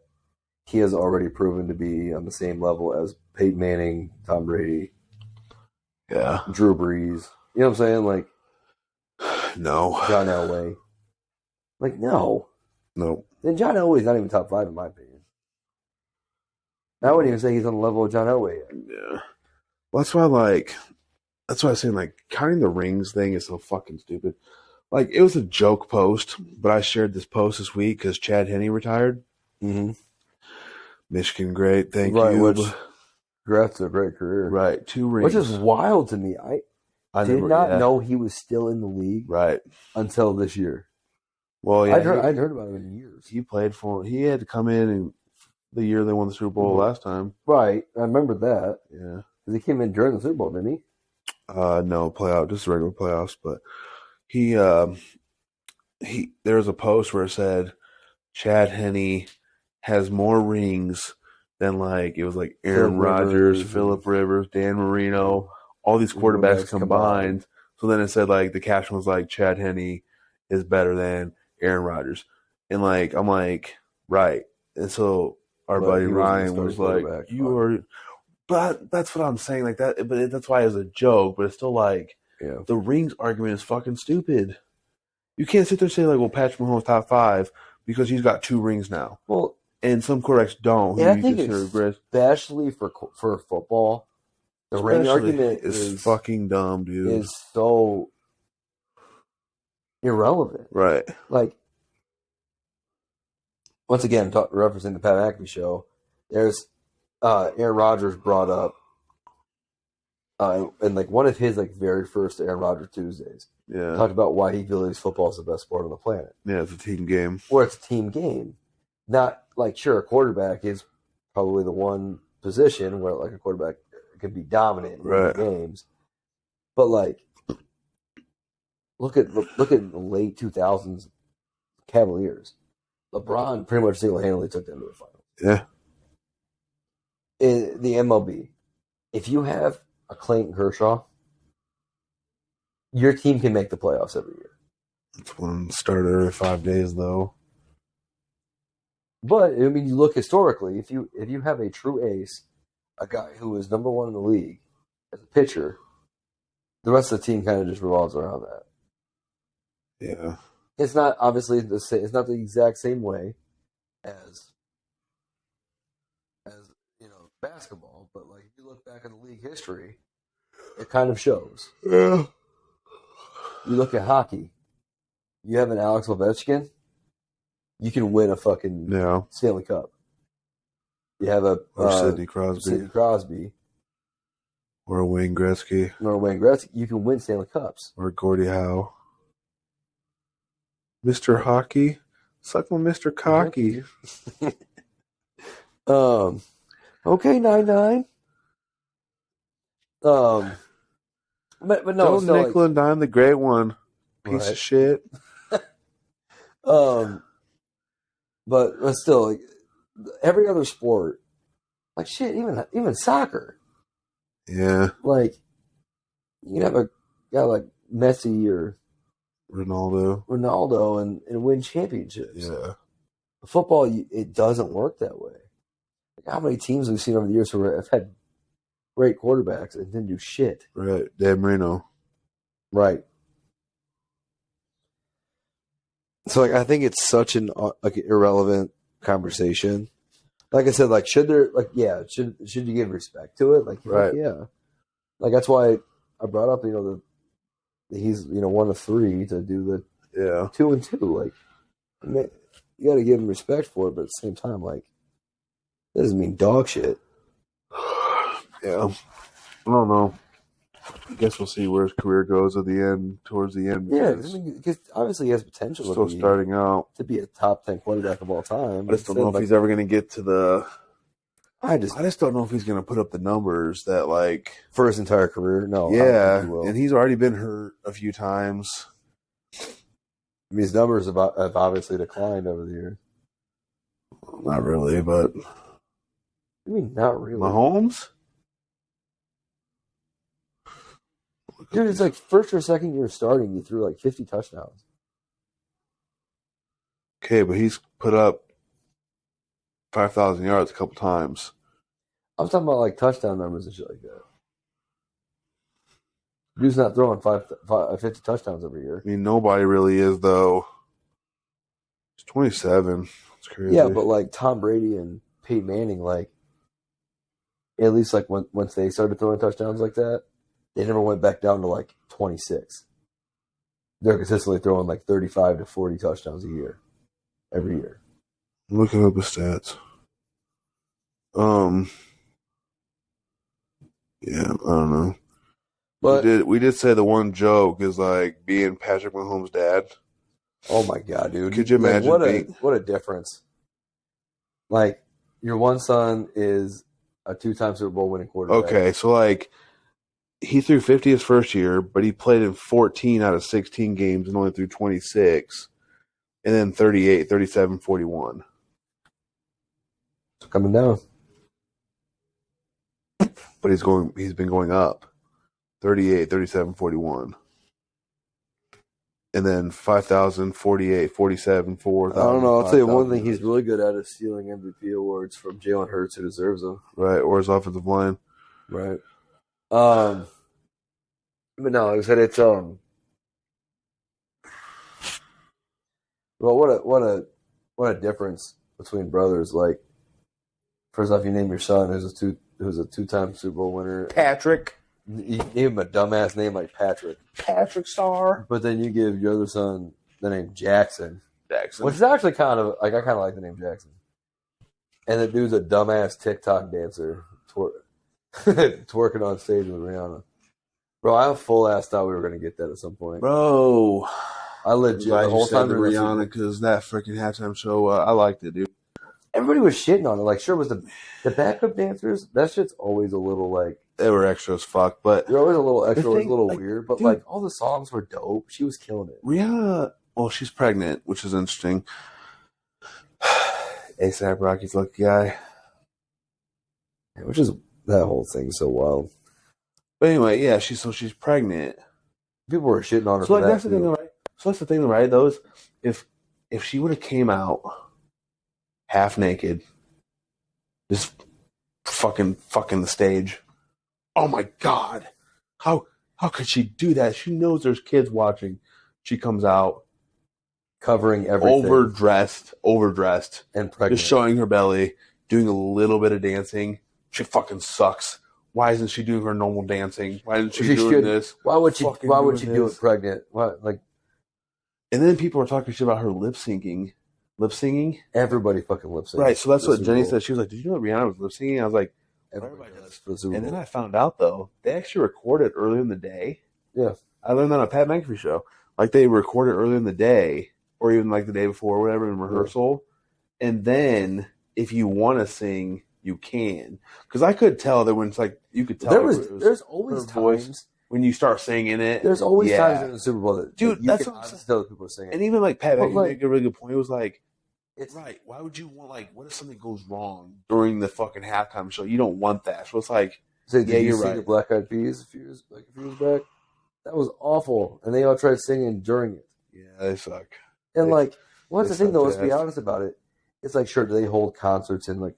Speaker 3: he has already proven to be on the same level as Peyton Manning, Tom Brady, Drew Brees. You know what I'm saying? Like,
Speaker 1: no.
Speaker 3: John Elway. Like, no.
Speaker 1: Nope.
Speaker 3: Then John Elway's not even top 5 in my opinion. I wouldn't even say he's on the level of John Elway yet.
Speaker 1: Yeah. Well, that's why I was saying, like, counting the rings thing is so fucking stupid. Like, it was a joke post, but I shared this post this week because Chad Henne retired.
Speaker 3: Mm-hmm.
Speaker 1: Michigan great, thank you.
Speaker 3: Congrats to a great career.
Speaker 1: Right, 2 rings.
Speaker 3: Which is wild to me. I did not know he was still in the league until this year.
Speaker 1: Well, yeah.
Speaker 3: I'd heard about him in years.
Speaker 1: He played for he had to come in the year they won the Super Bowl last time.
Speaker 3: Right, I remember that.
Speaker 1: Yeah.
Speaker 3: Because he came in during the Super Bowl, didn't he?
Speaker 1: No, playoff, just regular playoffs, but he there was a post where it said Chad Henne has more rings than it was like Aaron Rodgers, Phillip Rivers, Dan Marino, all these quarterbacks combined. So then it said the caption was Chad Henne is better than Aaron Rodgers. And I'm like, right. And so our buddy Ryan was like, you are, but that's what I'm saying. Like that, but that's why it's a joke, but it's still the rings argument is fucking stupid. You can't sit there and say well, Patrick Mahomes top 5 because he's got 2 rings now.
Speaker 3: Well,
Speaker 1: and some quarterbacks don't.
Speaker 3: Yeah, I think especially for football, the ring argument is
Speaker 1: fucking dumb, dude.
Speaker 3: Is so irrelevant,
Speaker 1: right?
Speaker 3: Like, once again, referencing the Pat McAfee show, there's Aaron Rodgers brought up, and one of his very first Aaron Rodgers Tuesdays, talked about why he believes football is the best sport on the planet.
Speaker 1: Yeah, it's a team game.
Speaker 3: Or it's a team game. Not sure, a quarterback is probably the one position where a quarterback can be dominant in games, but look at the late 2000s Cavaliers. LeBron pretty much single-handedly took them to the finals.
Speaker 1: Yeah.
Speaker 3: In the MLB, if you have a Clayton Kershaw, your team can make the playoffs every year.
Speaker 1: It's one starter every 5 days, though.
Speaker 3: But I mean, you look historically. If you have a true ace, a guy who is number 1 in the league as a pitcher, the rest of the team kind of just revolves around that.
Speaker 1: Yeah,
Speaker 3: it's not obviously the same. It's not the exact same way as basketball. But if you look back in the league history, it kind of shows.
Speaker 1: Yeah.
Speaker 3: You look at hockey. You have an Alex Ovechkin. You can win a fucking Stanley Cup. You have a
Speaker 1: Sidney Crosby. Or a Wayne Gretzky.
Speaker 3: You can win Stanley Cups.
Speaker 1: Or Gordie Howe. Mr. Hockey. Suck on Mr. Cocky.
Speaker 3: Okay, 9-9. But no,
Speaker 1: Joe Nickel and Dime, the great one. Piece of shit.
Speaker 3: But still, every other sport, shit, even soccer.
Speaker 1: Yeah.
Speaker 3: You can have a guy like Messi or Ronaldo and win championships.
Speaker 1: Yeah.
Speaker 3: Football, it doesn't work that way. How many teams we've seen over the years who have had great quarterbacks and didn't do shit?
Speaker 1: Right. Dan Marino.
Speaker 3: Right. So I think it's such an irrelevant conversation. Like I said, should there should you give respect to it?
Speaker 1: Right.
Speaker 3: Yeah. That's why I brought up he's 1 of 3 to do the 2 and 2. You got to give him respect for it, but at the same time, that doesn't mean dog shit.
Speaker 1: Yeah. I don't know. I guess we'll see where his career goes towards the end.
Speaker 3: Yeah, because obviously he has potential.
Speaker 1: Still starting out
Speaker 3: to be a top 10 quarterback of all time.
Speaker 1: I just don't know if he's ever going to get to the.
Speaker 2: I just don't know if he's going to put up the numbers that like
Speaker 3: for his entire career. No,
Speaker 2: yeah, and he's already been hurt a few times.
Speaker 3: I mean, his numbers have obviously declined over the years.
Speaker 2: Not really, but
Speaker 3: I mean, not really.
Speaker 2: Mahomes,
Speaker 3: dude, it's like first or second year starting, he threw like 50 touchdowns.
Speaker 2: Okay, but he's put up 5,000 yards a couple times.
Speaker 3: I'm talking about like touchdown numbers and shit like that. Dude's not throwing 50 touchdowns every year.
Speaker 2: I mean, nobody really is, though. He's 27. It's crazy.
Speaker 3: Yeah, but like Tom Brady and Peyton Manning, like, at least like once they started throwing touchdowns like that, they never went back down to like 26. They're consistently throwing like 35 to 40 touchdowns a year, every year.
Speaker 2: I'm looking up his stats. Yeah, I don't know. But we did say the one joke is like being Patrick Mahomes' dad.
Speaker 3: Oh my god, dude!
Speaker 2: Could you imagine
Speaker 3: what a difference? Like your one son is a 2-time Super Bowl winning quarterback.
Speaker 2: Okay, so like he threw 50 his first year, but he played in 14 out of 16 games and only threw 26, and then 38, 37, 41.
Speaker 3: It's coming down.
Speaker 2: But he's been going up. 38, 37, 41. And then 5,000, 48, 47, 4,000.
Speaker 3: I don't know. I'll tell you one thing he's really good at is stealing MVP awards from Jalen Hurts, who deserves them.
Speaker 2: Right, or his offensive line.
Speaker 3: Right. But no, like I said, it's well, what a difference between brothers. Like, first off, you name your son who's a 2-time Super Bowl winner,
Speaker 2: Patrick.
Speaker 3: You name him a dumbass name like Patrick
Speaker 2: Star.
Speaker 3: But then you give your other son the name Jackson, which is actually kind of like, I kind of like the name Jackson. And the dude's a dumbass TikTok dancer twerking on stage with Rihanna. Bro, I full ass thought we were going to get that at some point.
Speaker 2: Bro,
Speaker 3: I legit the whole time
Speaker 2: Rihanna because that freaking halftime show, I liked it, dude.
Speaker 3: Everybody was shitting on it. Like, sure, was the backup dancers. That shit's always a little like.
Speaker 2: They were extra as fuck, but
Speaker 3: they're always a little extra, always a little weird. But dude, like all the songs were dope. She was killing it.
Speaker 2: Rihanna, well, she's pregnant, which is interesting. A$AP Rocky's lucky guy,
Speaker 3: yeah, which is that whole thing so wild.
Speaker 2: But anyway, yeah, she's pregnant.
Speaker 3: People were shitting on her.
Speaker 2: So like that's the thing, right? So that's the thing, right? Those if she would have came out half naked, just fucking the stage. Oh my god, how could she do that? She knows there's kids watching. She comes out
Speaker 3: covering everything,
Speaker 2: overdressed,
Speaker 3: and pregnant,
Speaker 2: just showing her belly, doing a little bit of dancing. She fucking sucks. Why isn't she doing her normal dancing? Why isn't she doing this?
Speaker 3: Why would she do it pregnant? What, like?
Speaker 2: And then people were talking shit about her lip singing.
Speaker 3: Everybody fucking lip syncs.
Speaker 2: Right. So that's what Jenny said. She was like, "Did you know Rihanna was lip singing?" I was like,
Speaker 3: everybody does for the Super Bowl.
Speaker 2: And then I found out though they actually recorded earlier in the day.
Speaker 3: Yeah,
Speaker 2: I learned that on a Pat McAfee show. Like they recorded earlier in the day, or even like the day before, or whatever, in rehearsal. Yeah. And then if you want to sing, you can. Because I could tell that when it's like you could tell
Speaker 3: there's always times
Speaker 2: when you start singing it.
Speaker 3: There's always times in the Super Bowl that
Speaker 2: dude, that's what I'm saying. Tell people are singing. And even like Pat McAfee made a really good point. It was like, it's right. Why would you want what if something goes wrong during the fucking halftime show? You don't want that. So it's like,
Speaker 3: yeah, you're right. The Black Eyed Peas a few years back. That was awful, and they all tried singing during it.
Speaker 2: Yeah, they suck.
Speaker 3: And what's the thing though? Let's be honest about it. It's like, sure, they hold concerts in like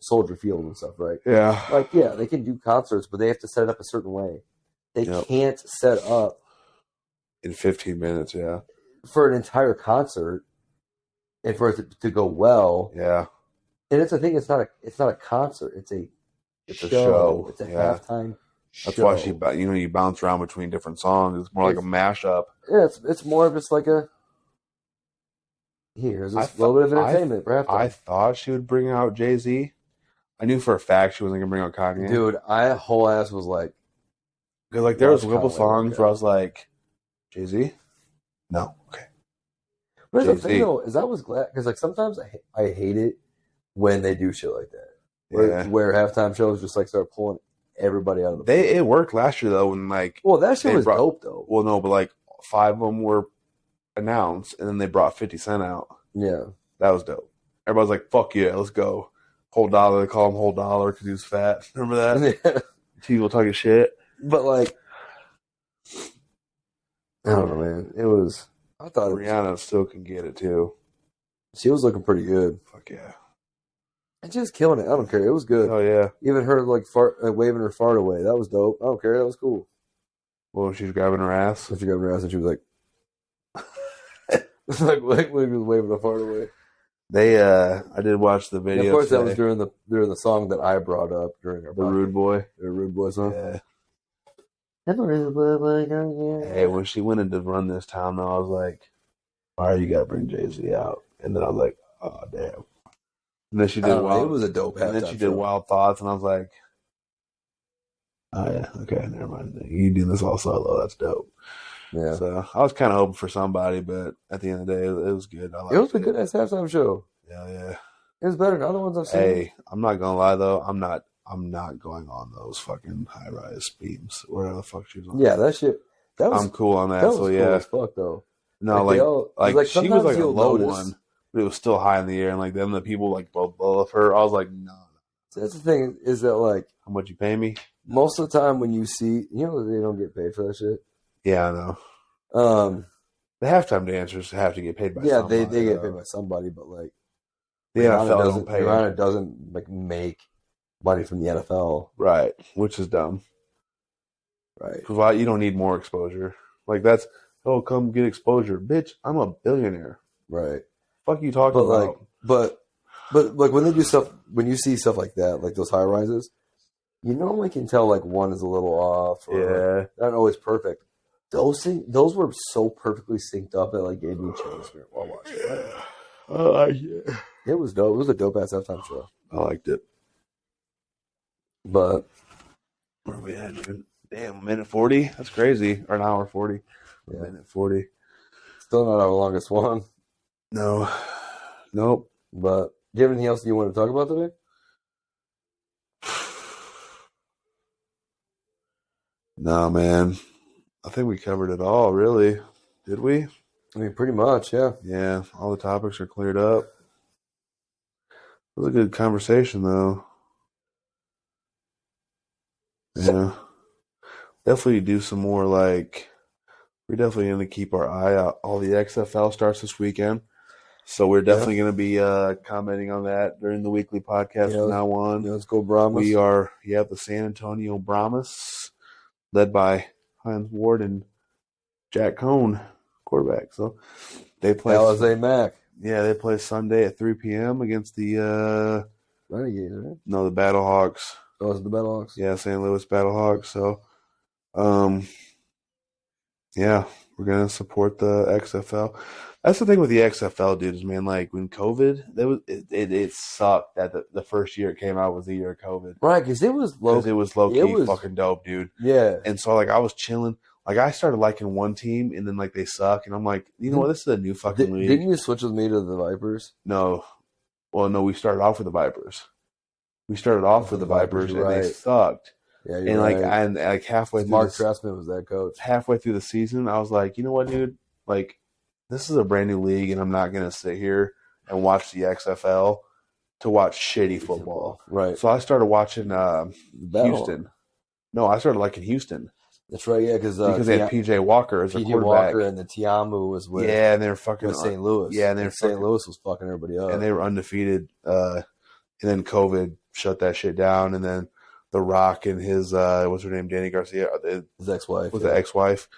Speaker 3: Soldier Field and stuff, right?
Speaker 2: Yeah.
Speaker 3: Yeah, they can do concerts, but they have to set it up a certain way. They can't set up
Speaker 2: in 15 minutes. Yeah,
Speaker 3: for an entire concert. And for it to go well,
Speaker 2: yeah,
Speaker 3: and it's a thing. It's not a concert. It's a show. It's a halftime.
Speaker 2: That's why you bounce around between different songs. It's more like a mashup.
Speaker 3: Yeah, it's more of just like a here's a little bit of entertainment.
Speaker 2: I thought she would bring out Jay-Z. I knew for a fact she wasn't gonna bring out Kanye.
Speaker 3: Dude, I whole ass was like,
Speaker 2: because there was a couple songs where I was like, Jay-Z, no, okay.
Speaker 3: But the thing though is I was glad because sometimes I hate it when they do shit like that. where halftime shows just like start pulling everybody out of the.
Speaker 2: It worked last year though, when like
Speaker 3: that shit was dope though.
Speaker 2: Well, no, but like 5 of them were announced, and then they brought 50 Cent out.
Speaker 3: Yeah,
Speaker 2: that was dope. Everybody's like, "Fuck yeah, let's go." Whole Dollar, they call him Whole Dollar because he was fat. Remember that?
Speaker 3: Yeah.
Speaker 2: People talking shit,
Speaker 3: but like, I don't know, man. It was. I thought
Speaker 2: Rihanna still can get it too.
Speaker 3: She was looking pretty good.
Speaker 2: Fuck yeah.
Speaker 3: And she was killing it. I don't care. It was good.
Speaker 2: Oh yeah.
Speaker 3: Even her like waving her fart away. That was dope. I don't care. That was cool.
Speaker 2: Well, she's grabbing her ass.
Speaker 3: She grabbed her ass and she was like, waving the fart away.
Speaker 2: I did watch the video.
Speaker 3: And of course, today. That was during the song that I brought up during our
Speaker 2: the podcast. Rude Boy.
Speaker 3: The Rude Boy song.
Speaker 2: Yeah. Hey, when she went in to run this town, though, I was like, "All right, you got to bring Jay-Z out." And then I was like, "Oh damn." And then she did
Speaker 3: Wild. It was a dope.
Speaker 2: And then she did Wild Thoughts, and I was like, "Oh yeah, okay, never mind. You do this all solo. That's dope."
Speaker 3: Yeah.
Speaker 2: So I was kind of hoping for somebody, but at the end of the day, it was good.
Speaker 3: It was a good ass halftime show.
Speaker 2: Yeah.
Speaker 3: It was better than other ones I've seen.
Speaker 2: Hey, I'm not gonna lie though. I'm not going on those fucking high rise beams. Whatever the fuck she was on.
Speaker 3: Yeah, that shit.
Speaker 2: I'm cool on that.
Speaker 3: That was
Speaker 2: so
Speaker 3: cool
Speaker 2: yeah.
Speaker 3: as fuck though.
Speaker 2: No, like she was like a low one, but it was still high in the air, and like then the people like both of her. I was like, no.
Speaker 3: So that's the thing is that like,
Speaker 2: how much you pay me?
Speaker 3: Most of the time when you see, they don't get paid for that shit.
Speaker 2: Yeah, I know. The halftime dancers have to get paid by somebody.
Speaker 3: Yeah, they get paid by somebody, but like
Speaker 2: the NFL don't pay.
Speaker 3: Rihanna doesn't like make money from the NFL,
Speaker 2: right? Which is dumb,
Speaker 3: right?
Speaker 2: Because you don't need more exposure. Like that's come get exposure, bitch. I'm a billionaire,
Speaker 3: right?
Speaker 2: Fuck you talking about?
Speaker 3: But like when they do stuff, when you see stuff like that, like those high rises, you normally can tell like one is a little off, or like, not always perfect. Those were so perfectly synced up that like gave me chills while watching it.
Speaker 2: I like it.
Speaker 3: It was dope. It was a dope ass halftime show.
Speaker 2: I liked it.
Speaker 3: But
Speaker 2: where are we at, dude? Damn, 1:40? That's crazy. Or an hour 40. Yeah. 1:40.
Speaker 3: Still not our longest one.
Speaker 2: No. Nope.
Speaker 3: But do you have anything else you want to talk about today?
Speaker 2: No, man. I think we covered it all, really. Did we?
Speaker 3: I mean, pretty much, yeah.
Speaker 2: Yeah, all the topics are cleared up. It was a good conversation, though. Yeah. Definitely do some more, like, we're definitely going to keep our eye out. All the XFL starts this weekend. So we're definitely going to be commenting on that during the weekly podcast from now on.
Speaker 3: Yeah, let's go Brahmas.
Speaker 2: We are, the San Antonio Brahmas, led by Hines Ward and Jack Cohn, quarterback. So they play
Speaker 3: Alizé Mack.
Speaker 2: Yeah, they play Sunday at 3 p.m. against the
Speaker 3: Renegades, right?
Speaker 2: No, the Battlehawks.
Speaker 3: Oh, it's the Battlehawks.
Speaker 2: Yeah, St. Louis Battlehawks. So, we're gonna support the XFL. That's the thing with the XFL, dudes, man. Like when COVID, it sucked that the first year it came out was the year of COVID,
Speaker 3: right? Because it was low key
Speaker 2: fucking dope, dude.
Speaker 3: Yeah.
Speaker 2: And so like I was chilling. Like I started liking one team, and then like they suck, and I'm like, you know what? This is a new fucking league.
Speaker 3: Didn't you switch with me to the Vipers?
Speaker 2: No. Well, no. We started off with the Vipers. And they sucked.
Speaker 3: Yeah,
Speaker 2: and like halfway through
Speaker 3: Mark Trestman was that coach.
Speaker 2: Halfway through the season, I was like, you know what, dude? Like, this is a brand new league, and I'm not gonna sit here and watch the XFL to watch shitty football.
Speaker 3: Right.
Speaker 2: So I started watching Houston. No, I started liking Houston.
Speaker 3: That's right, yeah, because
Speaker 2: they had PJ Walker as a quarterback.
Speaker 3: Walker and the Tiamu was with
Speaker 2: and they were fucking
Speaker 3: with St. Louis.
Speaker 2: Yeah, and
Speaker 3: St. Louis was fucking everybody up,
Speaker 2: and they were undefeated. And then COVID shut that shit down, and then The Rock and his what's her name, Danny Garcia,
Speaker 3: his ex-wife,
Speaker 2: the ex-wife.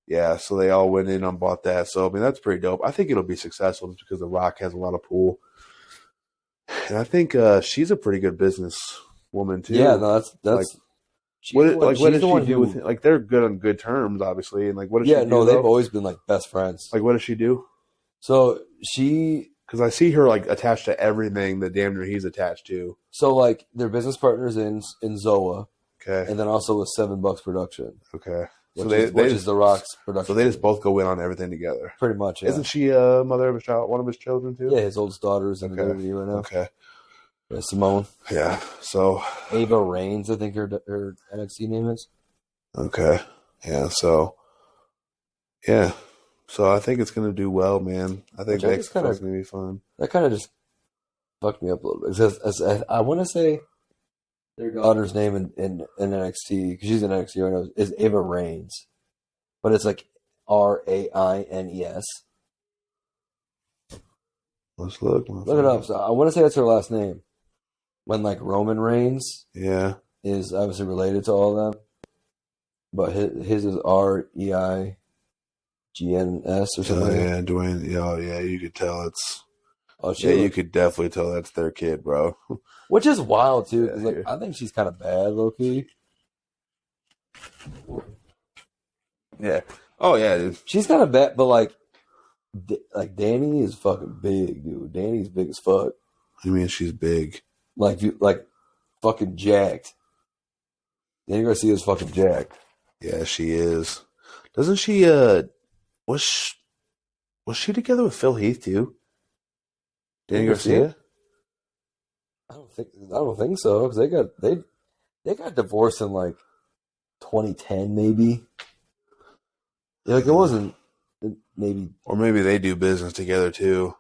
Speaker 2: Yeah, so they all went in and bought that. So I mean, that's pretty dope. I think it'll be successful just because The Rock has a lot of pull, and I think she's a pretty good business woman too.
Speaker 3: Yeah, no, that's.
Speaker 2: What does she do with it? Like they're good on good terms, obviously, and like what does she do? Yeah, no,
Speaker 3: they've always been like best friends.
Speaker 2: Like what does she do?
Speaker 3: So
Speaker 2: because I see her like attached to everything that damn near he's attached to.
Speaker 3: So like they're business partners in Zoa,
Speaker 2: okay,
Speaker 3: and then also with $7 Production,
Speaker 2: okay.
Speaker 3: Which is The Rock's production.
Speaker 2: So they just both go in on everything together,
Speaker 3: pretty much. Yeah.
Speaker 2: Isn't she a mother of one of his children too?
Speaker 3: Yeah, his oldest daughter's in the movie right now.
Speaker 2: Okay.
Speaker 3: Yeah, Simone.
Speaker 2: Yeah. So
Speaker 3: Ava Reigns, I think her NXT name is.
Speaker 2: Okay. Yeah. So. Yeah. So I think it's gonna do well, man. I think the XFL is gonna be fun.
Speaker 3: That kind of just fucked me up a little bit. Because I want to say their daughter's name in NXT, because she's in NXT right now, is Ava Reigns, but it's like Raines.
Speaker 2: Let's look.
Speaker 3: Look it up. So I want to say that's her last name. When like Roman Reigns, is obviously related to all of them, but his is Reigns or something.
Speaker 2: Oh yeah, Dwayne. Oh yeah, you could tell it's. Oh, you could definitely tell that's their kid, bro.
Speaker 3: Which is wild too, because like I think she's kind of bad, low key.
Speaker 2: Yeah. Oh yeah, dude.
Speaker 3: She's kind of bad, but like Danny is fucking big, dude. Danny's big as fuck.
Speaker 2: I mean, she's big.
Speaker 3: Like fucking jacked. Danny Garcia's fucking jacked.
Speaker 2: Yeah, she is. Doesn't she? Was she together with Phil Heath too? Danny Garcia?
Speaker 3: I don't think so, because they got divorced in like 2010 maybe. Yeah, like it wasn't maybe,
Speaker 2: or maybe they do business together too.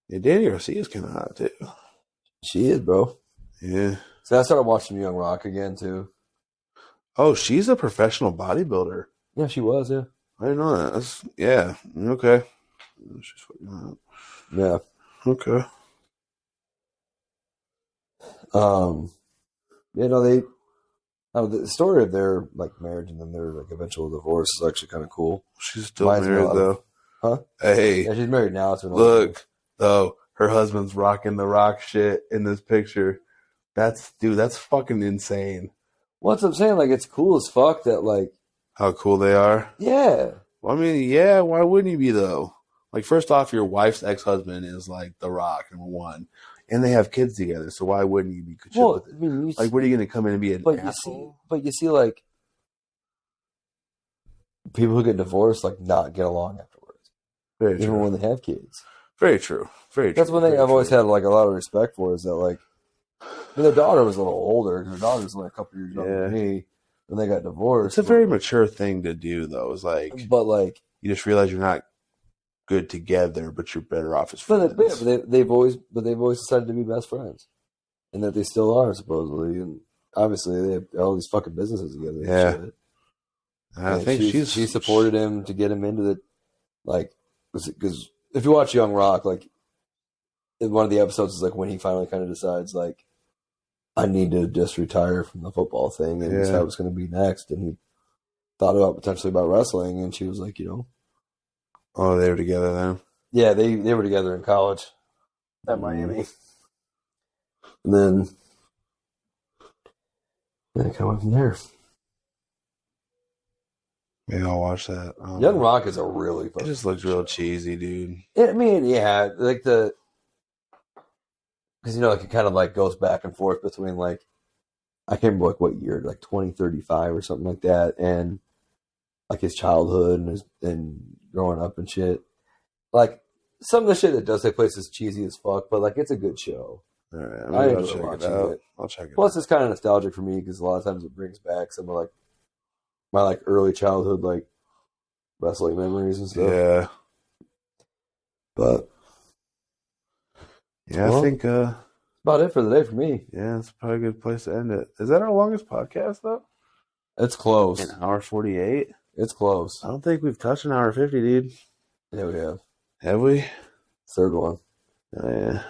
Speaker 2: Yeah, Danny Garcia's kind of hot too.
Speaker 3: She is, bro.
Speaker 2: Yeah.
Speaker 3: So I started watching Young Rock again too.
Speaker 2: Oh, she's a professional bodybuilder.
Speaker 3: Yeah, she was. Yeah,
Speaker 2: I didn't know that. Yeah. Okay.
Speaker 3: Yeah.
Speaker 2: Okay.
Speaker 3: The story of their like marriage and then their like eventual divorce is actually kind of cool.
Speaker 2: She's still married though.
Speaker 3: Huh?
Speaker 2: Hey.
Speaker 3: Yeah, she's married now.
Speaker 2: Look, though, her husband's rocking the Rock shit in this picture. That's fucking insane.
Speaker 3: What's I'm saying? Like, it's cool as fuck that like
Speaker 2: how cool they are.
Speaker 3: Yeah.
Speaker 2: Well, I mean, yeah. Why wouldn't you be though? Like, first off, your wife's ex-husband is like the Rock, number one, and they have kids together. So why wouldn't you be chill with it? I mean, like, what are you going to come in and be an asshole?
Speaker 3: You see, like people who get divorced like not get along afterwards, even when they have kids.
Speaker 2: Very true. Very true.
Speaker 3: That's one thing I've always had like a lot of respect for, is that like, I mean, their daughter was a little older. Her daughter's only a couple years younger than me, and they got divorced.
Speaker 2: It's a very mature thing to do, though. It's like,
Speaker 3: but like,
Speaker 2: you just realize you're not good together, but you're better off as friends.
Speaker 3: But they've always decided to be best friends, and that they still are supposedly. And obviously, they have all these fucking businesses together.
Speaker 2: Yeah, I think
Speaker 3: she supported him to get him into the like, because if you watch Young Rock, like in one of the episodes is like when he finally kind of decides like, I need to just retire from the football thing and decide what's going to be next. And he thought about potentially about wrestling, and she was like,
Speaker 2: oh, they were together then?
Speaker 3: Yeah, they were together in college at Miami. And then it kind of went from there.
Speaker 2: Maybe I'll watch that.
Speaker 3: Young Rock is a really fun.
Speaker 2: It just looks real cheesy, dude.
Speaker 3: I mean, yeah, like because like it kind of like goes back and forth between like, I can't remember like what year, like 2035 or something like that, and like his childhood and growing up and shit. Like some of the shit that does take place is cheesy as fuck, but like it's a good show.
Speaker 2: All right, I'll check it out. I'll check it out.
Speaker 3: Plus, it's kind of nostalgic for me because a lot of times it brings back some of like my like early childhood like wrestling memories and stuff.
Speaker 2: Yeah.
Speaker 3: But
Speaker 2: yeah, I think
Speaker 3: that's about it for the day for me.
Speaker 2: Yeah, it's probably a good place to end it. Is that our longest podcast though?
Speaker 3: It's close.
Speaker 2: An hour 48.
Speaker 3: It's close.
Speaker 2: I don't think we've touched an hour 50, dude.
Speaker 3: Yeah, we have.
Speaker 2: Have we?
Speaker 3: Third one.
Speaker 2: Oh, yeah.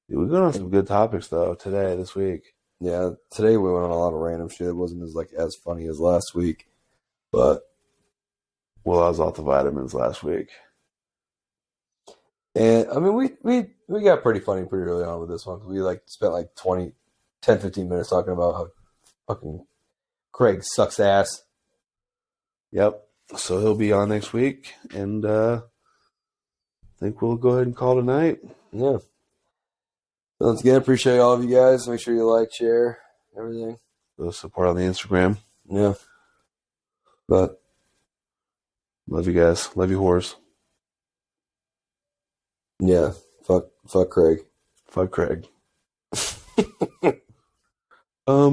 Speaker 2: Dude, we've gone on some good topics though this week.
Speaker 3: Yeah, today we went on a lot of random shit. It wasn't as funny as last week, but
Speaker 2: I was off the vitamins last week.
Speaker 3: And I mean, we got pretty funny pretty early on with this one, because we like spent like 15 minutes talking about how fucking Craig sucks ass.
Speaker 2: Yep. So he'll be on next week, and I think we'll go ahead and call tonight.
Speaker 3: Yeah. So once again, appreciate all of you guys. Make sure you like, share, everything.
Speaker 2: Go support on the Instagram.
Speaker 3: Yeah. But
Speaker 2: love you guys. Love you, whores.
Speaker 3: Yeah. Fuck Craig.
Speaker 2: Fuck Craig.
Speaker 1: um.